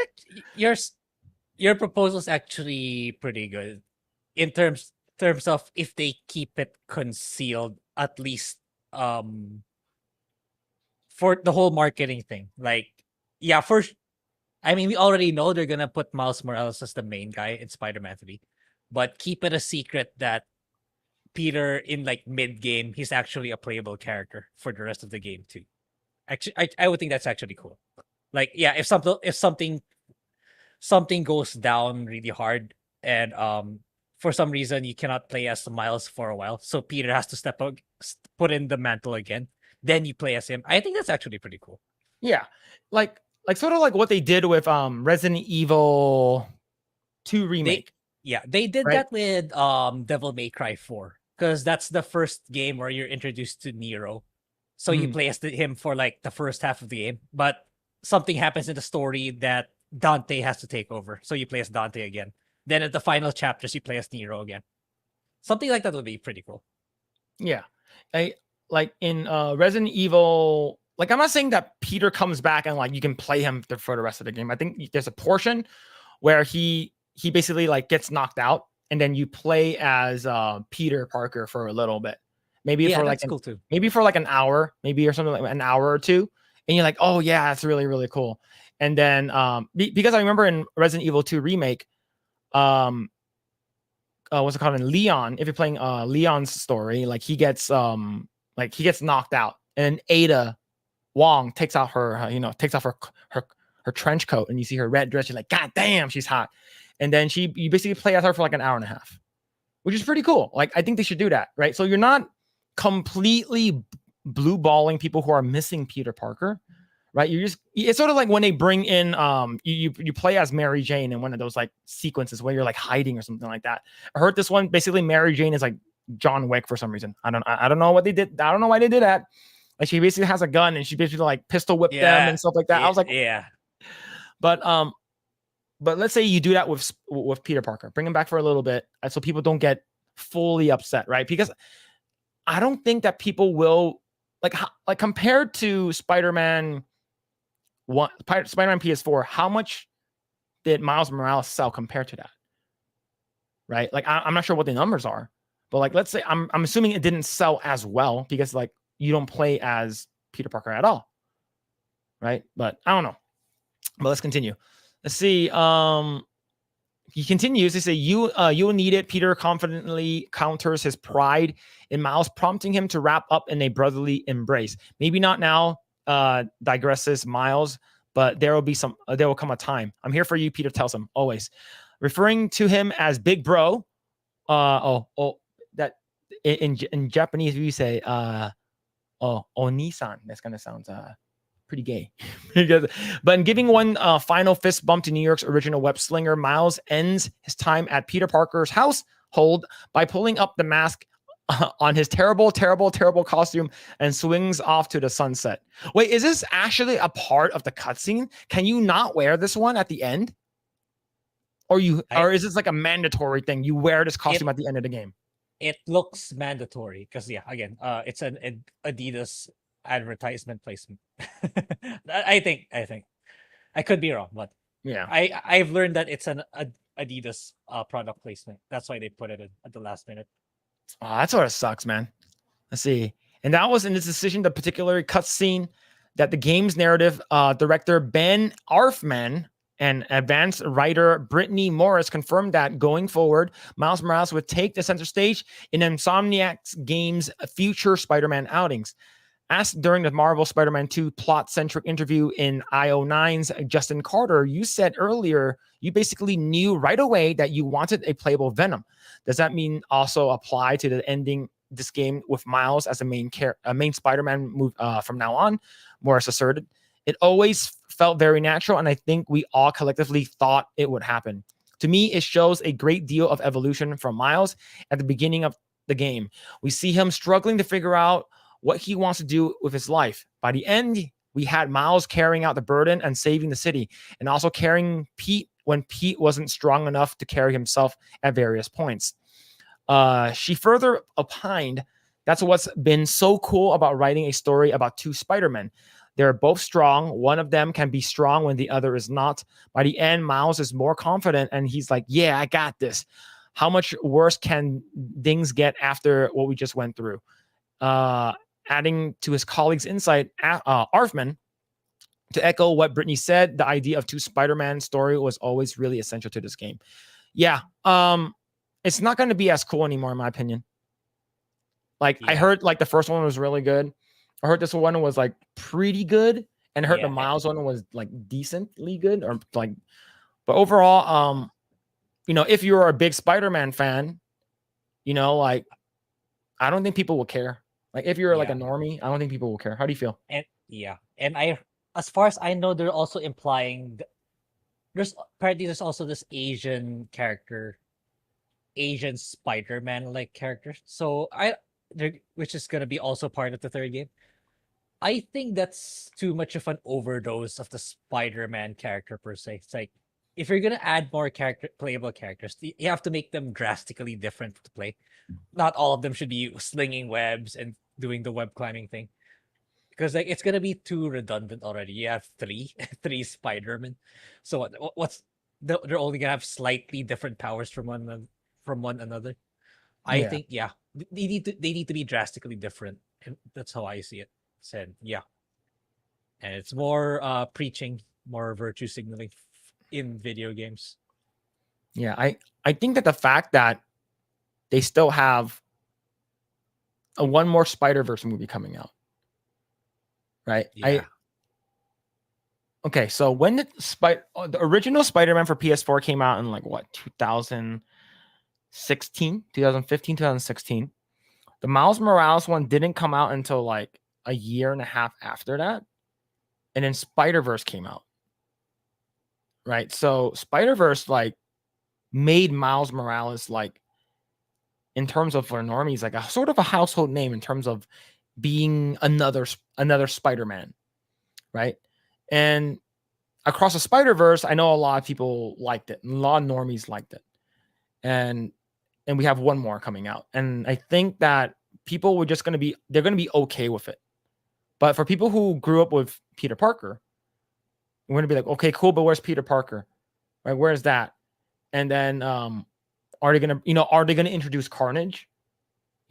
your proposal is actually pretty good in terms of if they keep it concealed, at least for the whole marketing thing. Like, yeah, we already know they're gonna put Miles Morales as the main guy in Spider-Man 3, but keep it a secret that Peter in like mid game, he's actually a playable character for the rest of the game too. Actually, I would think that's actually cool. Like, yeah, if something goes down really hard and for some reason you cannot play as Miles for a while, so Peter has to step up, put in the mantle again, then you play as him. I think that's actually pretty cool. Yeah, like sort of like what they did with Resident Evil 2 remake. They did right? that with Devil May Cry 4, because that's the first game where you're introduced to Nero. So you play as him for like the first half of the game, but something happens in the story that Dante has to take over. So you play as Dante again. Then at the final chapters, you play as Nero again. Something like that would be pretty cool. Yeah. Like in Resident Evil, like I'm not saying that Peter comes back and like you can play him for the rest of the game. I think there's a portion where he basically like gets knocked out and then you play as Peter Parker for a little bit. Maybe for like cool too. Maybe for like an hour, maybe or something like an hour or two. And you're like, "Oh yeah, that's really, really cool." And then because I remember in Resident Evil 2 remake, what's it called, in Leon, if you're playing Leon's story, like he gets knocked out, and Ada Wong takes off her trench coat, and you see her red dress. You're like, "God damn, she's hot." And then you basically play as her for like an hour and a half, which is pretty cool. Like, I think they should do that, right? So you're not completely blue balling people who are missing Peter Parker, right? It's sort of like when they bring in you play as Mary Jane in one of those like sequences where you're like hiding or something like that. I heard this one, basically Mary Jane is like John Wick for some reason. I don't know what they did. I don't know why they did that. Like, she basically has a gun and she basically like pistol whipped them and stuff like that. I was like, yeah. But but let's say you do that with Peter Parker, bring him back for a little bit, so people don't get fully upset, right? Because I don't think that people will like compared to Spider-Man PS4. How much did Miles Morales sell compared to that? Right? Like I'm not sure what the numbers are, but like let's say I'm assuming it didn't sell as well because like you don't play as Peter Parker at all, right? But I don't know. But let's continue. Let's see. He continues to say, "You will need it." Peter confidently counters his pride in Miles, prompting him to wrap up in a brotherly embrace. Maybe not now, digresses Miles, but there will come a time. I'm here for you, Peter tells him, always. Referring to him as Big Bro. That in Japanese we say, Onisan. That's gonna sound pretty gay. But in giving one final fist bump to New York's original web slinger, Miles ends his time at Peter Parker's household by pulling up the mask on his terrible costume and swings off to the sunset. Wait, is this actually a part of the cutscene? Can you not wear this one at the end? Or is this like a mandatory thing? You wear this costume at the end of the game? It looks mandatory because again, it's an Adidas advertisement placement. I think I could be wrong, but yeah, I've learned that it's an Adidas product placement. That's why they put it in at the last minute. Oh, that sort of sucks, man. Let's see. And that was in this decision, the particular cutscene that the game's narrative director Ben Arfman and advanced writer Brittany Morris confirmed that going forward, Miles Morales would take the center stage in Insomniac's game's future Spider-Man outings. Asked during the Marvel Spider-Man 2 plot-centric interview in IO9's Justin Carter, you said earlier you basically knew right away that you wanted a playable Venom. Does that mean also apply to the ending this game with Miles as a main Spider-Man move from now on? Morris asserted. It always felt very natural, and I think we all collectively thought it would happen. To me, it shows a great deal of evolution from Miles at the beginning of the game. We see him struggling to figure out what he wants to do with his life. By the end, we had Miles carrying out the burden and saving the city, and also carrying Pete when Pete wasn't strong enough to carry himself at various points. She further opined, that's what's been so cool about writing a story about two Spider-Men. They're both strong. One of them can be strong when the other is not. By the end, Miles is more confident, and he's like, yeah, I got this. How much worse can things get after what we just went through? Adding to his colleague's insight, Arfman, to echo what Brittany said, the idea of two Spider-Man story was always really essential to this game. Yeah, it's not going to be as cool anymore, in my opinion. Like, I heard like the first one was really good. I heard this one was like pretty good, and I heard the Miles one was like decently good, or like, but overall, if you're a big Spider-Man fan, like, I don't think people will care. Like, if you're like a normie, I don't think people will care. How do you feel? And as far as I know, they're also implying there's also this Asian character, Asian Spider-Man like character. So which is gonna be also part of the third game. I think that's too much of an overdose of the Spider-Man character per se. It's like, if you're gonna add more playable characters, you have to make them drastically different to play. Not all of them should be slinging webs and doing the web climbing thing, because like it's gonna be too redundant already. You have three Spider-Men, so they're only gonna have slightly different powers from one another. I think they need to be drastically different, and that's how I see it. Said and it's more preaching, more virtue signaling in video games. Yeah, I think that the fact that they still have one more Spider-Verse movie coming out, right? Okay, so when did the original Spider-Man for PS4 came out in like what, 2016, 2015, 2016. The Miles Morales one didn't come out until like a year and a half after that, and then Spider-Verse came out, right? So Spider-Verse like made Miles Morales, like, in terms of for normies, like a sort of a household name in terms of being another Spider-Man, right? And Across the Spider-Verse, I know a lot of people liked it. A lot of normies liked it. And we have one more coming out. And I think that people were just going to be, they're going to be okay with it. But for people who grew up with Peter Parker, we're going to be like, okay, cool, but where's Peter Parker? Right? Where's that? And then are they going to, are they going to introduce Carnage?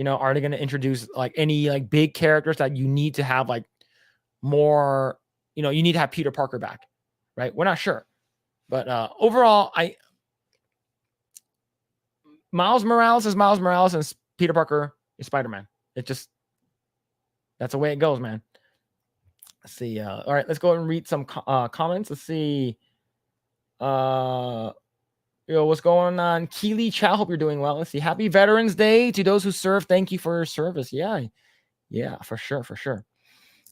Are they going to introduce like any like big characters that you need to have like more, you need to have Peter Parker back, right? We're not sure. But overall, Miles Morales is Miles Morales and Peter Parker is Spider-Man. That's the way it goes, man. Let's see. All right, let's go and read some comments. Let's see. What's going on? Keely Chow, hope you're doing well. Let's see. Happy Veterans Day to those who serve. Thank you for your service. Yeah, for sure. Let's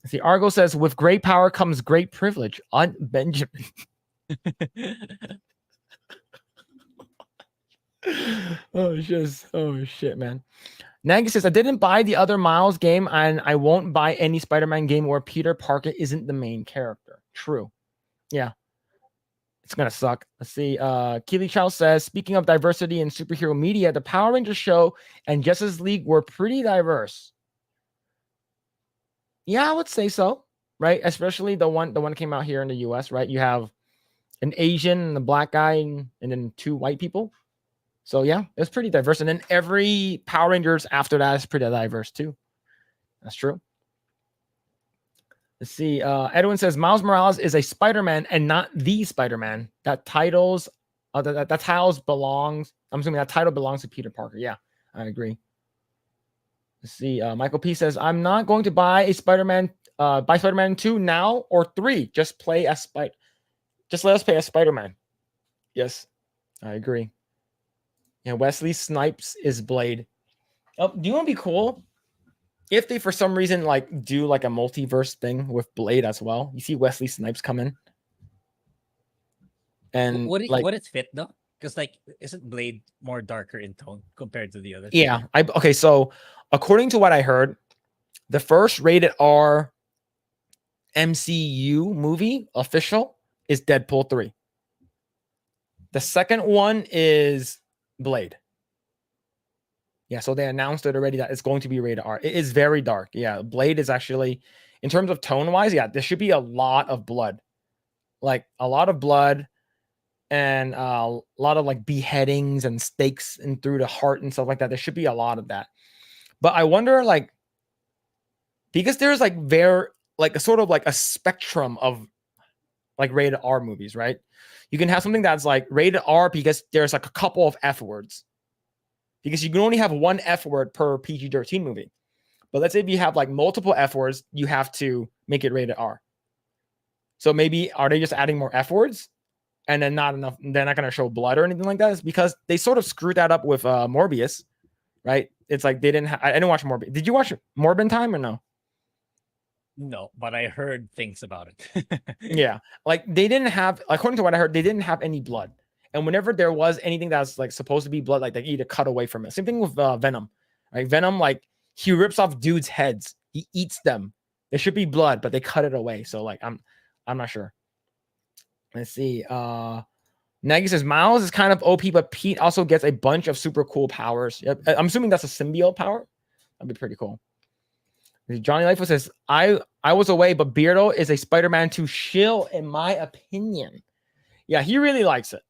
see. Argo says, with great power comes great privilege. On Benjamin. Oh shit, man. Nagy says, I didn't buy the other Miles game, and I won't buy any Spider-Man game where Peter Parker isn't the main character. True. Yeah. It's gonna suck. Let's see. Keely Chow says, speaking of diversity in superhero media, the Power Rangers show and Justice League were pretty diverse. Yeah, I would say so. Right? Especially the one that came out here in the US, right? You have an Asian and a black guy and then 2 white people. So yeah, it was pretty diverse. And then every Power Rangers after that is pretty diverse too. That's true. Let's see. Edwin says Miles Morales is a Spider-Man and not the Spider-Man. That title belongs. I'm assuming that title belongs to Peter Parker. Yeah, I agree. Let's see. Michael P says, I'm not going to buy a Spider-Man. Buy Spider-Man 2 now or 3. Just play as Just let us play as Spider-Man. Yes, I agree. Yeah, Wesley Snipes is Blade. Oh, do you want to be cool? If they for some reason like do like a multiverse thing with Blade as well, you see Wesley Snipes come in, and would it fit though? Because like, isn't Blade more darker in tone compared to the others? Yeah, okay. So according to what I heard, the first rated R MCU movie official is Deadpool 3. The second one is Blade. Yeah, so they announced it already that it's going to be rated R. It is very dark. Yeah, Blade is actually, in terms of tone-wise, yeah, there should be a lot of blood. Like, a lot of blood and a lot of, like, beheadings and stakes and through the heart and stuff like that. There should be a lot of that. But I wonder, like, because there's, like, a sort of, like, a spectrum of, like, rated R movies, right? You can have something that's, like, rated R because there's, like, a couple of F words. Because you can only have one F word per PG-13 movie. But let's say if you have like multiple F words, you have to make it rated R. So maybe are they just adding more F words and then not enough? They're not going to show blood or anything like that. It's because they sort of screwed that up with Morbius, right? It's like they didn't. I didn't watch Morbius. Did you watch Morbin Time or no? No, but I heard things about it. Yeah, like they didn't have. According to what I heard, they didn't have any blood. And whenever there was anything that's like supposed to be blood, like they either cut away from it. Same thing with Venom, right? Venom, like he rips off dudes' heads, he eats them. There should be blood, but they cut it away. So like I'm not sure. Let's see. Nagy says Miles is kind of OP, but Pete also gets a bunch of super cool powers. Yep. I'm assuming that's a symbiote power. That'd be pretty cool. Johnny Lightfoot says I was away, but Beardo is a Spider-Man 2 shill, in my opinion. Yeah, he really likes it.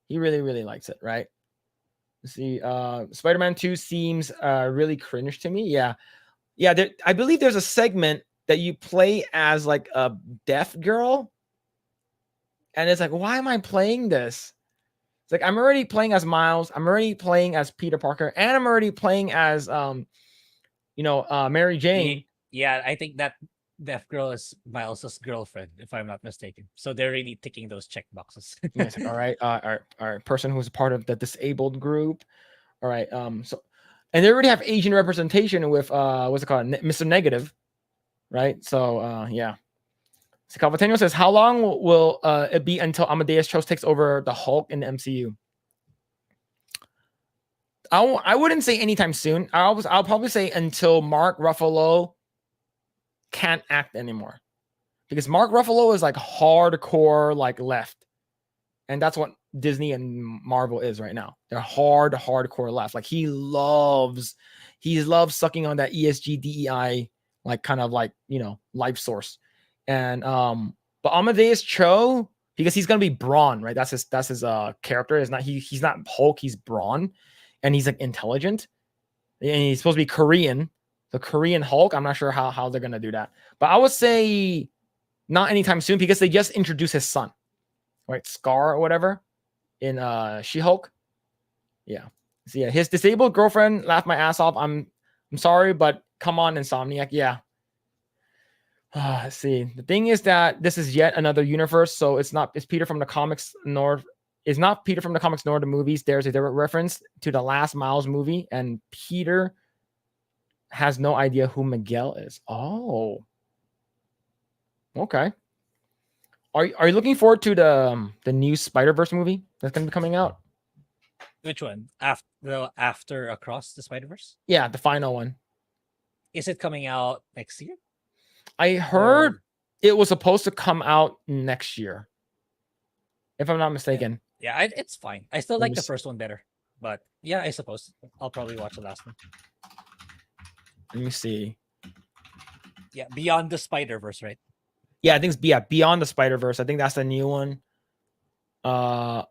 He really, really likes it, right? Let's see. Spider-Man 2 seems really cringe to me. Yeah. I believe there's a segment that you play as like a deaf girl. And it's like, why am I playing this? It's like, I'm already playing as Miles. I'm already playing as Peter Parker. And I'm already playing as, Mary Jane. Yeah, I think that deaf girl is Miles's girlfriend, if I'm not mistaken. So they're really ticking those check boxes. Yes, all right. All right. Person who's part of the disabled group. All right. So, and they already have Asian representation with what's it called, Mr. Negative, right? So yeah. So Calvateno says, how long will it be until Amadeus Cho takes over the Hulk in the MCU? I wouldn't say anytime soon. I'll probably say until Mark Ruffalo can't act anymore. because Mark Ruffalo is like hardcore like left, and that's what Disney and Marvel is right now. They're hardcore left. Like he loves sucking on that ESG DEI like kind of like life source, and but Amadeus Cho, because he's gonna be Brawn, right? That's his character. Is not he's not Hulk. He's Brawn, and he's like intelligent, and he's supposed to be Korean. The Korean Hulk. I'm not sure how they're gonna do that, but I would say not anytime soon because they just introduced his son, right? Scar or whatever in She-Hulk. Yeah. So yeah, his disabled girlfriend laughed my ass off. I'm sorry, but come on, Insomniac. Yeah. Let's see. The thing is that this is yet another universe, so it's Peter from the comics nor the movies. There's a direct reference to the Last Miles movie, and Peter has no idea who Miguel is. Oh. Okay. Are you looking forward to the new Spider-Verse movie that's gonna be coming out? Which one? After Across the Spider-Verse? Yeah, the final one. Is it coming out next year? I heard it was supposed to come out next year, if I'm not mistaken. Yeah, it's fine. I still like the first one better, but yeah, I suppose I'll probably watch the last one. Let me see. Yeah, Beyond the Spider-Verse, right? Yeah, I think it's Beyond the Spider-Verse. I think that's the new one. Let's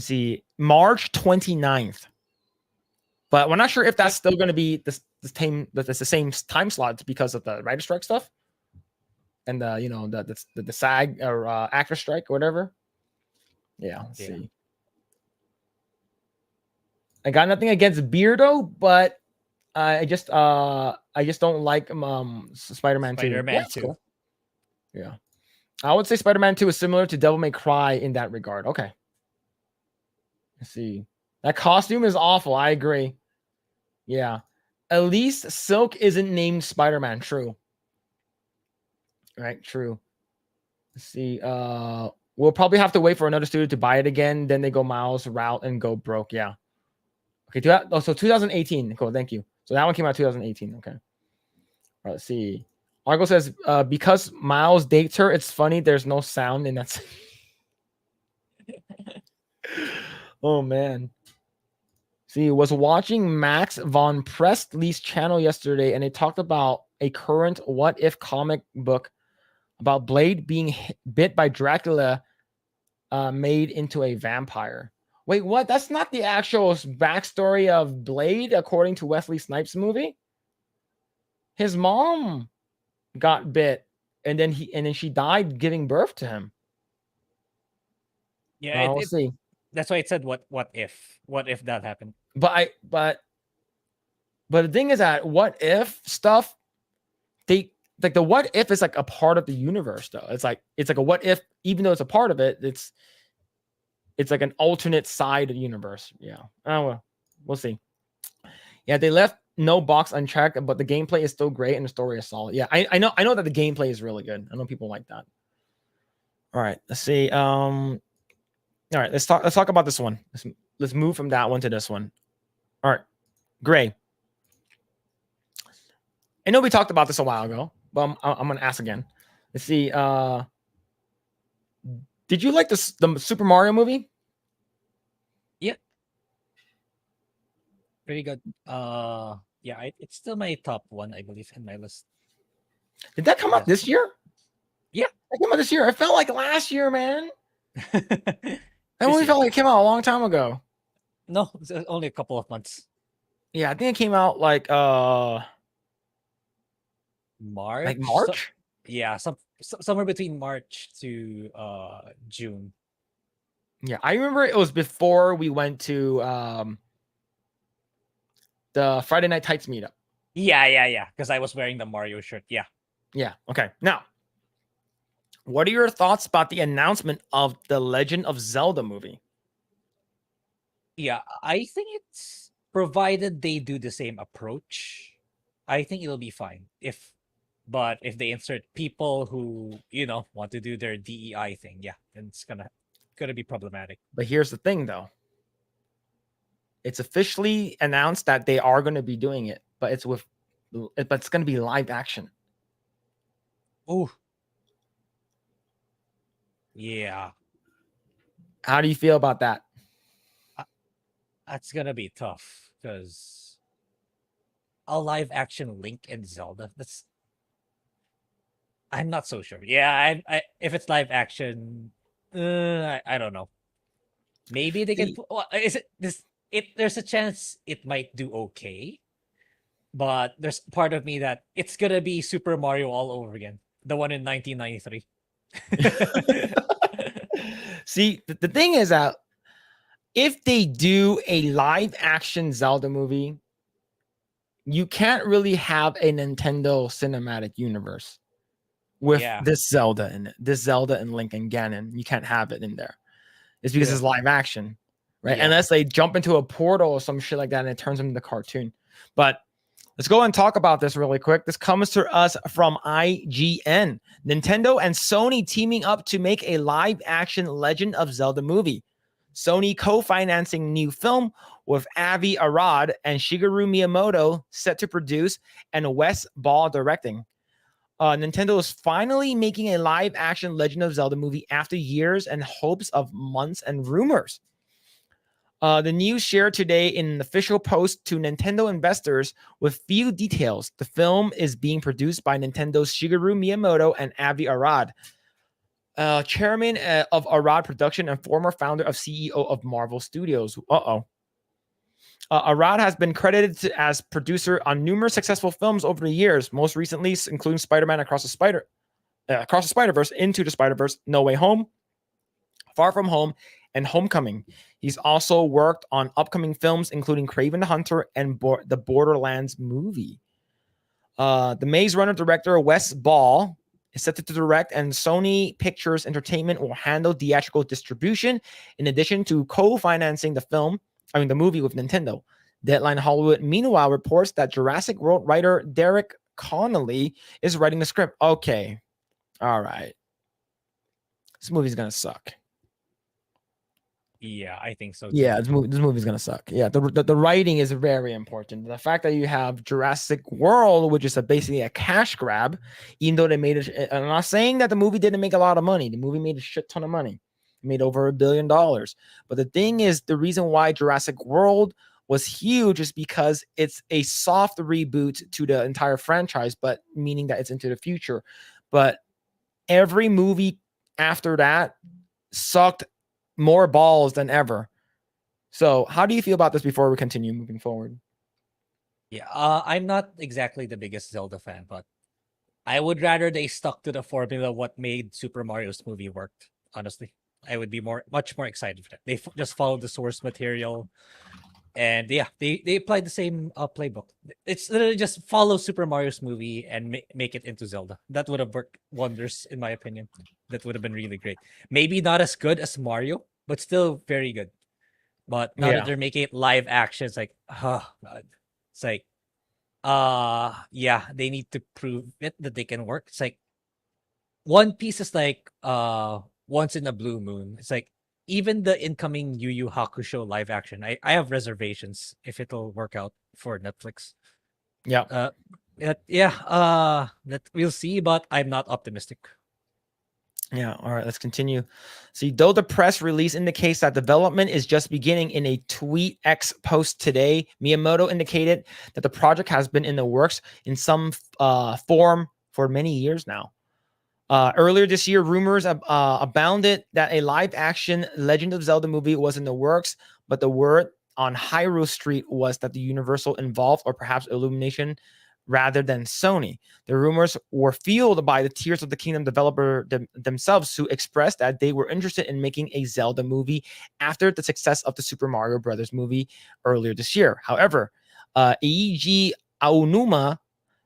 see, March 29th. But we're not sure if that's still going to be the same time slots because of the writer strike stuff and the SAG or actor strike or whatever. Yeah, let's see. I got nothing against Beardo, but I just don't like Spider-Man 2. Spider-Man 2. Cool. Yeah. I would say Spider-Man 2 is similar to Devil May Cry in that regard. Okay. Let's see. That costume is awful. I agree. Yeah. At least Silk isn't named Spider-Man. True. Right. True. Let's see. We'll probably have to wait for another studio to buy it again. Then they go Miles route and go broke. Yeah. Okay. So 2018. Cool. Thank you. So that one came out 2018. Okay. All right. Let's see. Argo says, because Miles dates her, it's funny. There's no sound, and that's. Oh man. See, was watching Max von Prestley's channel yesterday, and they talked about a current what if comic book about Blade being bit by Dracula, made into a vampire. Wait, what? That's not the actual backstory of Blade, according to Wesley Snipes' movie. His mom got bit, and then she died giving birth to him. Yeah, we'll see. That's why it said what if that happened. But the thing is that what if stuff, they like the what if is like a part of the universe though. It's like a what if, even though it's a part of it, it's like an alternate side of the universe. Yeah. Oh well, we'll see. Yeah, they left no box unchecked, but the gameplay is still great and the story is solid. Yeah, I know that the gameplay is really good. I know people like that. All right, let's see. All right, let's talk about this one. Let's move from that one to this one. All right, Grae. I know we talked about this a while ago, but I'm gonna ask again. Let's see. Did you like the Super Mario movie? Yeah. Pretty good. Yeah, it's still my top one, I believe, in my list. Did that come out this year? Yeah, it came out this year. I felt like last year, man. I only felt like it came out a long time ago. No, it's only a couple of months. Yeah, I think it came out like March. Like March? Yeah, somewhere between March to June. Yeah, I remember it was before we went to the Friday Night Tights meetup. Yeah. Because I was wearing the Mario shirt. Yeah. Yeah. Okay. Now, what are your thoughts about the announcement of the Legend of Zelda movie? Yeah, I think it's provided they do the same approach, I think it'll be fine. But if they insert people who want to do their DEI thing, yeah, then it's gonna be problematic. But here's the thing, though. It's officially announced that they are going to be doing it, but it's going to be live action. Oh, Yeah, How do you feel about that? uh, that's gonna be tough because a live action Link and Zelda. That's I'm not so sure. Yeah, if it's live action, I don't know. Maybe they can. See, Well, is it this? There's a chance it might do okay, but there's part of me that it's gonna be Super Mario all over again, the one in 1993. see, the thing is that if they do a live action Zelda movie, you can't really have a Nintendo cinematic universe with Yeah, this Zelda in it, this Zelda and Link and Ganon. You can't have it in there. It's because true. it's live action, right? Yeah, Unless they jump into a portal or some shit like that and it turns them into cartoon. But let's go and talk about this really quick. This comes to us from IGN. Nintendo and Sony teaming up to make a live action Legend of Zelda movie. Sony co-financing new film with Avi Arad and Shigeru Miyamoto set to produce and Wes Ball directing. Nintendo is finally making a live action Legend of Zelda movie after years and hopes of months and rumors. The news shared today in an official post to Nintendo investors with few details. The film is being produced by Nintendo's Shigeru Miyamoto and Avi Arad, chairman of Arad Production and former founder of CEO of Marvel Studios. Arad has been credited as producer on numerous successful films over the years, most recently including Spider-Man Across the Spider-Verse, Into the Spider-Verse, No Way Home, Far From Home, and Homecoming. He's also worked on upcoming films, including Kraven the Hunter and the Borderlands movie. The Maze Runner director Wes Ball is set to direct, and Sony Pictures Entertainment will handle theatrical distribution, in addition to co-financing the movie with Nintendo. Deadline Hollywood, meanwhile, reports that Jurassic World writer Derek Connolly is writing the script. Okay, all right. This movie's gonna suck. yeah, I think so too. Yeah, this movie's gonna suck. Yeah, the writing is very important. The fact that you have Jurassic World, which is basically a cash grab, even though they made it. I'm not saying that the movie didn't make a lot of money. The movie made a shit ton of money. It made over $1 billion. But the thing is, the reason why Jurassic World was huge is because it's a soft reboot to the entire franchise, but meaning that it's into the future. But every movie after that sucked more balls than ever. So, how do you feel about this before we continue moving forward? Yeah, I'm not exactly the biggest Zelda fan, but I would rather they stuck to the formula what made Super Mario's movie worked. Honestly, I would be much more excited for that. They just followed the source material, and yeah, they applied the same playbook. It's literally just follow Super Mario's movie and make it into Zelda. That would have worked wonders, in my opinion. That would have been really great. Maybe not as good as Mario, but still very good. But now that Yeah. they're making it live action, it's like, oh god, it's like, yeah, they need to prove it that they can work. It's like One Piece is like once in a blue moon. It's like even the incoming Yu Yu Hakusho live action, I have reservations if it'll work out for Netflix. Yeah. Uh, yeah, that we'll see, but I'm not optimistic. Yeah. All right. Let's continue. See, though the press release indicates that development is just beginning, in a tweet X post today, Miyamoto indicated that the project has been in the works in some form for many years now. Earlier this year, rumors abounded that a live-action Legend of Zelda movie was in the works, but the word on Hyrule Street was that the Universal involved, or perhaps Illumination, rather than Sony. The rumors were fueled by the Tears of the Kingdom developer themselves, who expressed that they were interested in making a Zelda movie after the success of the Super Mario Brothers movie earlier this year. However, Eiji Aonuma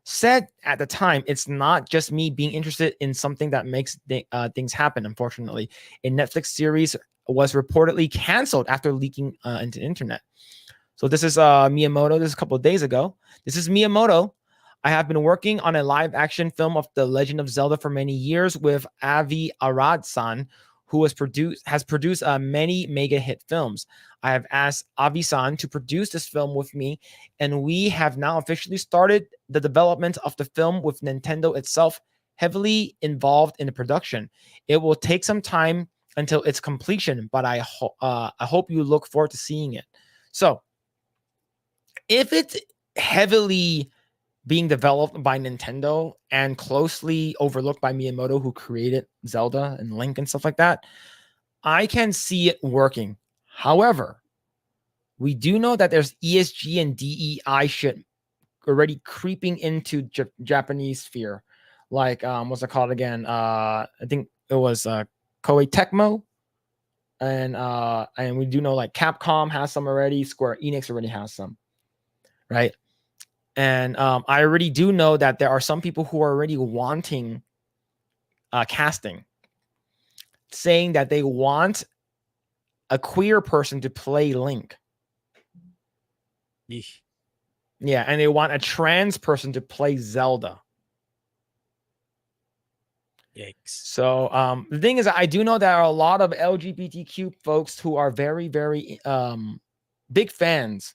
said at the time, it's not just me being interested in something that makes things happen. Unfortunately, a Netflix series was reportedly canceled after leaking into the internet. So this is Miyamoto. This is a couple of days ago. This is Miyamoto. I have been working on a live action film of The Legend of Zelda for many years with Avi Arad-san, who has produced many mega hit films. I have asked Avi-san to produce this film with me, and we have now officially started the development of the film with Nintendo itself heavily involved in the production. It will take some time until its completion, but I hope you look forward to seeing it. So, if it's heavily being developed by Nintendo and closely overlooked by Miyamoto, who created Zelda and Link and stuff like that, I can see it working. However, we do know that there's ESG and DEI shit already creeping into Japanese sphere. Like, what's it called again? I think it was Koei Tecmo. And we do know like Capcom has some already, Square Enix already has some, right? And I already do know that there are some people who are already wanting casting, saying that they want a queer person to play Link. Yeesh. Yeah, and they want a trans person to play Zelda. Yikes. So the thing is, I do know there are a lot of LGBTQ folks who are very, very big fans,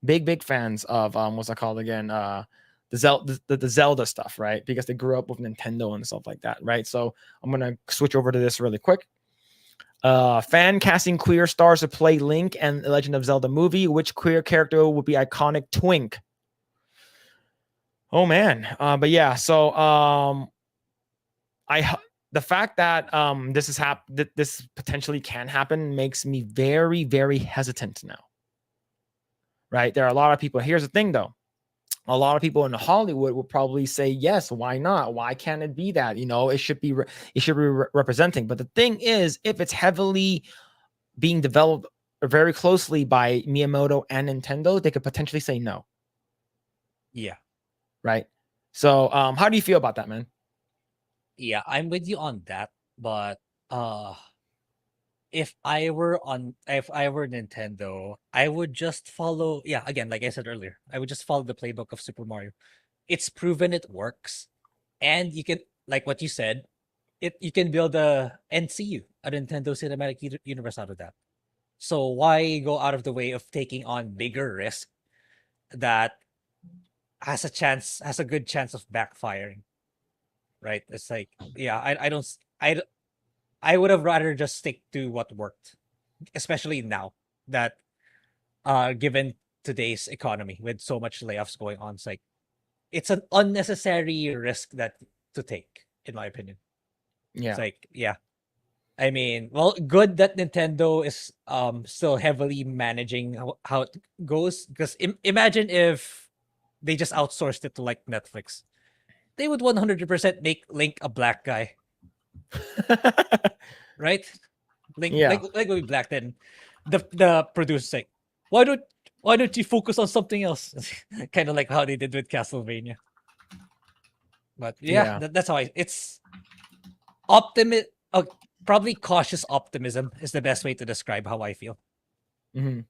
big fans of what's it called again? The Zelda stuff, right? Because they grew up with Nintendo and stuff like that, right? So I'm gonna switch over to this really quick. Fan casting queer stars to play Link and the Legend of Zelda movie. Which queer character would be iconic? Twink. Oh man, but yeah. So the fact that this potentially can happen makes me very, very hesitant now. Right? There are a lot of people. Here's the thing, though. A lot of people in Hollywood will probably say, yes, why not? Why can't it be that? It should be representing. But the thing is, if it's heavily being developed very closely by Miyamoto and Nintendo, they could potentially say no. Yeah. Right. So how do you feel about that, man? Yeah, I'm with you on that. But if I were Nintendo, I would just follow, yeah, again, like I said earlier, I would just follow the playbook of Super Mario. It's proven it works. And you can, like what you said, you can build a NCU, a Nintendo Cinematic Universe out of that. So why go out of the way of taking on bigger risk that has a good chance of backfiring? Right? It's like, yeah, I would have rather just stick to what worked, especially now that given today's economy with so much layoffs going on. It's an unnecessary risk to take, in my opinion. Yeah. It's like, yeah. I mean, well, good that Nintendo is still heavily managing how it goes. Because imagine if they just outsourced it to like Netflix. They would 100% make Link a black guy. Right? Link, Yeah. like would be black. Then the producer's like, why don't you focus on something else? Kind of like how they did with Castlevania. But yeah, Yeah. that's how it's optimism. Probably cautious optimism is the best way to describe how I feel. Mm-hmm.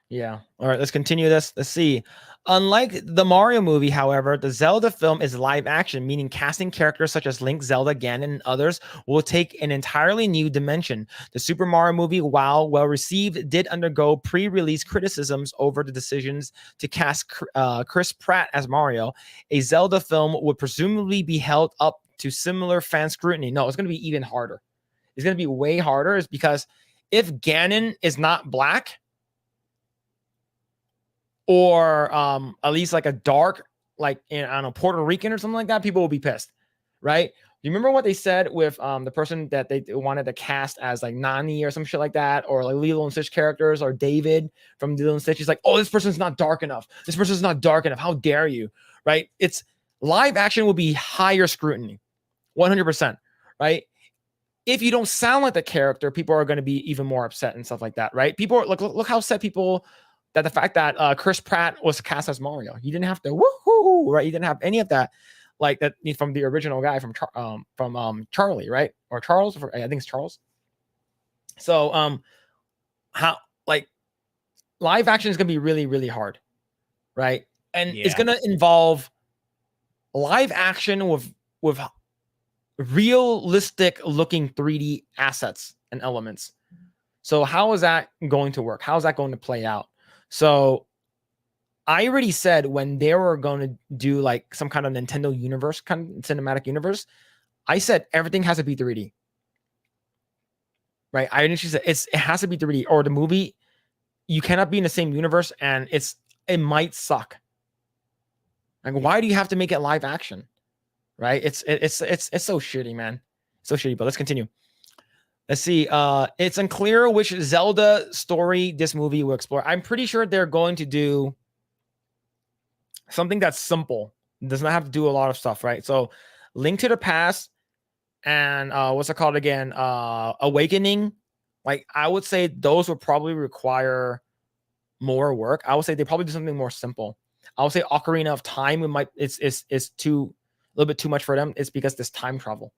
Yeah. All right, let's continue this. Let's see. Unlike the Mario movie, however, the Zelda film is live action, meaning casting characters such as Link, Zelda, Ganon, and others will take an entirely new dimension. The Super Mario movie, while well received, did undergo pre-release criticisms over the decisions to cast Chris Pratt as Mario. A Zelda film would presumably be held up to similar fan scrutiny. No, it's going to be even harder. It's going to be way harder, is because if Ganon is not black, or at least like a dark, like I don't know, Puerto Rican or something like that, people will be pissed, right? You remember what they said with the person that they wanted to cast as like Nani or some shit like that, or like Lilo and Stitch characters, or David from Lilo and Stitch? He's like, oh, this person's not dark enough. This person's not dark enough. How dare you, right? It's live action will be higher scrutiny, 100%, right? If you don't sound like the character, people are going to be even more upset and stuff like that, right? People are, look how upset people that the fact that Chris Pratt was cast as Mario. He didn't have to woohoo, right? He didn't have any of that, like that from the original guy from Charlie, right? Or Charles, I think it's Charles. So how, like, live action is gonna be really, really hard, right? And it's gonna involve live action with realistic looking 3D assets and elements. So how is that going to work? How is that going to play out? So I already said when they were going to do like some kind of Nintendo universe, kind of cinematic universe, I said everything has to be 3D. Right? I initially said it has to be 3D, or the movie, you cannot be in the same universe, and it might suck. Like, why do you have to make it live action? Right? It's so shitty, man. So shitty. But let's continue. Let's see. It's unclear which Zelda story this movie will explore. I'm pretty sure they're going to do something that's simple. It does not have to do a lot of stuff, right? So, Link to the Past and what's it called again? Awakening. Like, I would say those would probably require more work. I would say they probably do something more simple. I would say Ocarina of Time it's too a little bit too much for them. It's because there's time travel.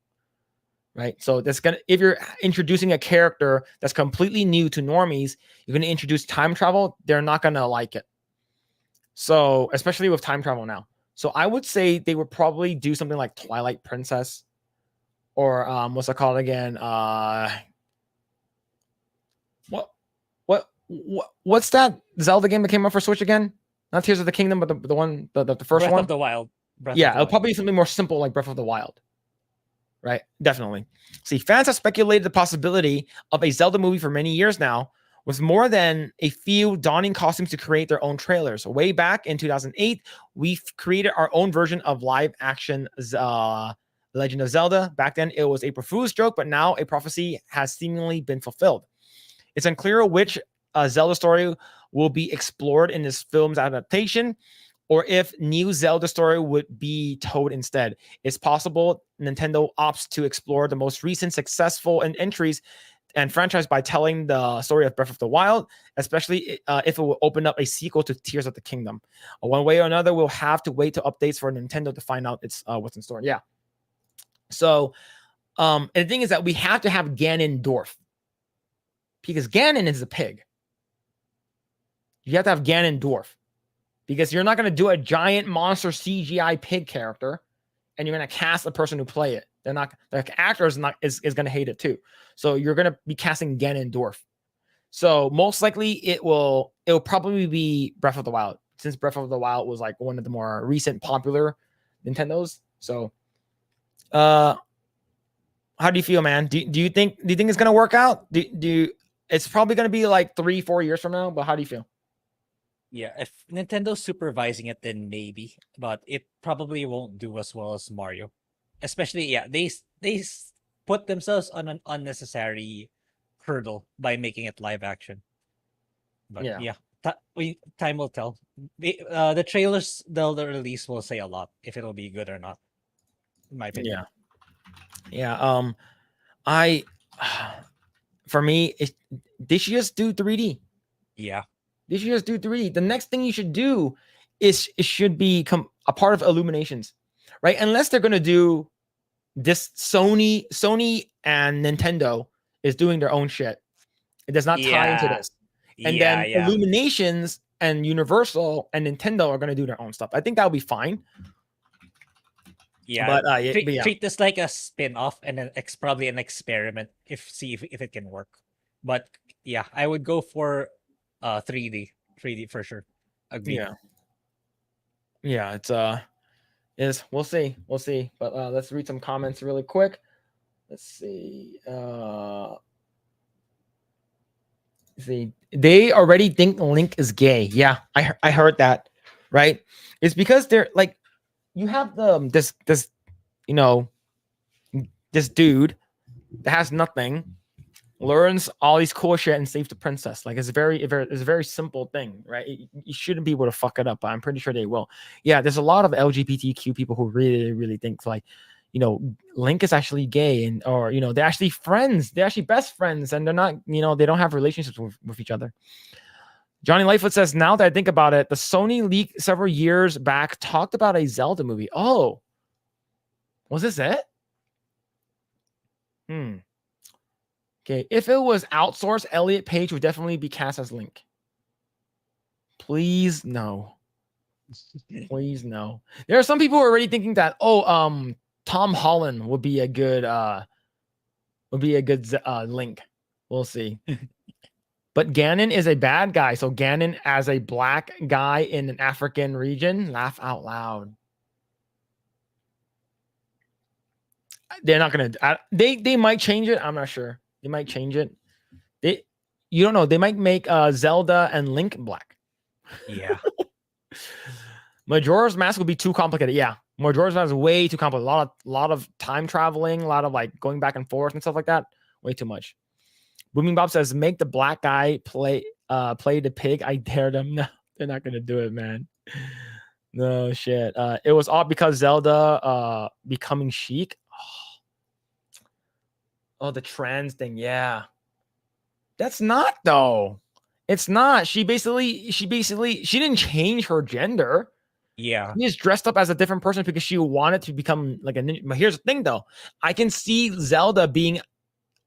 Right. So that's gonna, if you're introducing a character that's completely new to normies, you're gonna introduce time travel, they're not gonna like it. So, especially with time travel now. So I would say they would probably do something like Twilight Princess, or what's it called again? What's that Zelda game that came out for Switch again? Not Tears of the Kingdom, but the one, the first Breath one. of the Wild. Yeah, it'll probably be something more simple like Breath of the Wild. Right? Definitely. See, fans have speculated the possibility of a Zelda movie for many years now, with more than a few donning costumes to create their own trailers. Way back in 2008, we created our own version of live action Legend of Zelda. Back then, it was a Fool's joke, but now a prophecy has seemingly been fulfilled. It's unclear which Zelda story will be explored in this film's adaptation, or if new Zelda story would be told instead. It's possible Nintendo opts to explore the most recent successful entries and franchise by telling the story of Breath of the Wild, especially if it will open up a sequel to Tears of the Kingdom. One way or another, we'll have to wait to updates for Nintendo to find out what's in store. Yeah. So, and the thing is that we have to have Ganondorf, because Ganon is a pig. You have to have Ganondorf, because you're not going to do a giant monster CGI pig character and you're going to cast a person who play it. They're not, the actor is going to hate it too. So you're going to be casting Ganondorf. So most likely it will probably be Breath of the Wild, since Breath of the Wild was like one of the more recent popular Nintendos. So how do you feel, man? Do you think it's going to work out? It's probably going to be like 3-4 years from now, but how do you feel? Yeah, if Nintendo's supervising it, then maybe, but it probably won't do as well as Mario. Especially, yeah, they put themselves on an unnecessary hurdle by making it live action. But yeah, time will tell. The trailers they'll release will say a lot if it'll be good or not, in my opinion. Yeah. For me, they should just do 3D. Yeah. They should just do 3D. The next thing you should do is it should become a part of Illuminations, right? Unless they're gonna do this, Sony and Nintendo is doing their own shit. It does not tie into this. And then Illuminations and Universal and Nintendo are gonna do their own stuff. I think that would be fine. Yeah, but treat this like a spin-off and then probably an experiment if it can work. But yeah, I would go for 3D for sure. Agreed. Yeah, we'll see. But let's read some comments really quick. Let's see. They already think Link is gay. Yeah, I heard that. Right? It's because they're like, you have this this dude that has nothing, learns all these cool shit and saves the princess. Like, it's a very simple thing, right? You shouldn't be able to fuck it up, but I'm pretty sure they will. Yeah, there's a lot of LGBTQ people who really think like, Link is actually gay, and or they're actually friends, they're actually best friends, and they're not, they don't have relationships with each other. Johnny Lightfoot says, now that I think about it, the Sony leak several years back talked about a Zelda movie. Oh, was this it? Okay, if it was outsourced, Elliot Page would definitely be cast as Link. Please no. Please no. There are some people who are already thinking that, Tom Holland would be a good Link. We'll see. But Ganon is a bad guy. So Ganon as a black guy in an African region, laugh out loud. They're not gonna. They might change it. I'm not sure. They might change it. You don't know. They might make Zelda and Link black. Yeah. Majora's Mask will be too complicated. Yeah, Majora's Mask is way too complicated. A lot of time traveling, a lot of like going back and forth and stuff like that. Way too much. Booming Bob says, make the black guy play the pig. I dare them. No, they're not gonna do it, man. No shit. It was all because Zelda becoming Sheik. Oh, the trans thing. Yeah. That's not though. It's not. She didn't change her gender. Yeah. She is dressed up as a different person because she wanted to become like a ninja. But here's the thing though. I can see Zelda being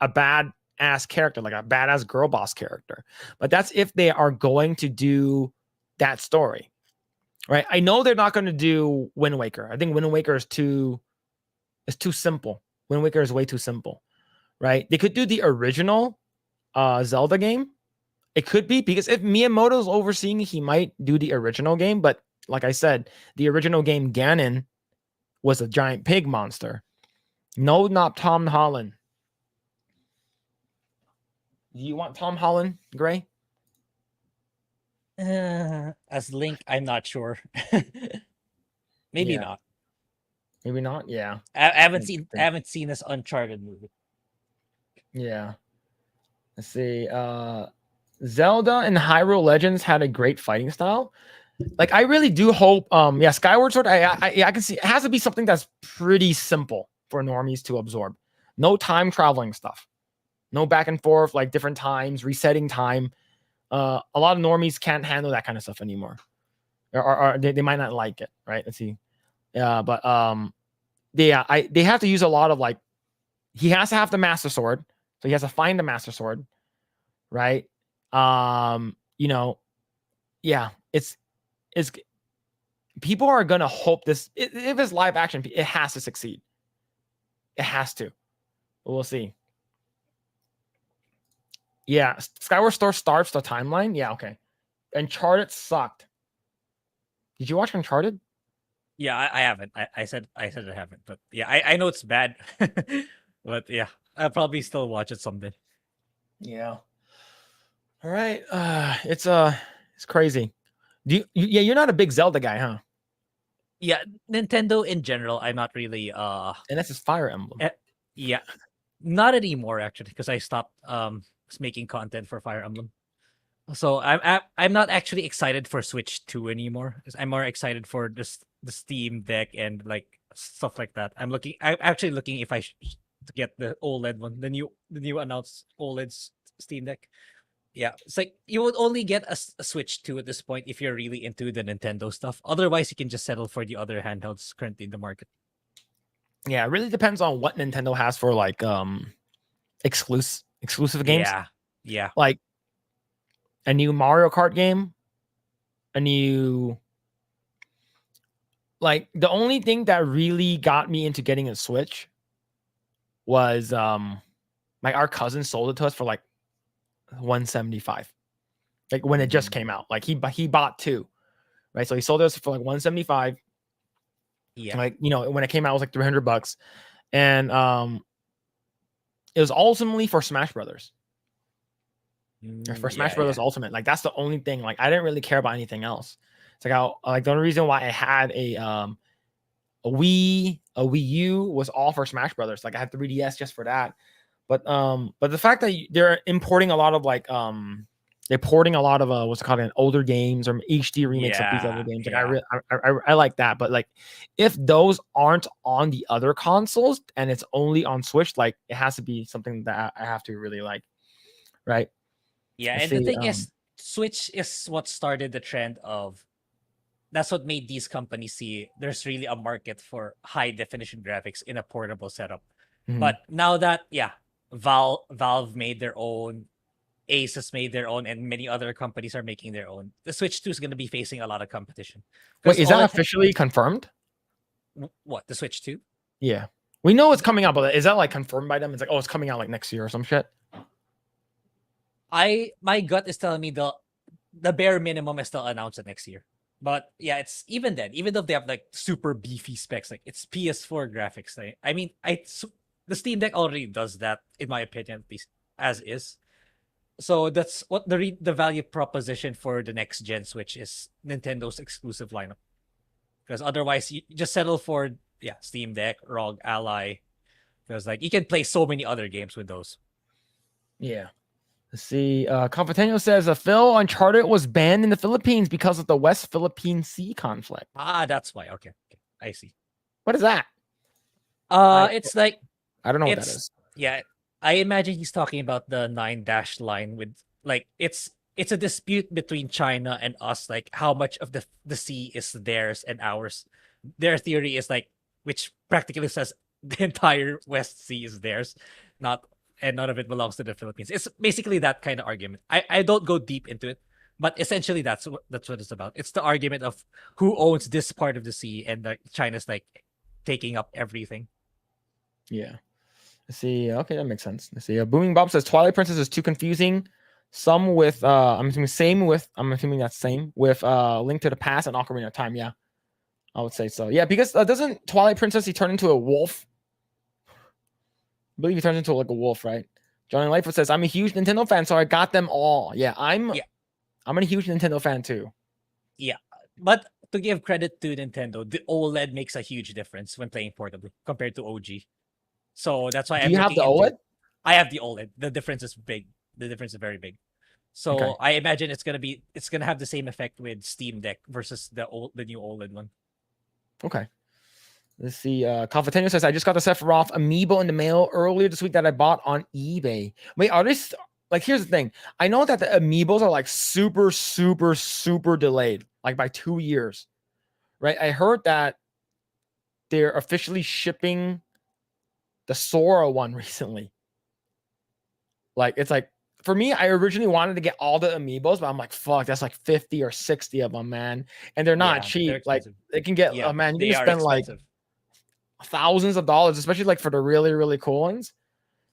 a badass character, like a badass girl boss character. But that's if they are going to do that story. Right? I know they're not going to do Wind Waker. I think Wind Waker is too simple. Wind Waker is way too simple. Right? They could do the original Zelda game. It could be because if Miyamoto's overseeing, he might do the original game. But like I said, the original game Ganon was a giant pig monster. No, not Tom Holland. Do you want Tom Holland, Grae? As Link, I'm not sure. Maybe Yeah. not. Maybe not. Yeah. I haven't seen this Uncharted movie. Yeah. Let's see. Zelda and Hyrule Legends had a great fighting style. Like I really do hope. Yeah, Skyward Sword. I can see it has to be something that's pretty simple for normies to absorb. No time traveling stuff. No back and forth like different times, resetting time. A lot of normies can't handle that kind of stuff anymore, or they might not like it. Right? Let's see. Yeah, but they have to use a lot of like. He has to have the Master Sword, so he has to find the Master Sword, right? You know, yeah, it's people are gonna hope this. If it's live action, it has to succeed. It has to. But we'll see. Yeah, Skyward Sword starts the timeline. Yeah, okay. Uncharted sucked. Did you watch Uncharted? Yeah, I haven't. I said I haven't, but yeah, I know it's bad. But yeah, I'll probably still watch it someday. Yeah. All right. It's crazy. Yeah, you're not a big Zelda guy, huh? Yeah, Nintendo in general, I'm not really And that's his Fire Emblem. yeah, not anymore actually, because I stopped making content for Fire Emblem. So I'm not actually excited for Switch 2 anymore. Because I'm more excited for the Steam Deck and like stuff like that. I'm actually looking if I to get the OLED one, the new announced OLED Steam Deck. Yeah, it's like you would only get a Switch 2 at this point if you're really into the Nintendo stuff. Otherwise, you can just settle for the other handhelds currently in the market. Yeah, it really depends on what Nintendo has for like exclusive games. Yeah. Like a new Mario Kart game, a new like the only thing that really got me into getting a Switch was like our cousin sold it to us for like $175. Like when it just came out. Like he bought two. Right? So he sold us for like $175. Yeah. Like, you know, when it came out it was like $300. And it was ultimately for Smash Brothers. For Smash Brothers Ultimate. Like that's the only thing. Like I didn't really care about anything else. It's like the only reason why I had a Wii U was all for Smash Brothers. Like I had 3DS just for that. But the fact that they're importing a lot of like they're porting a lot of what's it called, older games or HD remakes of these other games. Like I like that. But like if those aren't on the other consoles and it's only on Switch, like it has to be something that I have to really like, right? Yeah, and the thing is, Switch is what started the trend of. That's what made these companies see there's really a market for high definition graphics in a portable setup. Mm-hmm. But now that Valve made their own, Asus made their own, and many other companies are making their own, the Switch 2 is going to be facing a lot of competition. Wait, is that officially confirmed? What, the Switch 2? Yeah, we know it's coming out, but is that like confirmed by them? It's like, oh, it's coming out like next year or some shit. My gut is telling me the bare minimum is still announced next year. But yeah, it's even then, even though they have like super beefy specs, like it's PS4 graphics. I mean, the Steam Deck already does that, in my opinion, at least as is. So that's what the value proposition for the next gen Switch is: Nintendo's exclusive lineup. Because otherwise, you just settle for Steam Deck, ROG Ally. Because like you can play so many other games with those. Yeah. Let's see. Confitano says Phil, Uncharted was banned in the Philippines because of the West Philippine Sea conflict. That's why. Okay. I see. What is that? I It's like I don't know what that it's is. yeah. I imagine he's talking about the 9 dash line with like it's a dispute between China and us, like how much of the sea is theirs and ours. Their theory is like, which practically says the entire West Sea is theirs, not and none of it belongs to the Philippines. It's basically that kind of argument. I don't go deep into it, but essentially that's what it's about. It's the argument of who owns this part of the sea, and China's like taking up everything. Yeah. Let's see. Okay, that makes sense. Let's see. Booming Bob says Twilight Princess is too confusing. Some with I'm assuming that's same with Link to the Past and Ocarina of Time. Yeah, I would say so. Yeah, because doesn't Twilight Princess he turn into a wolf? I believe he turns into like a wolf, right? Johnny Lightfoot says I'm a huge Nintendo fan, so I got them all. Yeah, I'm a huge Nintendo fan too. Yeah, but to give credit to Nintendo, the OLED makes a huge difference when playing portably compared to OG. So that's why Do I'm you have looking the into. OLED? I have the OLED. The difference is big. The difference is very big. So Okay. I imagine it's gonna have the same effect with Steam Deck versus the new OLED one. Okay. Let's see. Confitano says I just got the Sephiroth amiibo in the mail earlier this week that I bought on eBay. Wait, are this like? Here's the thing. I know that the amiibos are like super, super, super delayed, like by 2 years, right? I heard that they're officially shipping the Sora one recently. Like it's like for me, I originally wanted to get all the amiibos, but I'm like, fuck, that's like 50 or 60 of them, man. And they're not Yeah, they're cheap. Like expensive. they can get Yeah, man, you they can are spend like expensive. thousands of dollars, especially like for the really, really cool ones.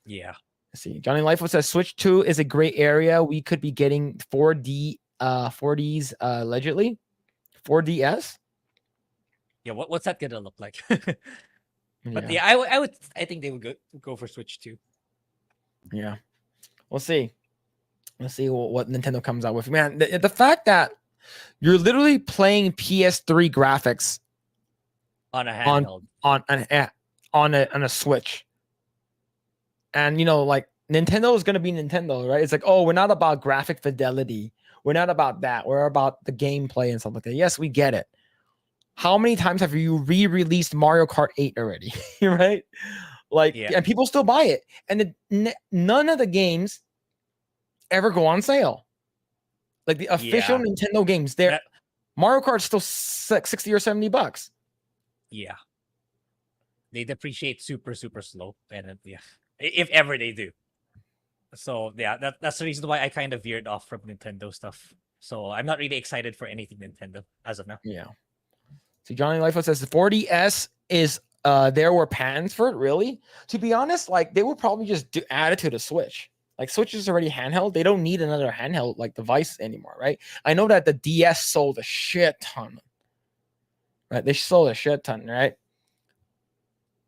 Yeah. Let's see. Johnny Lifewood says Switch 2 is a great area. We could be getting 4Ds allegedly. 4DS. Yeah, what's that gonna look like? But Yeah. yeah, I think they would go for Switch too. Yeah. We'll see. Let's see what Nintendo comes out with. Man, the fact that you're literally playing PS3 graphics On a on handheld. on a Switch. And like Nintendo is gonna be Nintendo, right? It's like, oh, we're not about graphic fidelity. We're not about that. We're about the gameplay and stuff like that. Yes, we get it. How many times have you re-released Mario Kart 8 already? Right? Like, Yeah. and people still buy it. And none of the games ever go on sale. Like the official Yeah. Nintendo games, there That Mario Kart's still 60 or $70. yeah. They depreciate super, super slow. And yeah. If ever they do. So yeah, that's the reason why I kind of veered off from Nintendo stuff. So I'm not really excited for anything Nintendo as of now. Yeah. So Johnny Lifeo says the 40S is there were patents for it, really? To be honest, like they would probably just add it to the Switch. Like Switch is already handheld. They don't need another handheld like device anymore, right? I know that the DS sold a shit ton. Right? They sold a shit ton, right?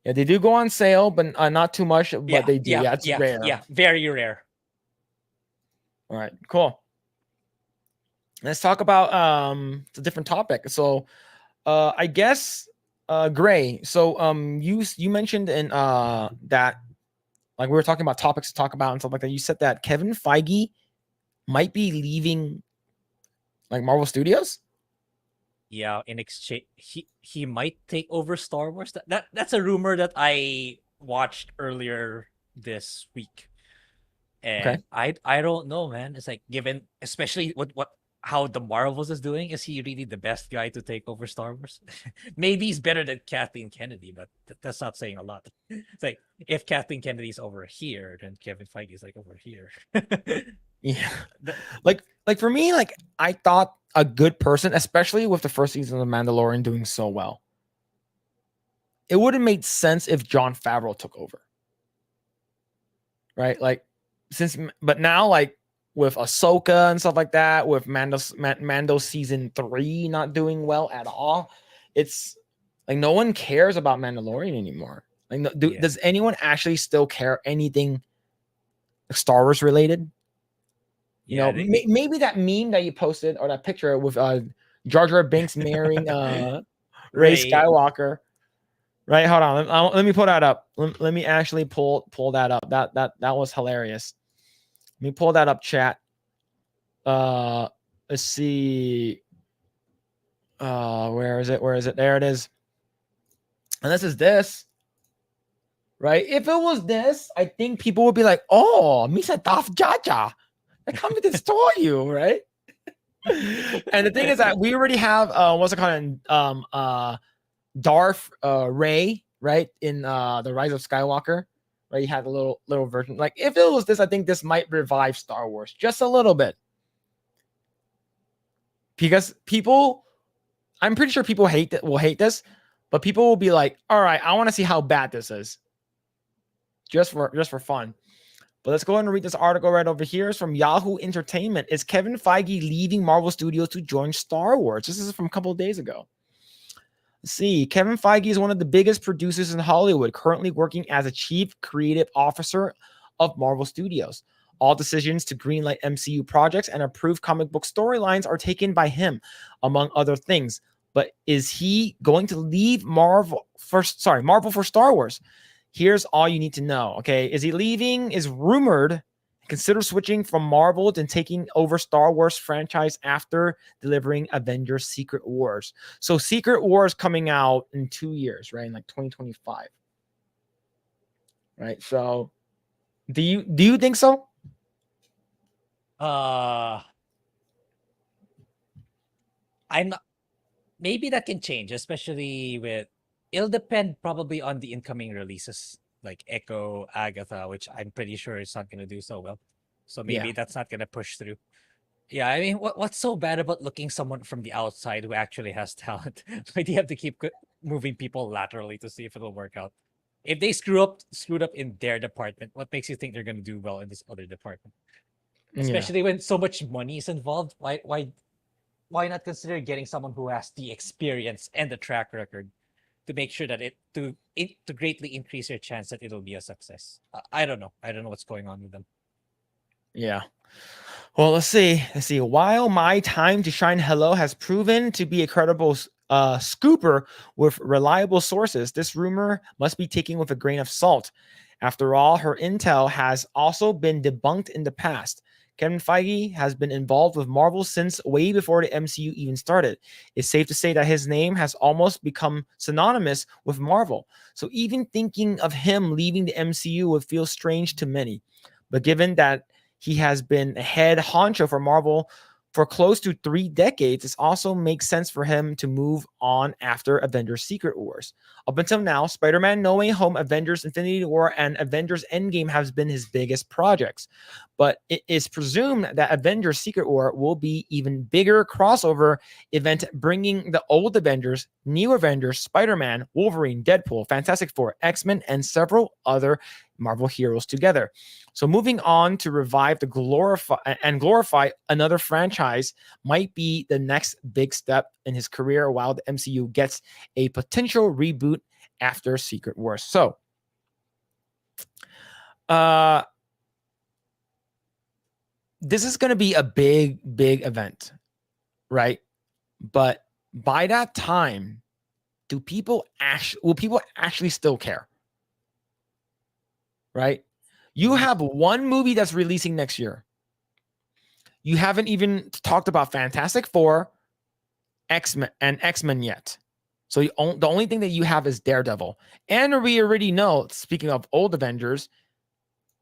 Yeah, they do go on sale, but not too much, but they do. Yeah, it's rare. Yeah, very rare. All right, cool. Let's talk about it's a different topic. So I guess Grae. So you mentioned in that like we were talking about topics to talk about and stuff like that. You said that Kevin Feige might be leaving like Marvel Studios. Yeah, in exchange he might take over Star Wars. That's a rumor that I watched earlier this week. Okay. And I don't know, man. It's like, given especially what how the Marvels is doing, is he really the best guy to take over Star Wars? Maybe he's better than Kathleen Kennedy, but that's not saying a lot. It's like, if Kathleen Kennedy's over here, then Kevin Feige is like over here. Yeah. The- Like for me, like I thought a good person, especially with the first season of The Mandalorian doing so well, it would have made sense if Jon Favreau took over. Right? Like but now like with Ahsoka and stuff like that, with Mando season 3 not doing well at all. It's like no one cares about Mandalorian anymore. Like, does anyone actually still care anything Star Wars related? You know, maybe that meme that you posted or that picture with Jar Jar Binks marrying Rey Skywalker. Right, hold on. Let me pull that up. Let me actually pull that up. That was hilarious. Let me pull that up, chat. Let's see. Where is it? There it is. And this. Right? If it was this, I think people would be like, "Oh, Misa Darth Jar Jar. I come to destroy you," right? And the thing is that we already have what's it called? Darth Rey, right? In the Rise of Skywalker, right? You had a little version. Like if it was this, I think this might revive Star Wars just a little bit. Because people, I'm pretty sure people will hate this, but people will be like, all right, I want to see how bad this is. Just for fun. But let's go ahead and read this article right over here. It's from Yahoo Entertainment. Is Kevin Feige leaving Marvel Studios to join Star Wars? This is from a couple of days ago. Let's see. Kevin Feige is one of the biggest producers in Hollywood, currently working as a chief creative officer of Marvel Studios. All decisions to greenlight MCU projects and approve comic book storylines are taken by him, among other things. But is he going to leave Marvel for Star Wars? Here's all you need to know. Okay, is he leaving? Is rumored. Consider switching from Marvel and taking over Star Wars franchise after delivering Avengers Secret Wars. So Secret Wars coming out in 2 years, right? In like 2025. Right? So do you think so? I'm not, maybe that can change, especially with it'll depend probably on the incoming releases like Echo, Agatha, which I'm pretty sure is not going to do so well. So maybe that's not going to push through. Yeah, I mean, what's so bad about looking someone from the outside who actually has talent? Why do you have to keep moving people laterally to see if it'll work out? If they screwed up in their department, what makes you think they're going to do well in this other department? Especially when so much money is involved. Why not consider getting someone who has the experience and the track record to make sure that to greatly increase your chance that it'll be a success? I don't know. I don't know what's going on with them. Yeah. Well, let's see. While My Time to Shine Hello has proven to be a credible scooper with reliable sources, this rumor must be taken with a grain of salt. After all, her intel has also been debunked in the past. Kevin Feige has been involved with Marvel since way before the MCU even started. It's safe to say that his name has almost become synonymous with Marvel. So even thinking of him leaving the MCU would feel strange to many. But given that he has been a head honcho for Marvel for close to 3 decades, it also makes sense for him to move on after Avengers Secret Wars. Up until now, Spider-Man No Way Home, Avengers Infinity War, and Avengers Endgame have been his biggest projects. But it is presumed that Avengers Secret War will be even bigger crossover event, bringing the old Avengers, new Avengers, Spider-Man, Wolverine, Deadpool, Fantastic Four, X-Men, and several other Marvel heroes together. So moving on to revive the glorify another franchise might be the next big step in his career while the MCU gets a potential reboot after Secret Wars. So this is going to be a big event, right? But by that time, will people actually still care? Right? You have one movie that's releasing next year. You haven't even talked about Fantastic Four, X-Men yet. So the only thing that you have is Daredevil. And we already know, speaking of old Avengers,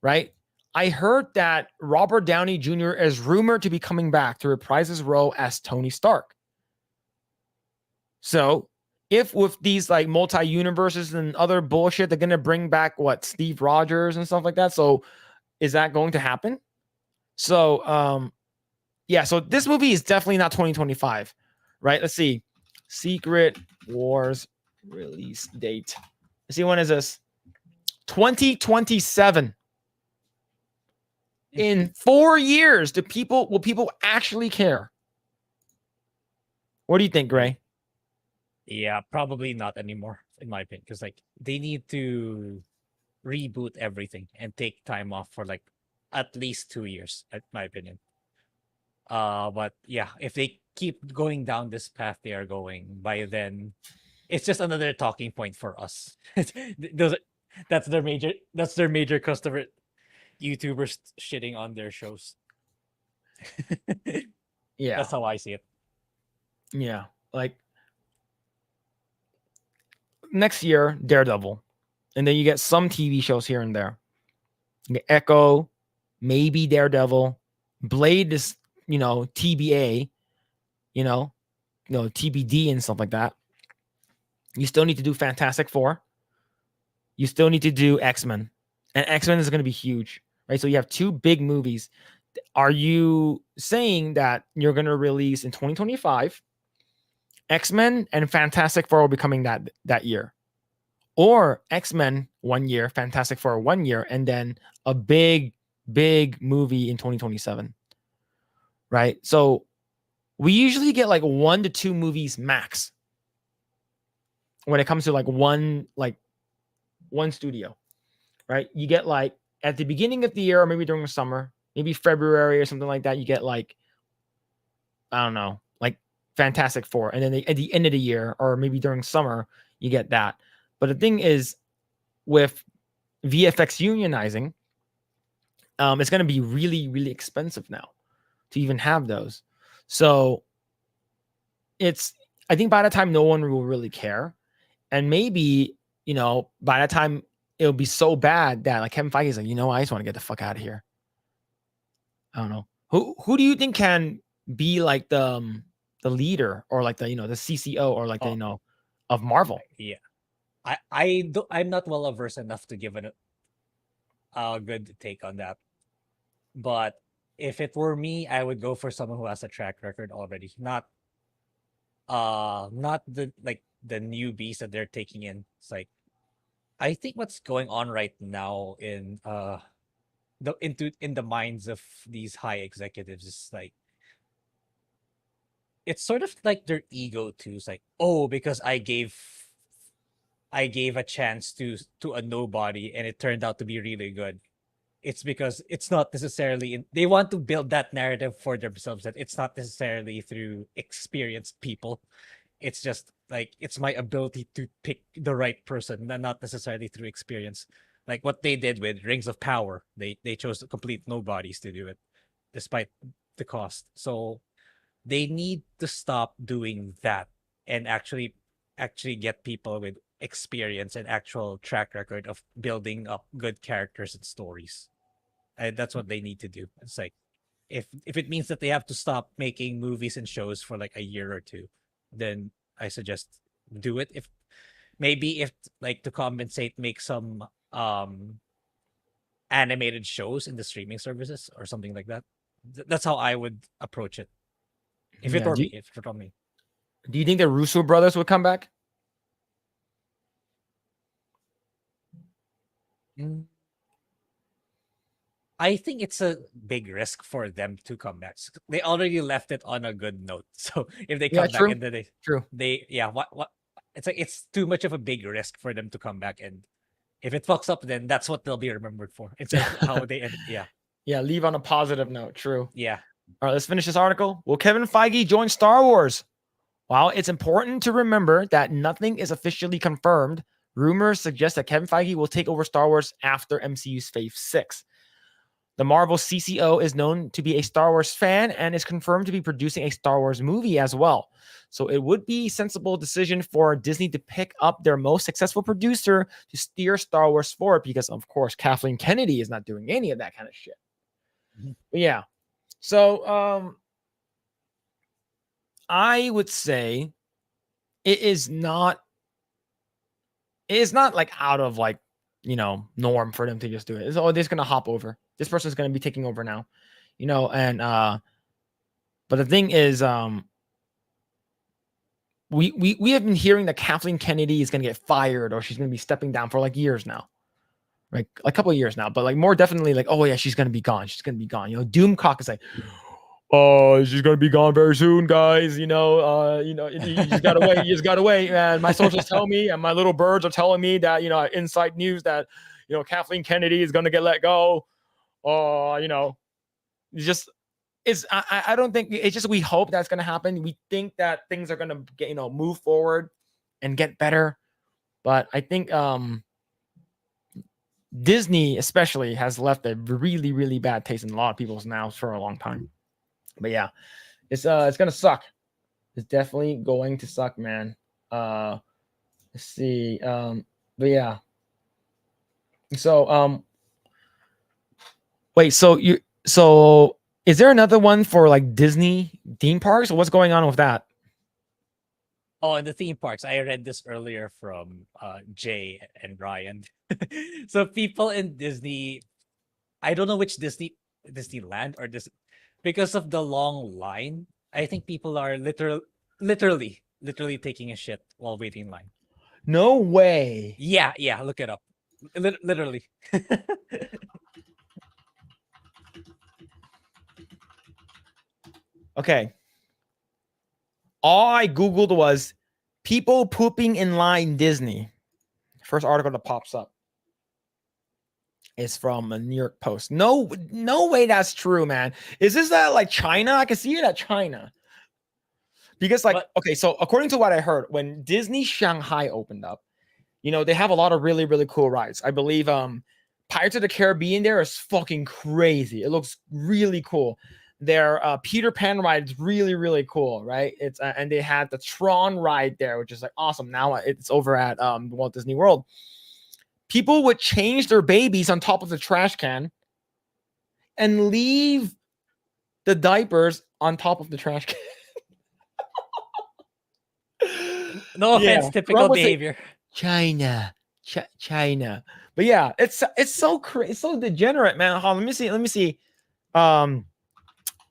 right? I heard that Robert Downey Jr. is rumored to be coming back to reprise his role as Tony Stark. So if with these like multi-universes and other bullshit, they're going to bring back Steve Rogers and stuff like that. So is that going to happen? So, so this movie is definitely not 2025, right? Let's see. Secret Wars release date. Let's see, when is this? 2027. in 4 years will people actually care? What do you think, Grae? Yeah, probably not anymore, in my opinion, because like they need to reboot everything and take time off for like at least 2 years, in my opinion. But yeah, if they keep going down this path they are going, by then it's just another talking point for us. Those that's their major customer, YouTubers shitting on their shows. Yeah. That's how I see it. Yeah. Like next year, Daredevil. And then you get some TV shows here and there. You get Echo, maybe Daredevil. Blade is, TBA, TBD and stuff like that. You still need to do Fantastic Four. You still need to do X-Men. And X-Men is going to be huge, right? So you have 2 big movies. Are you saying that you're going to release in 2025 X-Men and Fantastic Four will be coming that year? Or X-Men 1 year, Fantastic Four 1 year, and then a big movie in 2027, right? So we usually get like 1 to 2 movies max when it comes to like one studio, right? You get like at the beginning of the year, or maybe during the summer, maybe February or something like that, you get like, I don't know, like Fantastic Four. And then at the end of the year, or maybe during summer, you get that. But the thing is, with VFX unionizing, it's going to be really, really expensive now to even have those. So I think by the time no one will really care. And maybe, by the time it'll be so bad that like Kevin Feige is like, I just want to get the fuck out of here. I don't know. Who do you think can be like the leader, or like the CCO, or like the of Marvel? Yeah. I'm not well versed enough to give a good take on that. But if it were me, I would go for someone who has a track record already, not the newbies that they're taking in. It's like, I think what's going on right now in the minds of these high executives is like, it's sort of like their ego too. It's like, oh, because I gave a chance to a nobody and it turned out to be really good. It's because it's not necessarily they want to build that narrative for themselves, that it's not necessarily through experienced people. It's just like, it's my ability to pick the right person, not necessarily through experience. Like what they did with Rings of Power, they chose complete nobodies to do it, despite the cost. So they need to stop doing that and actually get people with experience and actual track record of building up good characters and stories. And that's what they need to do. It's like, if it means that they have to stop making movies and shows for like a year or two, then I suggest do it. If maybe, if like, to compensate, make some animated shows in the streaming services or something like that. That's how I would approach it. If it Yeah. were me, if it were me. Do you think the Russo brothers would come back? Mm. I think it's a big risk for them to come back. They already left it on a good note. So if they come back True. and then True. what it's like, it's too much of a big risk for them to come back, and if it fucks up, then that's what they'll be remembered for. It's like how they end. Yeah. Yeah, leave on a positive note. True. Yeah. All right, let's finish this article. Will Kevin Feige join Star Wars? While it's important to remember that nothing is officially confirmed, rumors suggest that Kevin Feige will take over Star Wars after MCU's Phase 6. The Marvel CCO is known to be a Star Wars fan and is confirmed to be producing a Star Wars movie as well. So it would be a sensible decision for Disney to pick up their most successful producer to steer Star Wars forward, because, of course, Kathleen Kennedy is not doing any of that kind of shit. Mhm. But yeah. So I would say it is not like out of like, norm for them to just do it. It's, they're just gonna hop over. This person's gonna be taking over now, and but the thing is, we have been hearing that Kathleen Kennedy is gonna get fired, or she's gonna be stepping down for like years now, like a couple of years now, but like more definitely like, oh yeah, she's gonna be gone. She's gonna be gone. You know, Doomcock is like, oh, she's gonna be gone very soon, guys. You know, you just gotta wait. You just gotta wait. And my sources tell me, and my little birds are telling me that inside news that Kathleen Kennedy is gonna get let go. Oh, I don't think it's just we hope that's gonna happen. We think that things are gonna get move forward and get better, but I think Disney especially has left a really, really bad taste in a lot of people's mouths for a long time. But yeah, it's gonna suck. It's definitely going to suck, man. Let's see. But yeah. So wait, so is there another one for like Disney theme parks? Or what's going on with that? Oh, in the theme parks, I read this earlier from Jay and Ryan. So people in Disney, I don't know which Disneyland or this, because of the long line. I think people are literally taking a shit while waiting in line. No way. Yeah, look it up. Literally. Okay. All I Googled was people pooping in line Disney. First article that pops up is from a New York Post. No way that's true, man. Is this that like China? I can see it at China. Because okay, so according to what I heard, when Disney Shanghai opened up, they have a lot of really, really cool rides. I believe Pirates of the Caribbean there is fucking crazy. It looks really cool. Their Peter Pan ride is really, really cool, right? It's and they had the Tron ride there, which is like awesome. Now it's over at Walt Disney World. People would change their babies on top of the trash can and leave the diapers on top of the trash can. No offense, typical behavior. China. But yeah, it's so crazy, it's so degenerate, man. Let me see.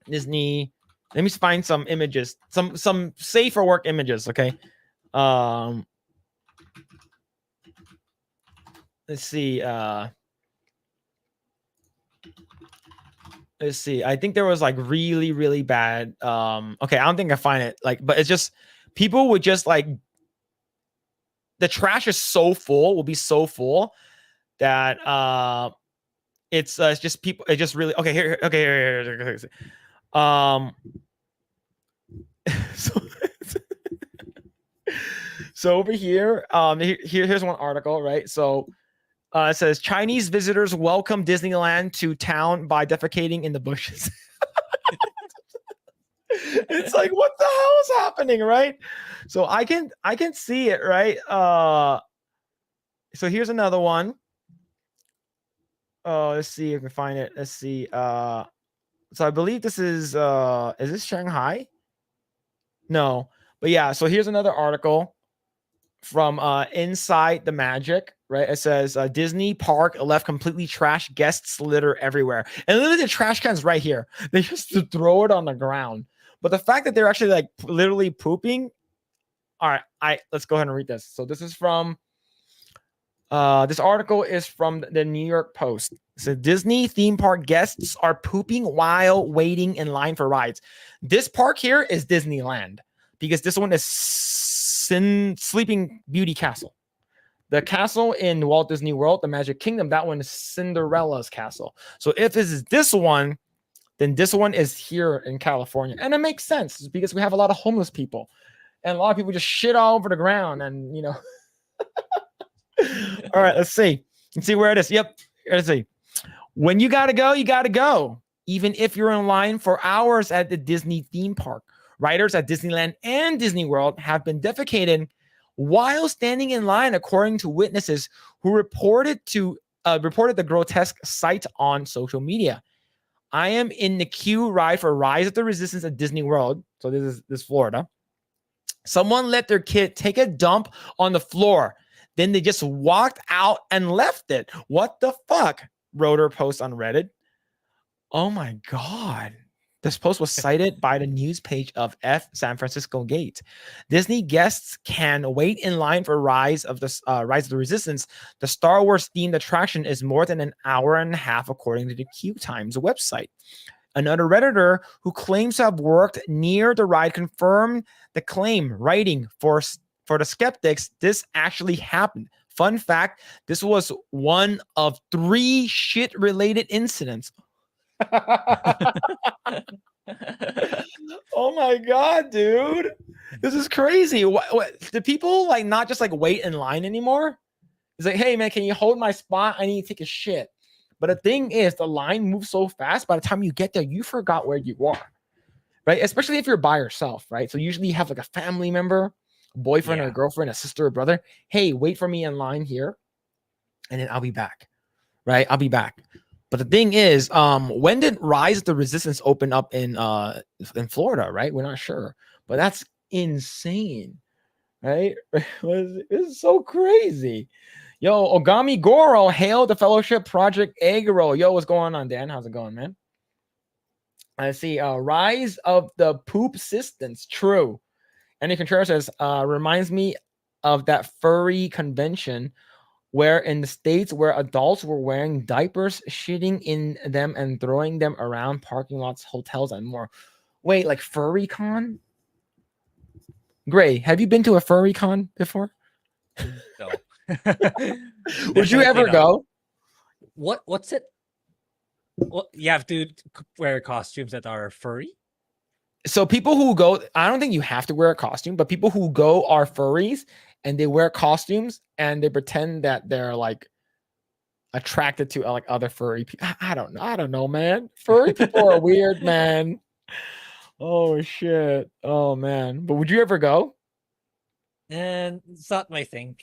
Disney. Let me find some images, some safe for work images. Okay. Let's see. Let's see. I think there was like really, really bad. Okay, I don't think I find it but it's just people would just like the trash is so full, will be so full that it's just people. It just really okay. Here. So over here, here's one article, right? So it says Chinese visitors welcome Disneyland to town by defecating in the bushes. It's like, what the hell is happening, right? So I can see it, right? So here's another one. Let's see if we can find it. Let's see. So I believe this is this Shanghai? No, but yeah. So here's another article from Inside the Magic, right? It says Disney Park left completely trashed, guests litter everywhere, and literally the trash can's right here. They just throw it on the ground. But the fact that they're actually like literally pooping. All right, let's go ahead and read this. So this is from this article is from the New York Post. So Disney theme park guests are pooping while waiting in line for rides. This park here is Disneyland because this one is Sleeping Beauty Castle. The castle in Walt Disney World, the Magic Kingdom, that one is Cinderella's castle. So if this is this one, then this one is here in California. And it makes sense because we have a lot of homeless people and a lot of people just shit all over the ground and, All right, let's see. Let's see where it is. Yep. Let's see. When you got to go, you got to go. Even if you're in line for hours at the Disney theme park. Riders at Disneyland and Disney World have been defecating while standing in line, according to witnesses who reported the grotesque sight on social media. I am in the queue ride for Rise of the Resistance at Disney World. So this is Florida. Someone let their kid take a dump on the floor. Then they just walked out and left it. What the fuck? Rotor post on Reddit. Oh my God. This post was cited by the news page of San Francisco Gate. Disney guests can wait in line for Rise of the Resistance. The Star Wars themed attraction is more than an hour and a half, according to the Q Times website. Another Redditor who claims to have worked near the ride confirmed the claim, writing, for the skeptics, this actually happened. Fun fact, this was one of 3 shit-related incidents. Oh my god, dude, this is crazy. What do people like not just like wait in line anymore? It's like, hey man, can you hold my spot? I need to take a shit. But the thing is, the line moves so fast, by the time you get there, you forgot where you are, right? Especially if you're by yourself, right? So usually you have like a family member, a boyfriend or a girlfriend, a sister or brother. Hey, wait for me in line here, and then I'll be back, right? I'll be back. But the thing is, when did Rise of the Resistance open up in Florida, right? We're not sure, but that's insane, right? It's so crazy. Yo, Ogami Goro hailed the Fellowship Project Eggroll. Yo, what's going on, Dan? How's it going, man? I see. Rise of the Poop Sistance. True. Andy Contreras says, reminds me of that furry convention where in the States where adults were wearing diapers, shitting in them and throwing them around parking lots, hotels, and more. Wait, like furry con? Grae, have you been to a furry con before? No. Would you ever go? What's it? What, you have to wear costumes that are furry? So people who go, I don't think you have to wear a costume, but people who go are furries and they wear costumes and they pretend that they're like attracted to like other furry people. I don't know, man. Furry people are weird, man. Oh shit. Oh man. But would you ever go? And it's not my thing.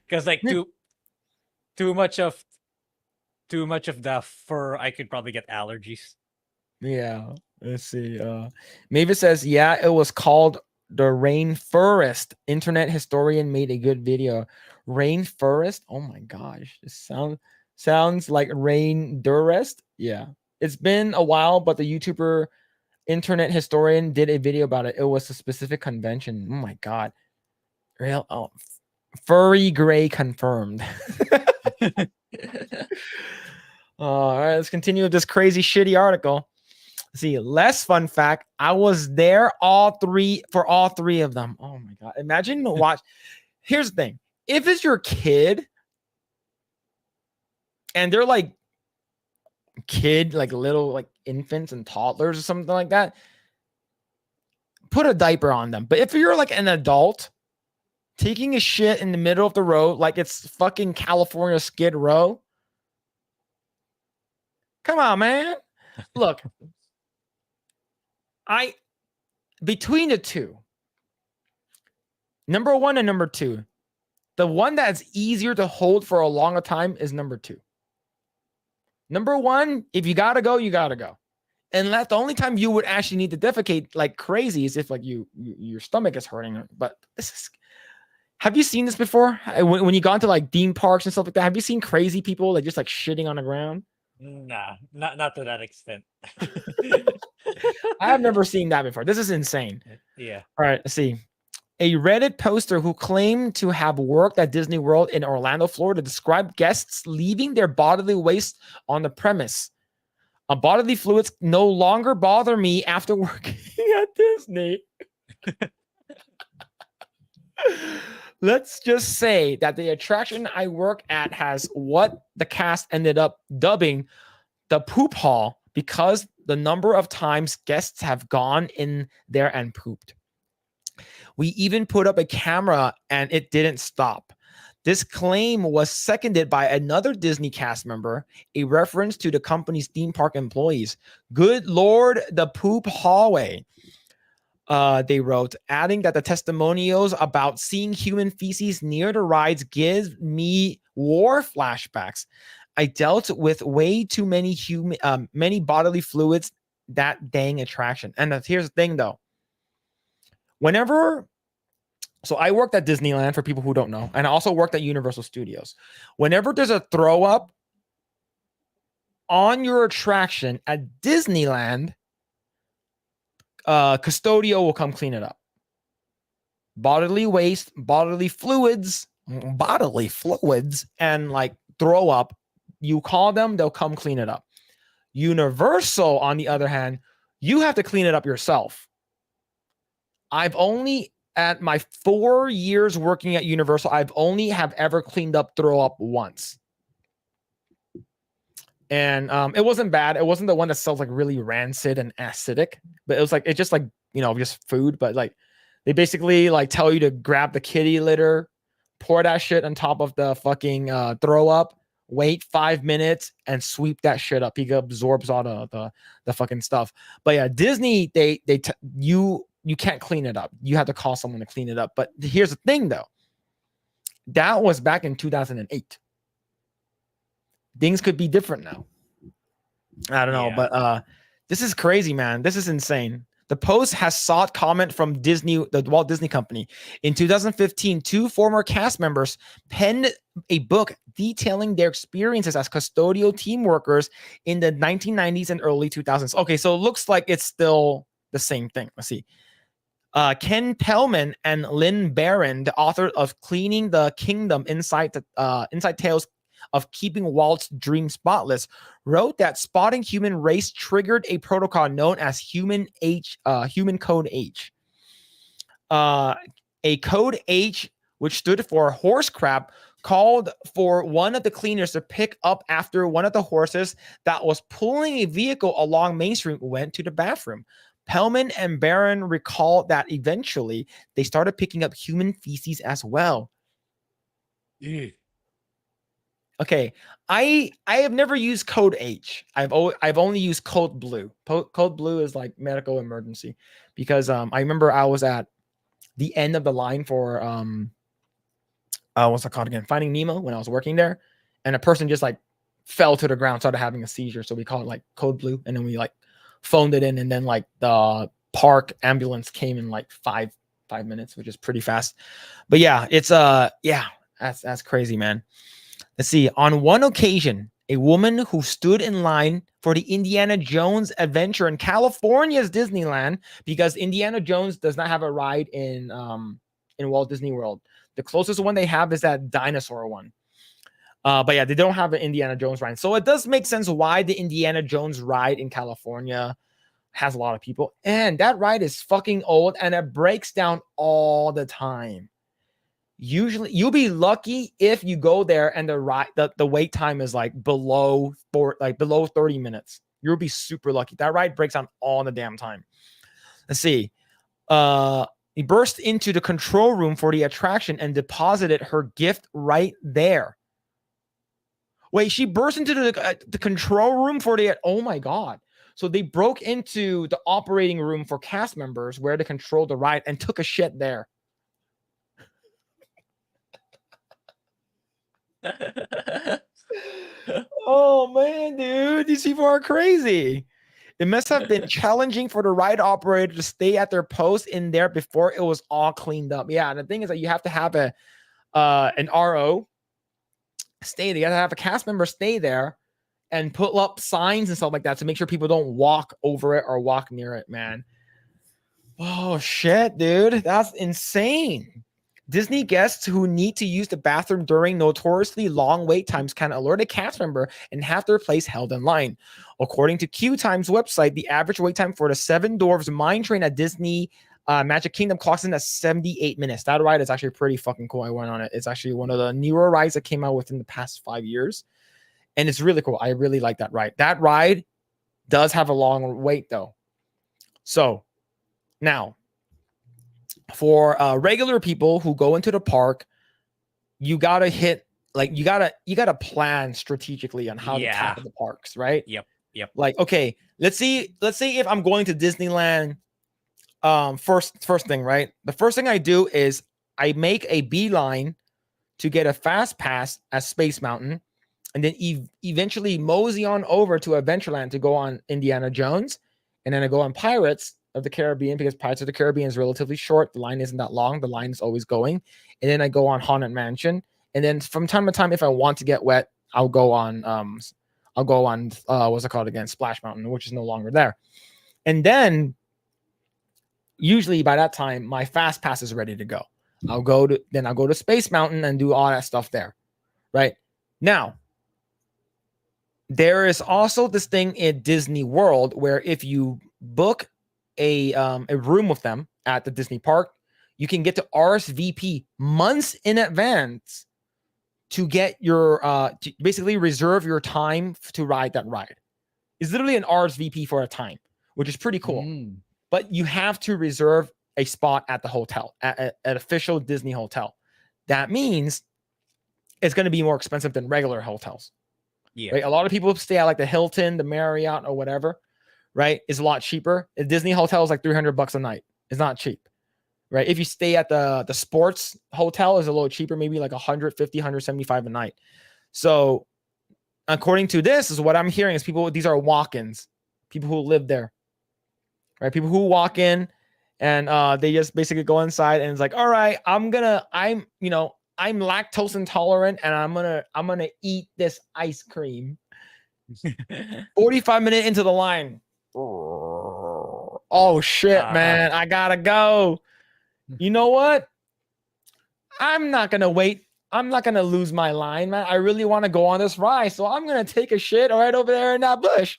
Because like too much of the fur, I could probably get allergies. Yeah. Let's see. Mavis says, yeah, it was called the Rainforest. Internet historian made a good video. Rainforest. Oh my gosh. This sounds like Rain Durest. Yeah. It's been a while, but the YouTuber internet historian did a video about it. It was a specific convention. Oh my god. Real furry gray confirmed. All right, let's continue with this crazy shitty article. See, less fun fact. I was there all three of them. Oh my god. Imagine watch. Here's the thing. If it's your kid and they're like little like infants and toddlers or something like that, put a diaper on them. But if you're like an adult taking a shit in the middle of the road like it's fucking California Skid Row, come on, man. Look, between the two, number 1 and number 2, the one that's easier to hold for a longer time is number 2. Number 1, if you gotta go, you gotta go. And that's the only time you would actually need to defecate like crazy is if like your stomach is hurting. But have you seen this before? When you gone to like theme parks and stuff like that, have you seen crazy people that just like shitting on the ground? Nah, not to that extent. I have never seen that before. This is insane. Yeah. All right, let's see. A Reddit poster who claimed to have worked at Disney World in Orlando, Florida, described guests leaving their bodily waste on the premise. Bodily fluids no longer bother me after working at Disney. Let's just say that the attraction I work at has what the cast ended up dubbing the poop hall because the number of times guests have gone in there and pooped. We even put up a camera and it didn't stop. This claim was seconded by another Disney cast member, a reference to the company's theme park employees. Good Lord, the poop hallway. They wrote, adding that the testimonials about seeing human feces near the rides gives me war flashbacks. I dealt with way too many many bodily fluids that dang attraction. And here's the thing, though. So I worked at Disneyland for people who don't know, and I also worked at Universal Studios. Whenever there's a throw up on your attraction at Disneyland, Custodial will come clean it up. Bodily waste, bodily fluids, and like throw up, you call them, they'll come clean it up. Universal, on the other hand, you have to clean it up yourself. I've only, at my 4 years working at Universal, I've only have ever cleaned up throw up once. And it wasn't bad. It wasn't the one that smells like really rancid and acidic, but it was like, it's just like, just food. But like, they basically like tell you to grab the kitty litter, pour that shit on top of the fucking throw up, wait 5 minutes, and sweep that shit up. He absorbs all the fucking stuff. But yeah, Disney, you can't clean it up. You have to call someone to clean it up. But here's the thing, though. That was back in 2008. Things could be different now. I don't know, but this is crazy, man. This is insane. The Post has sought comment from Disney, the Walt Disney Company. In 2015, 2 former cast members penned a book detailing their experiences as custodial team workers in the 1990s and early 2000s. Okay, so it looks like it's still the same thing. Let's see. Ken Pellman and Lynn Barron, the author of Cleaning the Kingdom Inside Tales of Keeping Walt's Dream Spotless, wrote that spotting human race triggered a protocol known as Human Code H. A Code H, which stood for horse crap, called for one of the cleaners to pick up after one of the horses that was pulling a vehicle along Main Street went to the bathroom. Pellman and Barron recalled that eventually they started picking up human feces as well. Okay, I have never used Code H. I've only used Code Blue. Code Blue is like medical emergency, because I remember I was at the end of the line for what's it called again? Finding Nemo, when I was working there, and a person just like fell to the ground, started having a seizure. So we called it like Code Blue, and then we like phoned it in, and then like the park ambulance came in like five minutes, which is pretty fast. But yeah, it's that's crazy, man. Let's see. On one occasion, a woman who stood in line for the Indiana Jones adventure in California's Disneyland, because Indiana Jones does not have a ride in Walt Disney World. The closest one they have is that dinosaur one. But yeah, they don't have an Indiana Jones ride. So it does make sense why the Indiana Jones ride in California has a lot of people. And that ride is fucking old, and it breaks down all the time. Usually you'll be lucky if you go there and the wait time is like below 30 minutes. You'll be super lucky. That ride breaks down all the damn time. Let's see. He burst into the control room for the attraction and deposited her gift right there. Wait, she burst into the control room for the, oh my God. So they broke into the operating room for cast members where they control the ride and took a shit there. Oh man, dude, these people are crazy. It must have been challenging for the ride operator to stay at their post in there before it was all cleaned up. Yeah, and the thing is that you have to have an RO stay there. You have to have a cast member stay there and put up signs and stuff like that to make sure people don't walk over it or walk near it, man. Oh shit, dude, that's insane. Disney guests who need to use the bathroom during notoriously long wait times can alert a cast member and have their place held in line. According to Q Time's website, the average wait time for the Seven Dwarfs Mine Train at Disney Magic Kingdom clocks in at 78 minutes. That ride is actually pretty fucking cool. I went on it. It's actually one of the newer rides that came out within the past 5 years. And it's really cool. I really like that ride. That ride does have a long wait though. So now, for regular people who go into the park, you gotta plan strategically on how to tackle the parks, right? Yep. Like, okay, let's see if I'm going to Disneyland. First thing, right? The first thing I do is I make a beeline to get a fast pass at Space Mountain, and then eventually mosey on over to Adventureland to go on Indiana Jones, and then I go on Pirates of the Caribbean, because Pirates of the Caribbean is relatively short. The line isn't that long. The line is always going. And then I go on Haunted Mansion. And then from time to time, if I want to get wet, I'll go on what's it called again? Splash Mountain, which is no longer there. And then usually by that time my fast pass is ready to go. I'll go to Space Mountain and do all that stuff there. Right now, there is also this thing in Disney World where if you book a room with them at the Disney park, you can get to RSVP months in advance to get your to basically reserve your time to ride that ride. It's literally an RSVP for a time, which is pretty cool. But you have to reserve a spot at the hotel, at official Disney hotel. That means it's going to be more expensive than regular hotels. Yeah. Right? A lot of people stay at like the Hilton, the Marriott, or whatever. Right? It's a lot cheaper. A Disney hotel is like $300 a night. It's not cheap. Right? If you stay at the sports hotel, is a little cheaper, maybe like 150, 175 a night. So according to this, is what I'm hearing is these are walk-ins, people who live there. Right? People who walk in and they just basically go inside and it's like, all right, I'm lactose intolerant and I'm gonna eat this ice cream. 45 minutes into the line. Oh shit, man. I gotta go. You know what? I'm not gonna wait. I'm not gonna lose my line, man. I really want to go on this ride, so I'm gonna take a shit right over there in that bush.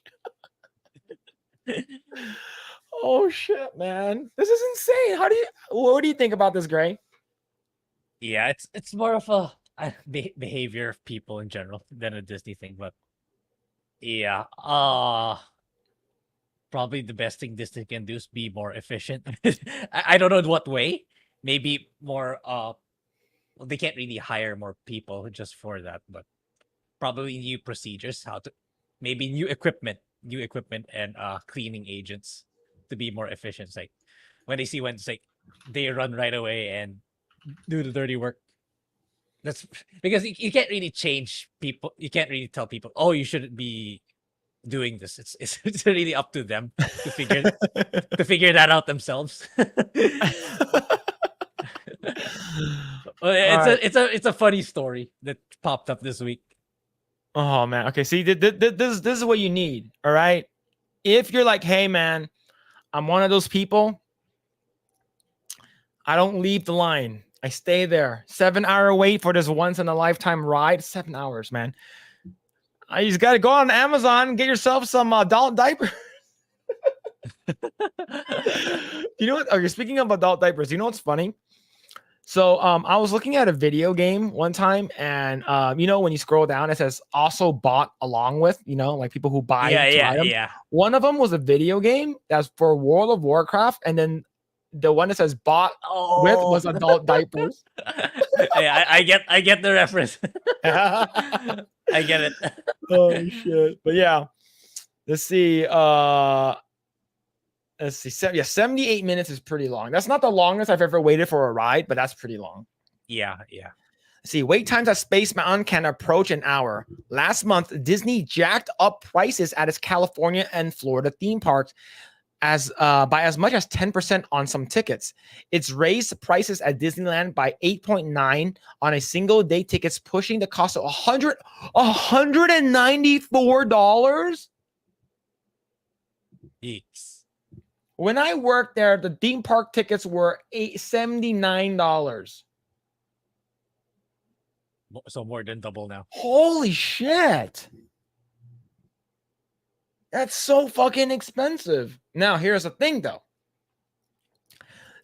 Oh shit, man. This is insane. What do you think about this, Grae? Yeah, it's more of a behavior of people in general than a Disney thing, but yeah, probably the best thing Disney can do is be more efficient. I don't know in what way. Maybe more they can't really hire more people just for that, but probably new procedures, maybe new equipment and cleaning agents to be more efficient. It's like when it's like they run right away and do the dirty work. That's because you can't really change people. You can't really tell people, oh, you shouldn't be doing this. It's really up to them to figure that out themselves. It's a funny story that popped up this week. Oh man. Okay. See, this is what you need. All right. If you're like, hey man, I'm one of those people. I don't leave the line. I stay there. 7-hour wait for this once in a lifetime ride. 7 hours, man. You just got to go on Amazon and get yourself some adult diapers. You know what? Okay, speaking of adult diapers, you know what's funny? So I was looking at a video game one time, and when you scroll down, it says also bought along with, like people who buy items. Yeah. One of them was a video game that's for World of Warcraft, and then the one that says bought with was adult diapers. Yeah, I get the reference. I get it. Oh shit. But yeah. Let's see. 78 minutes is pretty long. That's not the longest I've ever waited for a ride, but that's pretty long. Yeah. See, wait times at Space Mountain can approach an hour. Last month, Disney jacked up prices at its California and Florida theme parks by as much as 10% on some tickets. It's raised prices at Disneyland by 8.9 on a single day tickets, pushing the cost of $194. Yeeks. When I worked there, the theme park tickets were $79. So more than double now. Holy shit. That's so fucking expensive. Now, here's the thing, though.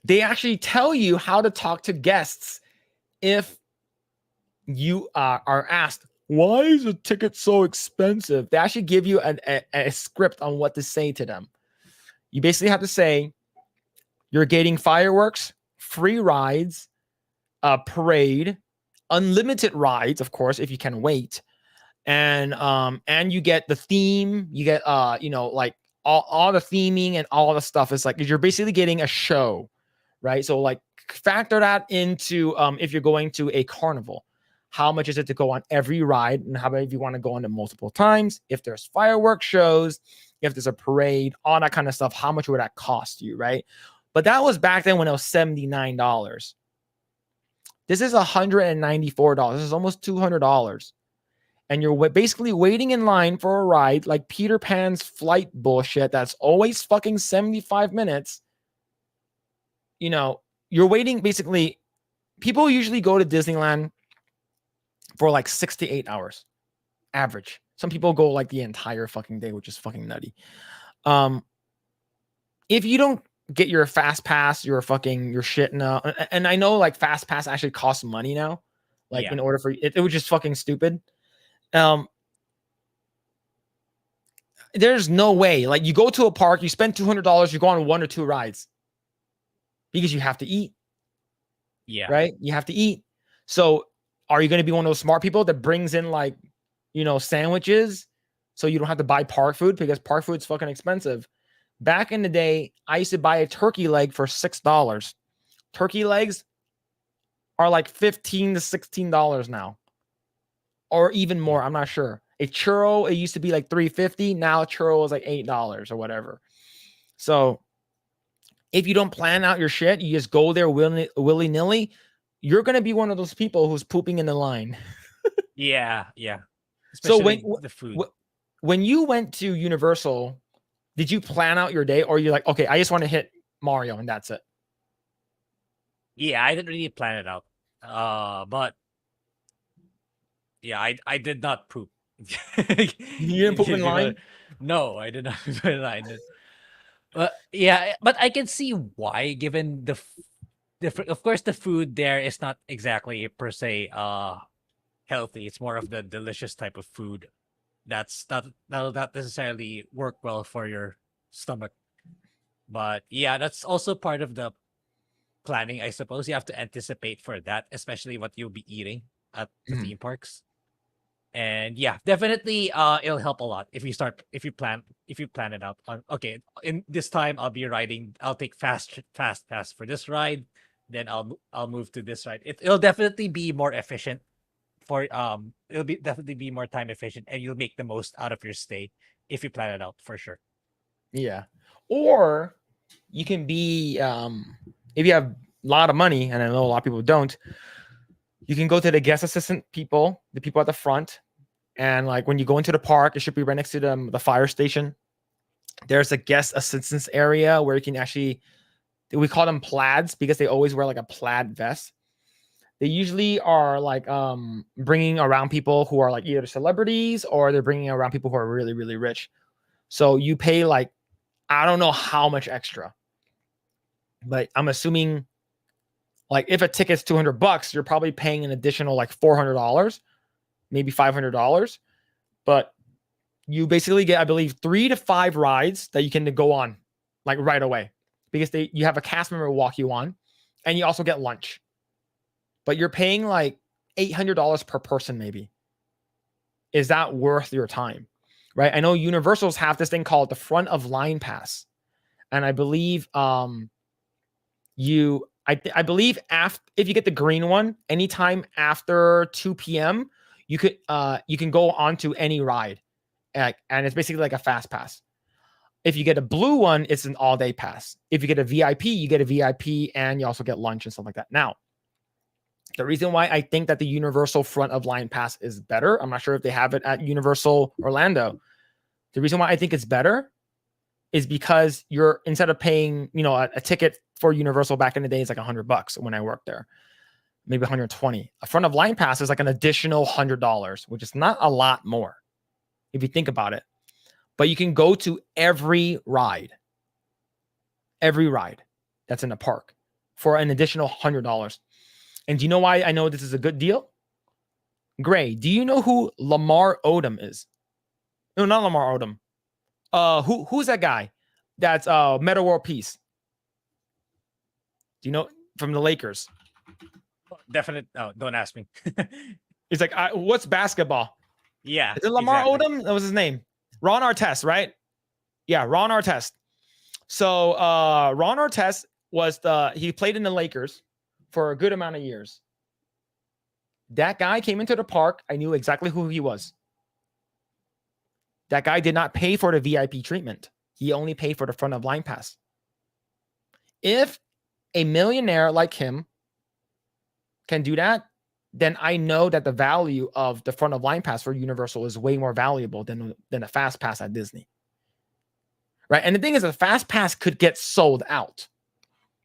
They actually tell you how to talk to guests if you are asked, why is a ticket so expensive? They actually give you a script on what to say to them. You basically have to say, you're getting fireworks, free rides, a parade, unlimited rides, of course, if you can wait. And you get the theme, you get like all the theming and all the stuff. It's like you're basically getting a show, right? So like factor that into if you're going to a carnival, how much is it to go on every ride, and how about if you want to go on it multiple times? If there's fireworks shows, if there's a parade, all that kind of stuff, how much would that cost you, right? But that was back then when it was $79. This is $194. This is almost $200. And you're basically waiting in line for a ride like Peter Pan's flight bullshit that's always fucking 75 minutes. you know, you're waiting. Basically, people usually go to Disneyland for like 6 to 8 hours average. Some people go like the entire fucking day, which is fucking nutty. If you don't get your fast pass, your shit now, and I know like fast pass actually costs money now, like in order for it was just fucking stupid. There's no way. Like you go to a park, you spend $200, you go on 1 or 2 rides because you have to eat. Yeah. Right? You have to eat. So are you going to be one of those smart people that brings in like, sandwiches so you don't have to buy park food because park food's fucking expensive? Back in the day, I used to buy a turkey leg for $6. Turkey legs are like $15 to $16 now, or even more. I'm not sure. A churro, it used to be like $3.50. Now a churro is like $8 or whatever. So if you don't plan out your shit, you just go there willy nilly. You're gonna be one of those people who's pooping in the line. Yeah. So Especially the food. when you went to Universal, did you plan out your day, or you're like, okay, I just want to hit Mario and that's it? Yeah, I didn't really plan it out. But yeah, I did not poop. You didn't poop in line? No, I did not poop in line. But yeah, but I can see why, given of course the food there is not exactly per se healthy. It's more of the delicious type of food that'll not necessarily work well for your stomach. But yeah, that's also part of the planning, I suppose. You have to anticipate for that, especially what you'll be eating at the theme parks. And yeah, definitely it'll help a lot if you plan it out on, okay, in this time I'll take fast pass for this ride, then I'll move to this ride. It'll definitely be more efficient for it'll be definitely be more time efficient, and you'll make the most out of your stay if you plan it out for sure. Yeah. Or you can be if you have a lot of money, and I know a lot of people don't, you can go to the guest assistant people, the people at the front, and like when you go into the park, it should be right next to the fire station. There's a guest assistance area where you can actually, we call them plaids because they always wear like a plaid vest. They usually are like bringing around people who are like either celebrities, or they're bringing around people who are really, really rich. So you pay like, I don't know how much extra, but I'm assuming like if a ticket's $200, you're probably paying an additional like $400, maybe $500. But you basically get, I believe, 3 to 5 rides that you can go on like right away, because you have a cast member walk you on, and you also get lunch. But you're paying like $800 per person, maybe. Is that worth your time? Right? I know Universals have this thing called the front of line pass. And I believe I believe if you get the green one, anytime after 2 p.m., you can go onto any ride. And it's basically like a fast pass. If you get a blue one, it's an all-day pass. If you get a VIP, you get a VIP, and you also get lunch and stuff like that. Now, the reason why I think that the Universal front of line pass is better, I'm not sure if they have it at Universal Orlando. The reason why I think it's better is because you're, instead of paying, a ticket for Universal back in the day is like $100 when I worked there, maybe 120. A front of line pass is like an additional $100, which is not a lot more if you think about it. But you can go to every ride that's in the park for an additional $100. And do you know why I know this is a good deal? Grae, do you know who Lamar Odom is? No, not Lamar Odom. Who's that guy? That's Meta World Peace. Do you know, from the Lakers? Definitely. Oh, don't ask me. He's like, what's basketball? Yeah. Is it Lamar exactly. Odom? That was his name. Ron Artest, right? Yeah, Ron Artest. So Ron Artest he played in the Lakers for a good amount of years. That guy came into the park. I knew exactly who he was. That guy did not pay for the VIP treatment. He only paid for the front of line pass. If a millionaire like him can do that, then I know that the value of the front of line pass for Universal is way more valuable than a fast pass at Disney. Right? And the thing is, a fast pass could get sold out.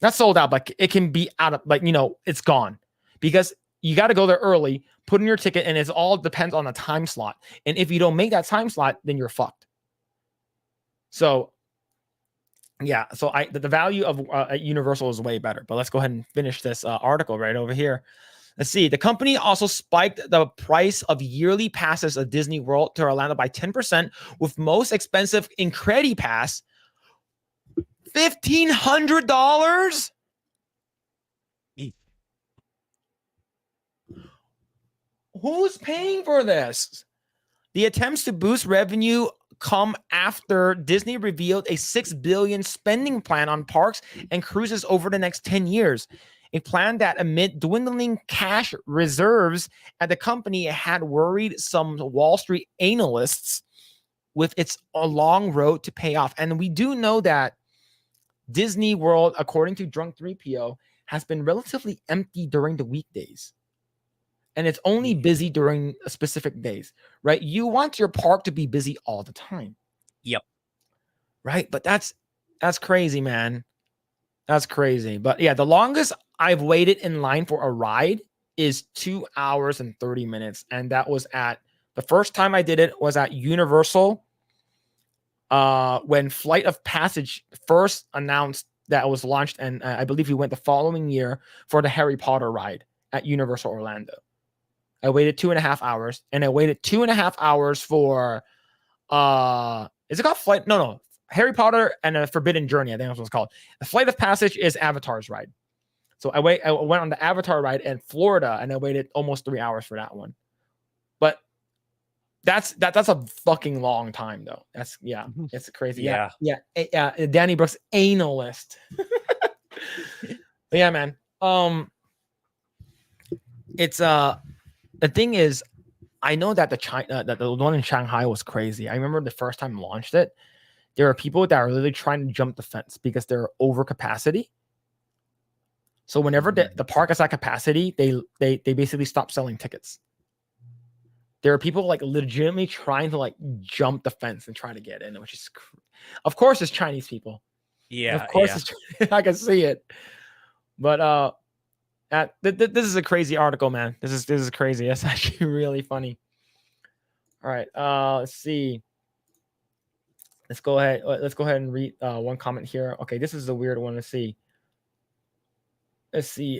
Not sold out, but it can be out of, like, it's gone, because you got to go there early, put in your ticket, and it all depends on the time slot. And if you don't make that time slot, then you're fucked. So yeah, so the value of Universal is way better. But let's go ahead and finish this article right over here. Let's see. The company also spiked the price of yearly passes of Disney World to Orlando by 10%, with most expensive Incredi Pass $1,500. Who's paying for this? The attempts to boost revenue come after Disney revealed a $6 billion spending plan on parks and cruises over the next 10 years. A plan that, amid dwindling cash reserves at the company, had worried some Wall Street analysts with its a long road to pay off. And we do know that Disney World, according to Drunk 3PO, has been relatively empty during the weekdays. And it's only busy during specific days, right? You want your park to be busy all the time. Yep. Right? But that's crazy, man. That's crazy. But yeah, the longest I've waited in line for a ride is 2 hours and 30 minutes. And that was the first time I did it was at Universal, when Flight of Passage first announced that it was launched. And I believe we went the following year for the Harry Potter ride at Universal Orlando. I waited 2.5 hours, and I waited 2.5 hours for, is it called Flight? No. Harry Potter and a Forbidden Journey, I think that's what it's called. The Flight of Passage is Avatar's ride. So I went on the Avatar ride in Florida, and I waited almost 3 hours for that one. But that's a fucking long time, though. It's crazy. Yeah. Danny Brooks, analyst. But yeah, man. It's the thing is, I know that the one in Shanghai was crazy. I remember the first time I launched it, there are people that are really trying to jump the fence because they're over capacity. So whenever the park is at capacity, they basically stop selling tickets. There are people like legitimately trying to like jump the fence and try to get in, which is, of course, it's Chinese people. Yeah, of course, I can see it. But this is a crazy article, man. This is crazy. It's actually really funny. All right. Let's see. Let's go ahead and read one comment here. Okay, this is a weird one. Let's see.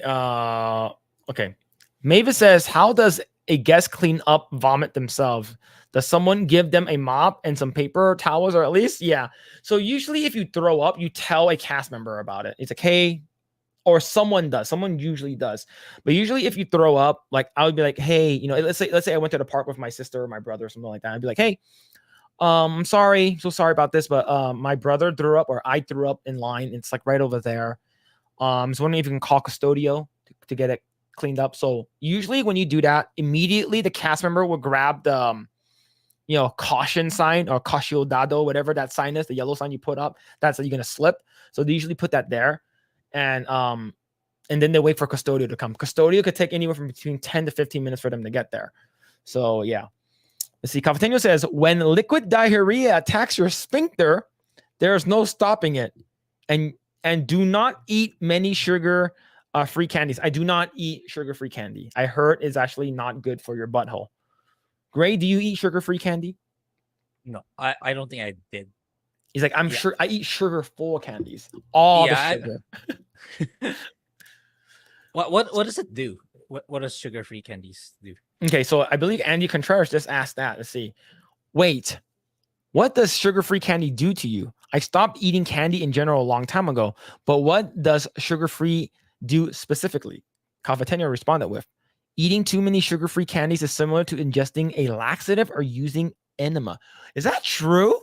Okay. Mavis says, how does a guest clean up vomit themselves? Does someone give them a mop and some paper towels, or at least? Yeah. So usually if you throw up, you tell a cast member about it. It's like, hey, or someone does. Someone usually does. But usually if you throw up, like I would be like, hey, let's say I went to the park with my sister or my brother or something like that. I'd be like, hey, I'm sorry. So sorry about this, but my brother threw up, or I threw up in line. It's like right over there. So wondering if you can call Custodio to get it cleaned up. So usually when you do that, immediately the cast member will grab the caution sign, or caution dado, whatever that sign is, the yellow sign you put up. That's how you're gonna slip. So they usually put that there. And then they wait for Custodio to come. Custodio could take anywhere from between 10 to 15 minutes for them to get there. So yeah. Let's see. Cafeteño says, when liquid diarrhea attacks your sphincter, there's no stopping it. And do not eat many sugar free candies. I do not eat sugar-free candy. I heard it's actually not good for your butthole. Grae, do you eat sugar-free candy? No, I don't think I did. He's like, I'm sure I eat sugar-full candies. All the sugar. What does it do? What does sugar-free candies do? Okay, so I believe Andy Contreras just asked that. Let's see. Wait, what does sugar-free candy do to you? I stopped eating candy in general a long time ago, but what does sugar-free do specifically? Cafeteño responded with, eating too many sugar-free candies is similar to ingesting a laxative or using enema. Is that true?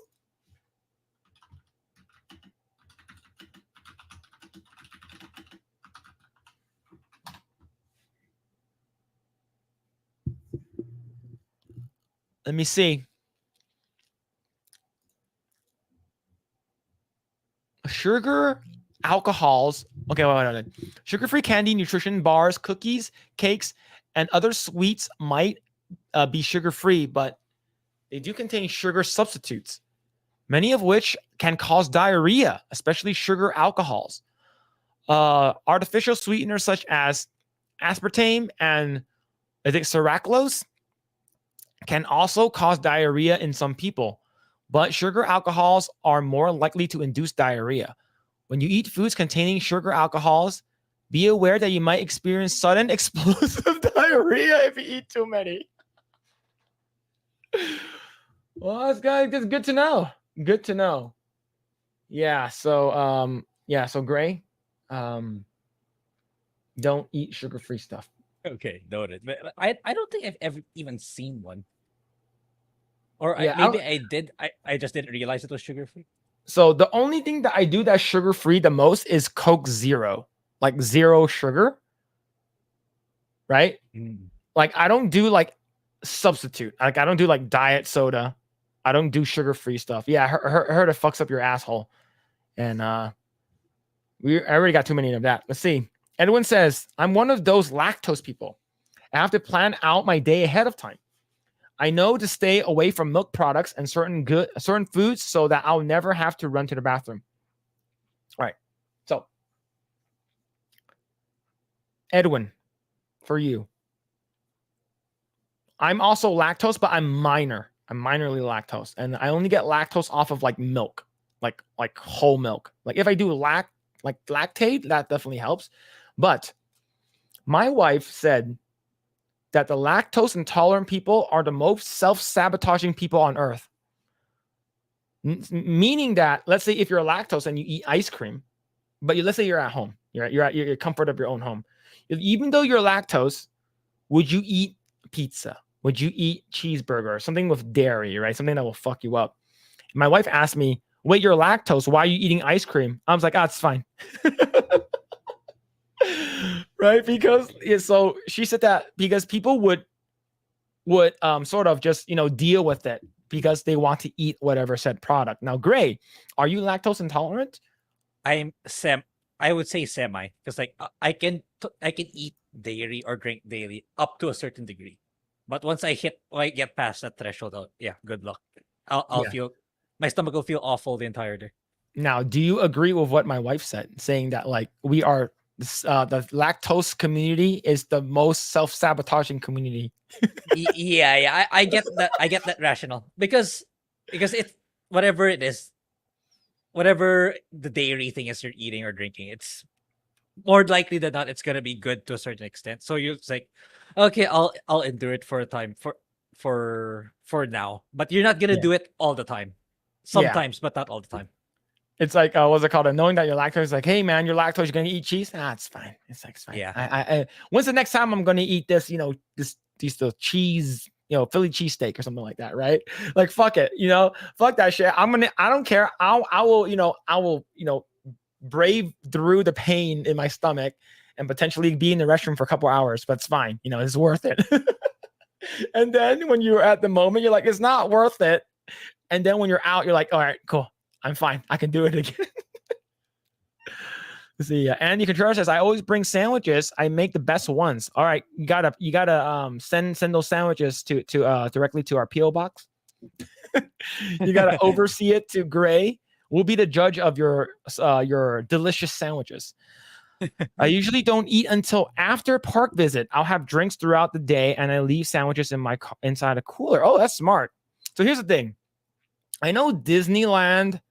Let me see. Sugar, alcohols. Okay, wait. Sugar-free candy, nutrition bars, cookies, cakes, and other sweets might be sugar-free, but they do contain sugar substitutes, many of which can cause diarrhea, especially sugar alcohols. Artificial sweeteners such as aspartame and I think sucralose can also cause diarrhea in some people, but sugar alcohols are more likely to induce diarrhea. When you eat foods containing sugar alcohols, be aware that you might experience sudden explosive diarrhea if you eat too many. Well, that's good to know. Good to know. Yeah, so Grae, don't eat sugar-free stuff. Okay, noted. But I don't think I've ever even seen one. Or Yeah, maybe I did. I just didn't realize it was sugar free. so the only thing that I do that's sugar-free the most is Coke Zero, like zero sugar, right? Like I don't do like substitute. Like I don't do like diet soda. I don't do sugar-free stuff. Yeah, I heard it fucks up your asshole. And I already got too many of that. Let's see. Edwin says, I'm one of those lactose people. I have to plan out my day ahead of time. I know to stay away from milk products and certain foods so that I'll never have to run to the bathroom. All right. So, Edwin, for you. I'm also lactose, but I'm minor. I'm minorly lactose. And I only get lactose off of like milk, like whole milk. Like if I do lactate, that definitely helps. But my wife said that the lactose intolerant people are the most self-sabotaging people on earth. Meaning that, let's say if you're lactose and you eat ice cream, but let's say you're at home, you're at your comfort of your own home. Even though you're lactose, would you eat pizza? Would you eat cheeseburger? Something with dairy, right? Something that will fuck you up. My wife asked me, wait, you're lactose. Why are you eating ice cream? I was like, it's fine. Right? Because so she said that because people would sort of just deal with it because they want to eat whatever said product. Now, Grae, are you lactose intolerant? I would say semi, because like I can eat dairy or drink dairy up to a certain degree, but once I get past that threshold, yeah, good luck. I'll feel my stomach will feel awful the entire day. Now, do you agree with what my wife said, saying that like we are the lactose community is the most self-sabotaging community? Yeah, I get that. I get that rational because it's whatever it is, whatever the dairy thing is you're eating or drinking, it's more likely than not it's gonna be good to a certain extent. So you're like, okay, I'll endure it for a time for now, but you're not gonna do it all the time. Sometimes, but not all the time. It's like what's it called? Knowing that you're lactose, is like, hey man, you're lactose, you're gonna eat cheese. It's fine. It's like it's fine. Yeah. I when's the next time I'm gonna eat this? These cheese, Philly cheesesteak or something like that, right? Like fuck it, fuck that shit. I don't care. I will brave through the pain in my stomach and potentially be in the restroom for a couple hours, but it's fine. It's worth it. And then when you're at the moment, you're like, it's not worth it. And then when you're out, you're like, all right, cool. I'm fine. I can do it again. Let's see. Andy Contreras says, I always bring sandwiches. I make the best ones. All right. You gotta send those sandwiches to directly to our PO box. You gotta oversee it to Grae. We'll be the judge of your delicious sandwiches. I usually don't eat until after park visit. I'll have drinks throughout the day and I leave sandwiches inside a cooler. Oh, that's smart. So here's the thing. I know Disneyland,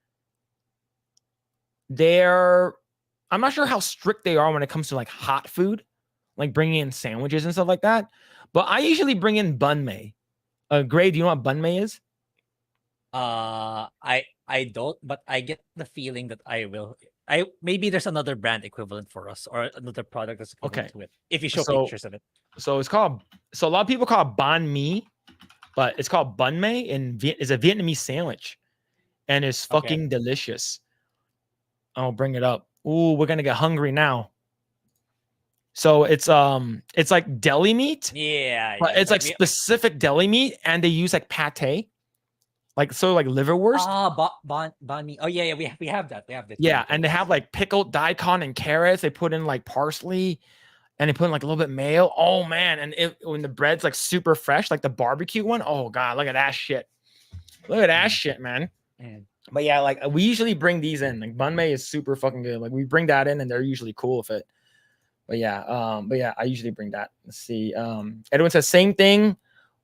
I'm not sure how strict they are when it comes to like hot food, like bringing in sandwiches and stuff like that. But I usually bring in banh mi. Grae, do you know what banh mi is? I don't, but I get the feeling that I will. Maybe there's another brand equivalent for us or another product that's equivalent to it. If you show pictures of it. So a lot of people call it banh mi, but it's called banh mi and is a Vietnamese sandwich, and it's fucking delicious. I'll bring it up. Ooh, we're gonna get hungry now. So it's like deli meat. Yeah, but it's like specific deli meat, and they use like pate, like liverwurst. Banh mi. Oh yeah, we have that. We have that. Yeah, and they have like pickled daikon and carrots. They put in like parsley, and they put in like a little bit mayo. Oh man, and when the bread's like super fresh, like the barbecue one. Oh god, look at that shit. Look at that shit, man. But yeah, like we usually bring these in. Like Bunmei is super fucking good. Like we bring that in, and they're usually cool with it. But yeah, I usually bring that. Let's see. Edwin says same thing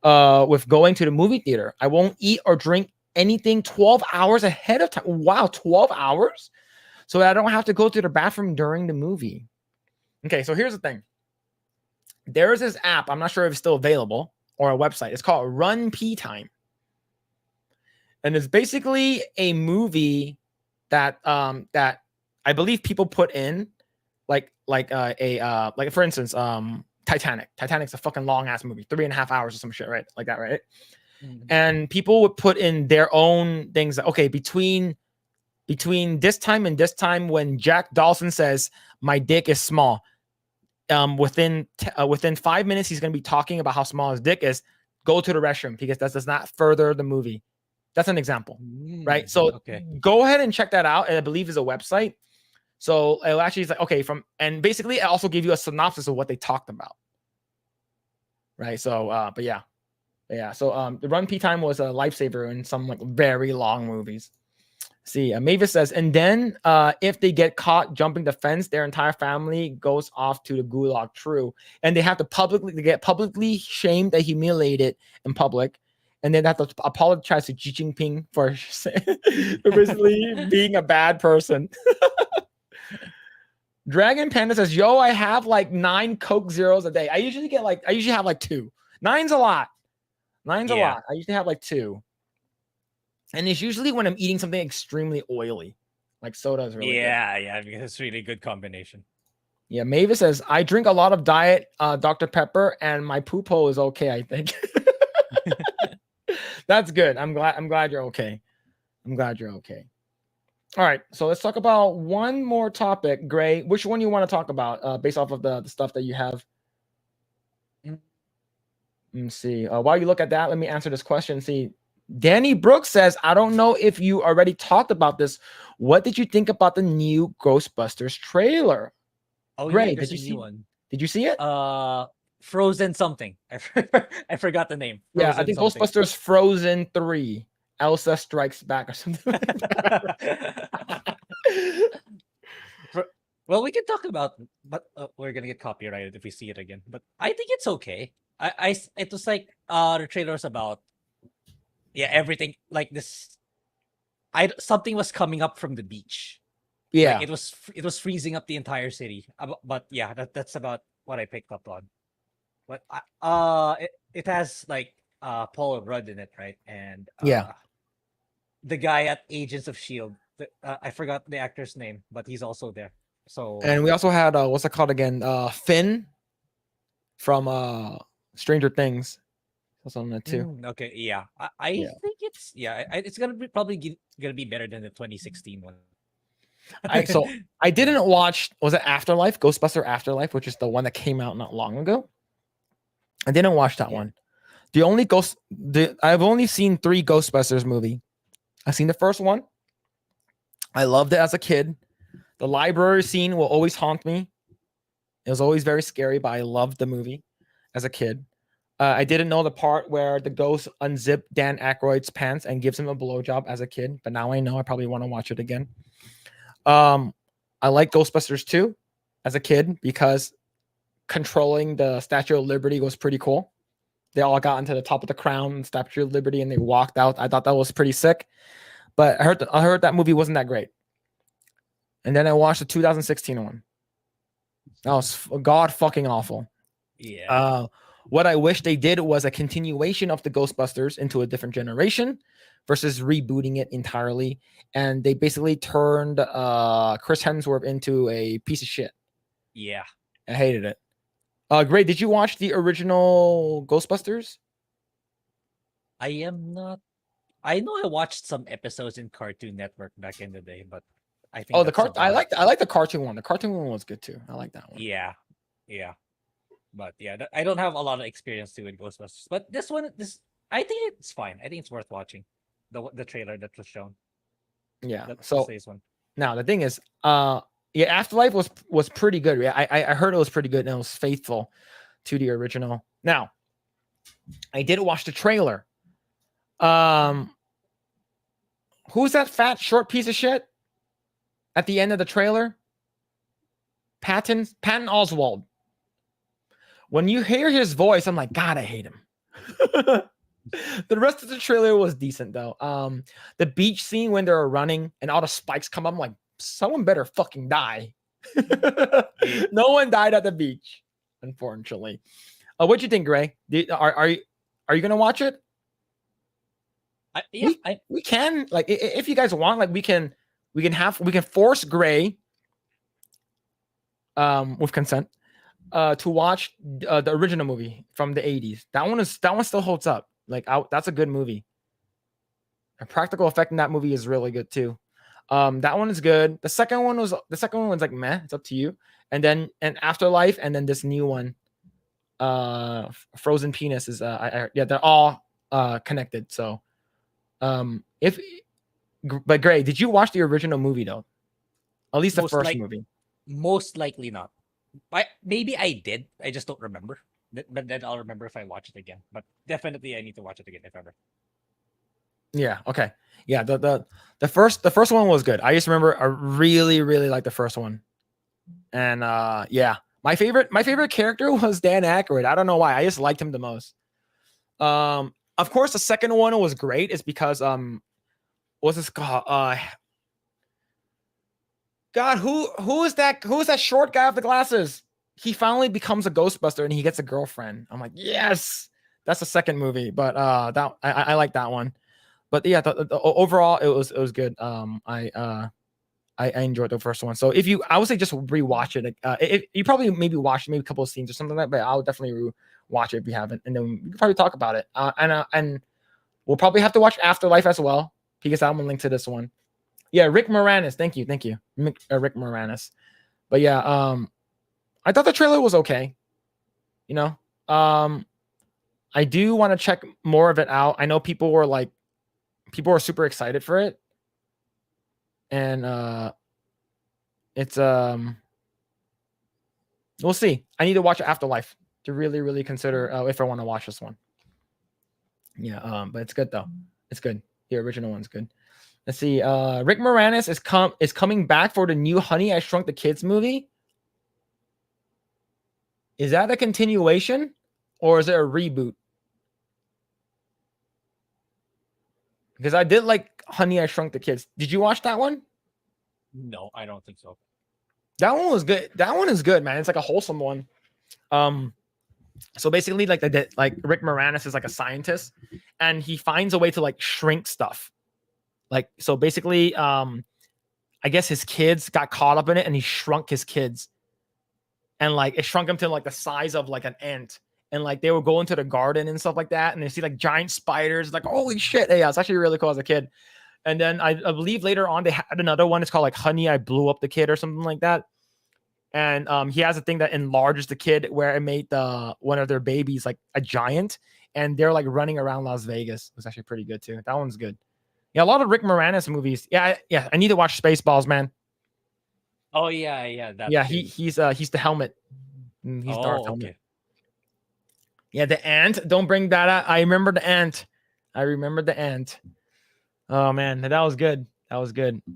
with going to the movie theater. I won't eat or drink anything 12 hours ahead of time. Wow, 12 hours? So that I don't have to go to the bathroom during the movie. Okay, so here's the thing. There is this app, I'm not sure if it's still available, or a website. It's called Run P Time. And it's basically a movie that that I believe people put in like for instance Titanic. Titanic's a fucking long ass movie, 3.5 hours or some shit, right? Like that, right? Mhm. And people would put in their own things. Okay, between this time and this time, when Jack Dawson says my dick is small, within 5 minutes he's going to be talking about how small his dick is. Go to the restroom because that does not further the movie. That's an example, right? So Okay. go ahead and check that out. And I believe is a website. So it actually is like, okay, and basically it also gives you a synopsis of what they talked about. Right. So, but yeah. So the Run P Time was a lifesaver in some like very long movies. See, Mavis says, and then if they get caught jumping the fence, their entire family goes off to the gulag. True. And they have to get publicly shamed and humiliated in public. And then they have to apologize to Xi Jinping for basically being a bad person. Dragon Panda says, yo, I have like 9 Coke Zeros a day. I usually have like 2. 9's a lot. I usually have like 2. And it's usually when I'm eating something extremely oily. Like soda is really good. Yeah, because it's really good combination. Yeah, Mavis says, I drink a lot of diet Dr. Pepper and my poop hole is okay, I think. That's good. I'm glad you're okay. All right, so let's talk about one more topic. Grae, which one you want to talk about based off of the stuff that you have? Let me see. While you look at that, let me answer this question. See, Danny Brooks says, I don't know if you already talked about this. What did you think about the new Ghostbusters trailer? Oh, Grae, yeah, did you a new see? one. Did you see it? Frozen something. I forgot the name. Yeah, I think something. Ghostbusters Frozen 3. Elsa Strikes Back or something. Well, we can talk about, but we're gonna get copyrighted if we see it again. But I think it's okay. It was like the trailer was about everything like this. Something was coming up from the beach. Yeah, Like it was freezing up the entire city. But yeah, that's about what I picked up on. But it has like Paul Rudd in it, right? And yeah. the guy at Agents of Shield. I forgot the actor's name, but he's also there. So And we also had what's it called again? Finn from Stranger Things. That's on that too. okay, yeah. I Yeah. think it's gonna be probably gonna be better than the 2016 one. I didn't watch, was it Afterlife, Ghostbuster Afterlife, which is the one that came out not long ago. I didn't watch that one. I've only seen 3 Ghostbusters movie. I've seen the first one. I loved it as a kid. The library scene will always haunt me. It was always very scary, but I loved the movie as a kid. I didn't know the part where the ghost unzipped Dan Aykroyd's pants and gives him a blowjob as a kid, but now I know. I probably want to watch it again. I like Ghostbusters 2 as a kid because controlling the Statue of Liberty was pretty cool. They all got into the top of the crown, Statue of Liberty, and they walked out. I thought that was pretty sick. But I heard that movie wasn't that great. And then I watched the 2016 one. That was god fucking awful. Yeah. What I wish they did was a continuation of the Ghostbusters into a different generation versus rebooting it entirely. And they basically turned Chris Hemsworth into a piece of shit. Yeah. I hated it. Great. Did you watch the original Ghostbusters? I am not. I know I watched some episodes in Cartoon Network back in the day, but I think that's I about it. like the cartoon one. The cartoon one was good too. I like that one. Yeah. But yeah, I don't have a lot of experience too with Ghostbusters. But this I think it's fine. I think it's worth watching. The trailer that was shown. Yeah. That's So this one. now the thing is, Afterlife was pretty good. Yeah, I heard it was pretty good and it was faithful to the original. Now, I did watch the trailer. Who's that fat short piece of shit at the end of the trailer? Patton Oswalt. When you hear his voice, I'm like, God, I hate him. The rest of the trailer was decent though. The beach scene when they're running and all the spikes come up, I'm like, someone better fucking die. No one died at the beach, unfortunately. What do you think, Grae? Are you gonna watch it? We can, like, if you guys want, like, we can force Grae with consent to watch the original movie from the 80s. That one still holds up. Like, that's a good movie. A practical effect in that movie is really good too. That one is good. The second one was like meh. It's up to you. And then Afterlife, and then this new one, Frozen Penis is yeah, they're all connected. So but Grae, did you watch the original movie though? At least the first movie. Most likely not. Maybe I did. I just don't remember. But then I'll remember if I watch it again. But definitely I need to watch it again if ever. Yeah. Okay. Yeah. The first one was good. I just remember I really liked the first one, and yeah, my favorite character was Dan Aykroyd. I don't know why. I just liked him the most. Of course, the second one was great. It's because what's this called? God, who is that? Who is that short guy with the glasses? He finally becomes a Ghostbuster and he gets a girlfriend. I'm like, yes, that's the second movie. But that I like that one. But yeah, the overall it was good. I enjoyed the first one. So I would say just rewatch it. If you probably maybe watch maybe a couple of scenes or something like that, but I'll definitely watch it if you haven't, and then we can probably talk about it. And we'll probably have to watch Afterlife as well because I'm gonna link to this one. Yeah, Rick Moranis. Thank you, Rick Moranis. But yeah, I thought the trailer was okay. You know, I do want to check more of it out. I know people were super excited for it, and it's we'll see. I need to watch Afterlife to really consider if I want to watch this one. Yeah, but it's good though. It's good. The original one's good. Let's see. Rick Moranis is coming back for the new Honey I Shrunk the Kids movie. Is that a continuation or is it a reboot? Because I did like Honey I Shrunk the Kids. Did you watch that one? No, I don't think so. That one was good. That one is good, man. It's like a wholesome one. So basically, like Rick Moranis is like a scientist, and he finds a way to like shrink stuff. Like, so basically, I guess his kids got caught up in it, and he shrunk his kids, and like it shrunk them to like the size of like an ant. And like they would go into the garden and stuff like that, and they see like giant spiders. Like, holy shit! Yeah, it's actually really cool as a kid. And then I believe later on they had another one. It's called like Honey, I Blew Up the Kid or something like that. And he has a thing that enlarges the kid where it made one of their babies like a giant, and they're like running around Las Vegas. It was actually pretty good too. That one's good. Yeah, a lot of Rick Moranis movies. Yeah. I need to watch Spaceballs, man. Oh yeah. He's the helmet. He's Darth Helmet. Okay. Yeah, the ant. Don't bring that up. I remember the ant. Oh man, that was good.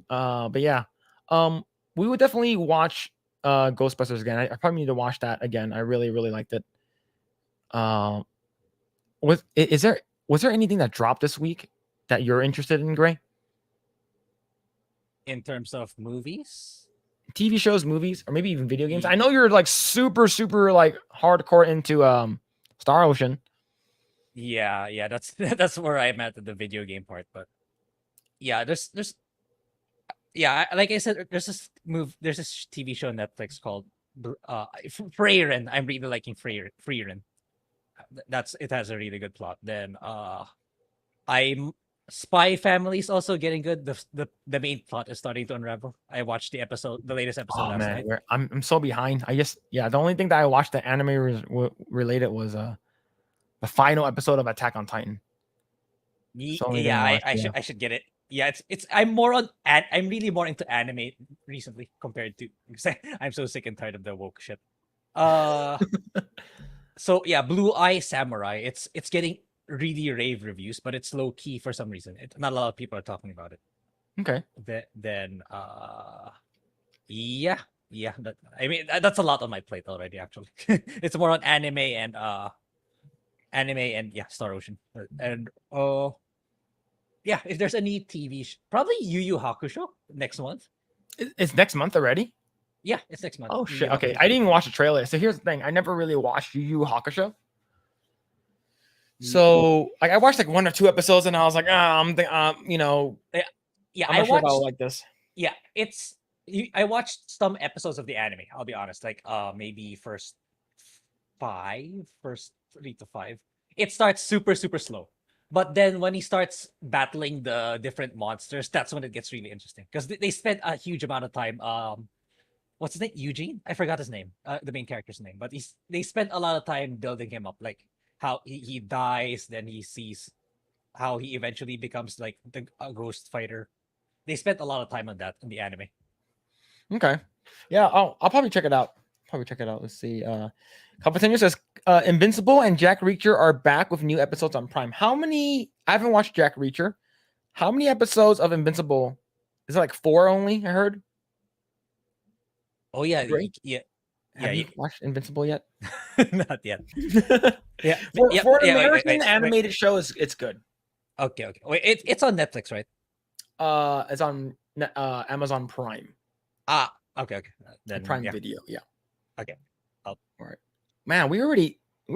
But yeah, we would definitely watch Ghostbusters again. I probably need to watch that again. I really liked it. Was there anything that dropped this week that you're interested in, Grae? In terms of movies, TV shows, movies, or maybe even video games. I know you're like super like hardcore into Star Ocean. Yeah, that's where I'm at the video game part. But yeah, there's like I said, there's this TV show on Netflix called Freyren. I'm really liking Freyren. It has a really good plot. Then I'm Spy Family is also getting good. The main plot is starting to unravel. I watched the latest episode last night. I'm so behind. The only thing that I watched the anime related was the final episode of Attack on Titan. I should get it. Yeah, I'm really more into anime recently compared to because I'm so sick and tired of the woke shit. So yeah, Blue Eye Samurai. It's getting really rave reviews, but it's low key for some reason. Not a lot of people are talking about it. Okay. Then yeah, I mean that's a lot on my plate already. Actually, it's more on anime and yeah, Star Ocean. And yeah, if there's any TV, probably Yu Yu Hakusho next month. It's next month already. Yeah, it's next month. Oh Yu shit. Yu Okay, Hakusho. I didn't even watch the trailer. So here's the thing: I never really watched Yu Yu Hakusho. Ye- So like I watched like 1 or 2 episodes, and I was like, you know, Yeah, I'm I not sure if I'll watched. like this. Yeah, I watched some episodes of the anime. I'll be honest, like maybe first 3 to 5. It starts super slow, but then when he starts battling the different monsters, that's when it gets really interesting because they spent a huge amount of time. What's his name? Eugene? I forgot his name. The main character's name, but they spent a lot of time building him up, like how he dies, then he sees how he eventually becomes like a ghost fighter. They spent a lot of time on that in the anime. Okay. Yeah, I'll probably check it out. Let's see. Competition says Invincible and Jack Reacher are back with new episodes on Prime. How many? I haven't watched Jack Reacher. How many episodes of Invincible? Is it like 4 only? I heard. Oh yeah, Great. yeah, Have you watched Invincible yet? not yet. Yeah, for an yeah. American Wait. animated show, it's good. Okay. Wait, it's on Netflix, right? It's on Amazon Prime. Okay. Then Prime yeah. Video. Yeah. Okay. All right. Man, we're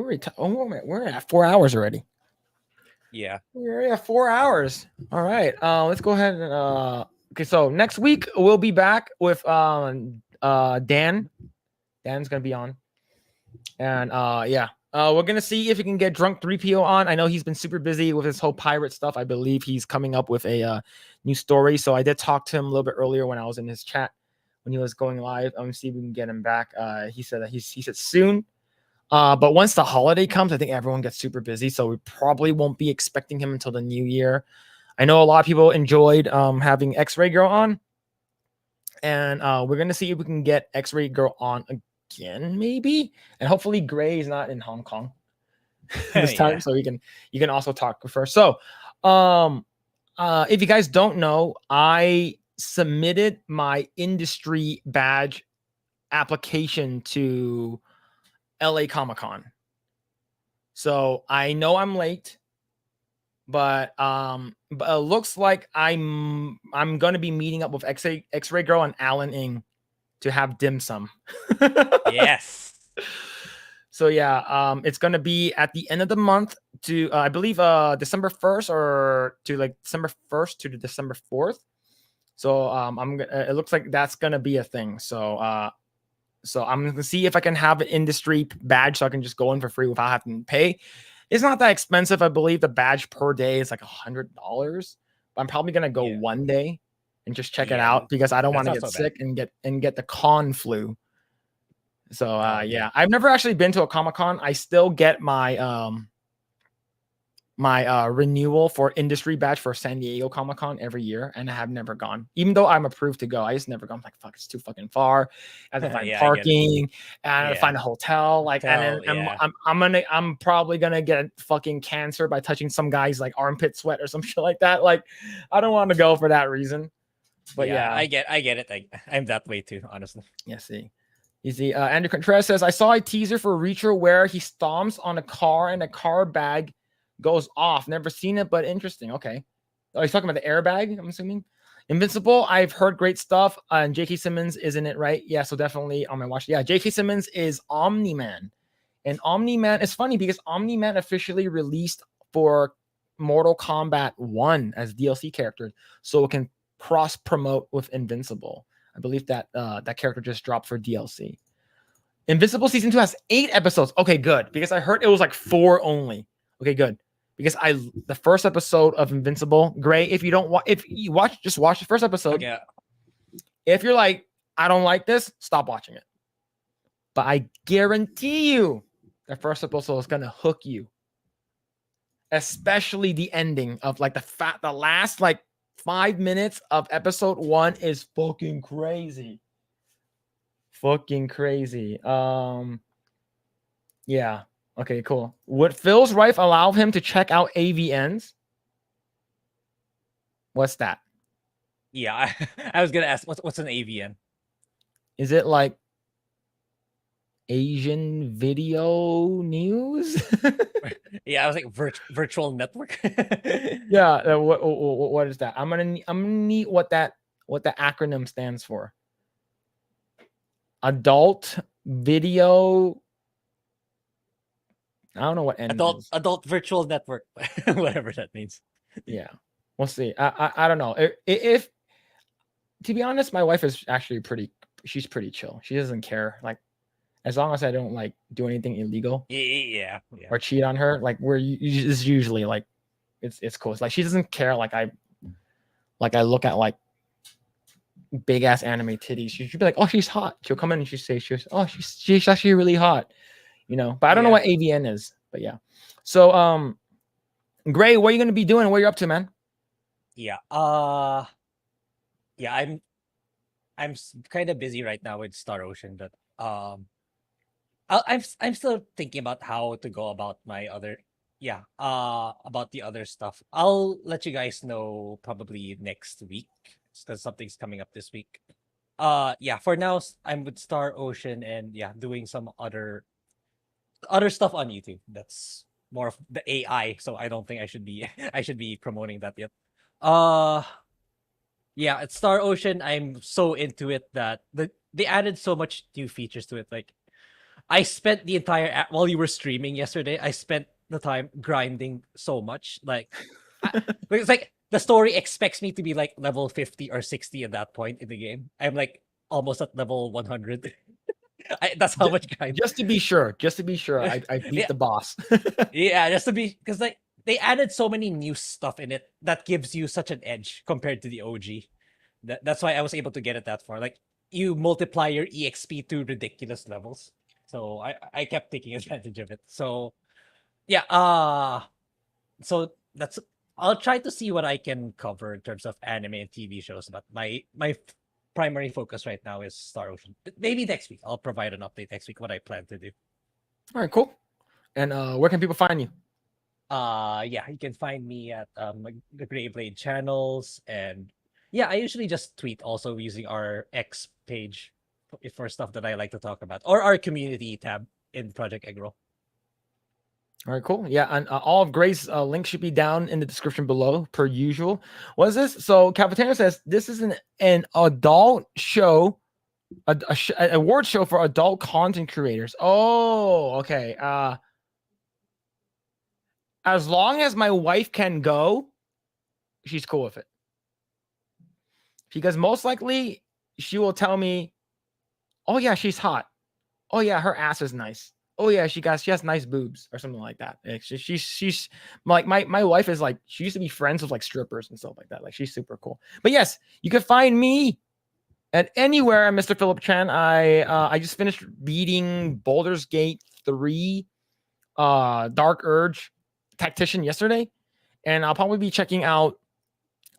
at 4 hours already. Yeah. We're already at 4 hours. All right. Let's go ahead and okay. So next week we'll be back with Dan. Dan's gonna be on, and yeah. We're gonna see if we can get Drunk 3PO on. I know he's been super busy with his whole pirate stuff. I believe he's coming up with a new story. So I did talk to him a little bit earlier when I was in his chat when he was going live. I'm gonna see if we can get him back. He said that he said soon. But once the holiday comes, I think everyone gets super busy, so we probably won't be expecting him until the new year. I know a lot of people enjoyed having X-Ray Girl on, and we're gonna see if we can get X-Ray Girl on again, maybe, and hopefully Grae is not in Hong Kong this time, Yeah. so you can also talk with her. So, if you guys don't know, I submitted my industry badge application to LA Comic-Con. So I know I'm late, but it looks like I'm gonna be meeting up with X-Ray Girl and Alan Ing to have dim sum. Yes. So yeah, it's gonna be at the end of the month to I believe December 1st or to like December 1st to December 4th. So it looks like that's gonna be a thing. So so I'm gonna see if I can have an industry badge so I can just go in for free without having to pay. It's not that expensive. I believe the badge per day is like $100. But I'm probably gonna go one day and just check it out because I don't want to get sick and get the con flu. So yeah, I've never actually been to a Comic-Con. I still get my my renewal for industry badge for San Diego Comic-Con every year, and I have never gone. Even though I'm approved to go, I just never gone. I'm like, fuck, it's too fucking far. I have to find parking and I have to find a hotel. Like, and then I'm probably gonna get fucking cancer by touching some guy's like armpit sweat or some shit like that. Like, I don't want to go for that reason. But yeah, I get it. I'm that way too, honestly. Yeah, see. You see, Andrew Contreras says, I saw a teaser for Reacher where he stomps on a car and a car bag goes off. Never seen it, but interesting. Okay. Oh, he's talking about the airbag, I'm assuming. Invincible, I've heard great stuff. And J.K. Simmons is in it, right? Yeah, so definitely on my watch. Yeah, J.K. Simmons is Omni-Man. And Omni-Man, it's funny because Omni-Man officially released for Mortal Kombat 1 as DLC character, so it can cross-promote with Invincible. I believe that that character just dropped for DLC. Invincible season 2 has 8 episodes. Okay, good. Because I heard it was like 4 only. Okay, good. Because the first episode of Invincible, Grae, if you don't just watch the first episode. Okay. If you're like, I don't like this, stop watching it. But I guarantee you the first episode is gonna hook you. Especially the ending of like the last like 5 minutes of episode 1 is fucking crazy. Fucking crazy. Yeah. Okay, cool. Would Phil's wife allow him to check out AVNs? What's that? Yeah, I was gonna ask what's an AVN? Is it like Asian video news? Yeah, I was like virtual network. Yeah. What is that? I'm gonna need what the acronym stands for. Adult video. I don't know what N is. Adult virtual network, whatever that means. Yeah, we'll see. I don't know if to be honest, my wife is actually pretty. She's pretty chill. She doesn't care. Like as long as I don't like do anything illegal Yeah. or cheat on her, like it's usually like it's cool. It's like she doesn't care. Like I look at like big ass anime titties. She'd be like, oh, she's hot. She'll come in and oh, she's actually really hot. You know, but I don't know Yeah. what AVN is. But yeah. So Grae, what are you gonna be doing? What are you up to, man? Yeah. Yeah, I'm kind of busy right now with Star Ocean, but I'm still thinking about how to go about my other about the other stuff. I'll let you guys know probably next week because something's coming up this week. Yeah, for now I'm with Star Ocean and yeah, doing some other stuff on YouTube. That's more of the AI, so I don't think I should be I should be promoting that yet. Uh yeah, at Star Ocean, I'm so into it that they added so much new features to it. Like I spent the entire while you were streaming yesterday, I spent the time grinding so much. Like it's like the story expects me to be like level 50 or 60 at that point in the game. I'm like almost at level 100. That's how much grind. Just to be sure, I beat Yeah, the boss. yeah, just to be because like they added so many new stuff in it that gives you such an edge compared to the OG. That's why I was able to get it that far. Like you multiply your EXP to ridiculous levels. So I kept taking advantage of it. So yeah, so that's I'll try to see what I can cover in terms of anime and TV shows, but my primary focus right now is Star Ocean. Maybe next week I'll provide an update next week what I plan to do. All right, cool. And where can people find you? Yeah, you can find me at the Grey Blade channels, and yeah, I usually just tweet also using our X page for stuff that I like to talk about, or our community tab in Project Eggroll. All right, cool. Yeah, and all of Grace's links should be down in the description below, per usual. What is this? So Cafeteria says this is an adult show, a award show for adult content creators. Oh, okay. As long as my wife can go, she's cool with it. Because most likely she will tell me, "Oh yeah, she's hot. Oh yeah, her ass is nice. Oh yeah, she has nice boobs," or something like that. Like, she's like my wife is like, she used to be friends with like strippers and stuff like that. Like she's super cool. But yes, you can find me at anywhere, Mr. Phillip Chan. I just finished reading Baldur's Gate 3 Dark Urge Tactician yesterday, and I'll probably be checking out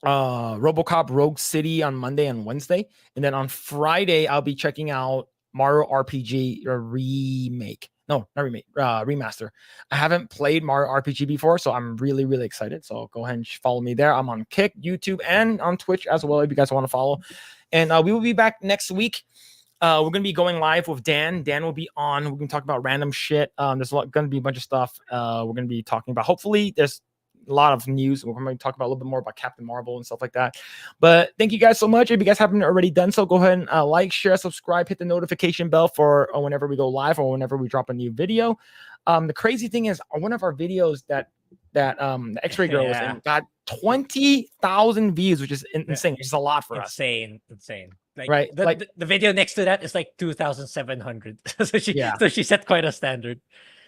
RoboCop Rogue City on Monday and Wednesday, and then on Friday I'll be checking out Mario RPG remake. No, not remake, remaster. I haven't played Mario RPG before, so I'm really, really excited. So go ahead and follow me there. I'm on Kick, YouTube, and on Twitch as well if you guys want to follow. And we will be back next week. We're gonna be going live with Dan. Dan will be on. We're gonna talk about random shit. There's gonna be a bunch of stuff. We're gonna be talking about. Hopefully, there's a lot of news. We're going to talk about a little bit more about Captain Marvel and stuff like that. But thank you guys so much. If you guys haven't already done so, go ahead and like, share, subscribe, hit the notification bell for whenever we go live or whenever we drop a new video. The crazy thing is, one of our videos that the X-Ray Girl was in got 20,000 views, which is insane. It's just a lot for us. Insane. Like, right? The video next to that is like 2,700. So she set quite a standard.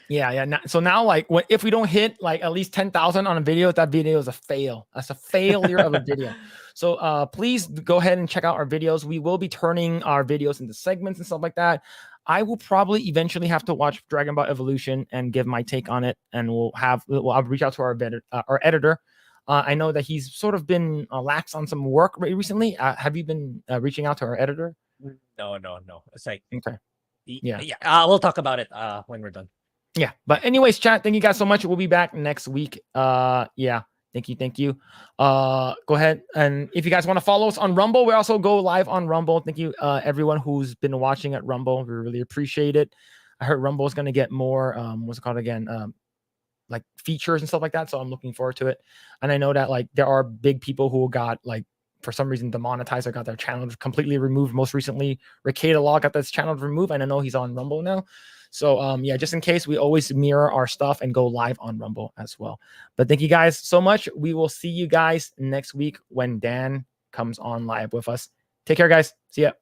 Yeah. So now, like, if we don't hit like at least 10,000 on a video, that video is a fail. That's a failure of a video. So please go ahead and check out our videos. We will be turning our videos into segments and stuff like that. I will probably eventually have to watch Dragon Ball Evolution and give my take on it, and I'll reach out to our editor. I know that he's sort of been lax on some work recently. Have you been reaching out to our editor? No. It's like okay. Yeah. We'll talk about it when we're done. Yeah, but anyways, chat, thank you guys so much. We'll be back next week. Yeah, Thank you. Thank you. Go ahead. And if you guys want to follow us on Rumble, we also go live on Rumble. Thank you, everyone who's been watching at Rumble. We really appreciate it. I heard Rumble is going to get more, what's it called again? Like features and stuff like that. So I'm looking forward to it. And I know that like there are big people who got like, for some reason, demonetized or got their channel completely removed. Most recently, Ricada Law got this channel removed. And I know he's on Rumble now. So yeah, just in case, we always mirror our stuff and go live on Rumble as well. But thank you guys so much. We will see you guys next week when Dan comes on live with us. Take care, guys. See ya.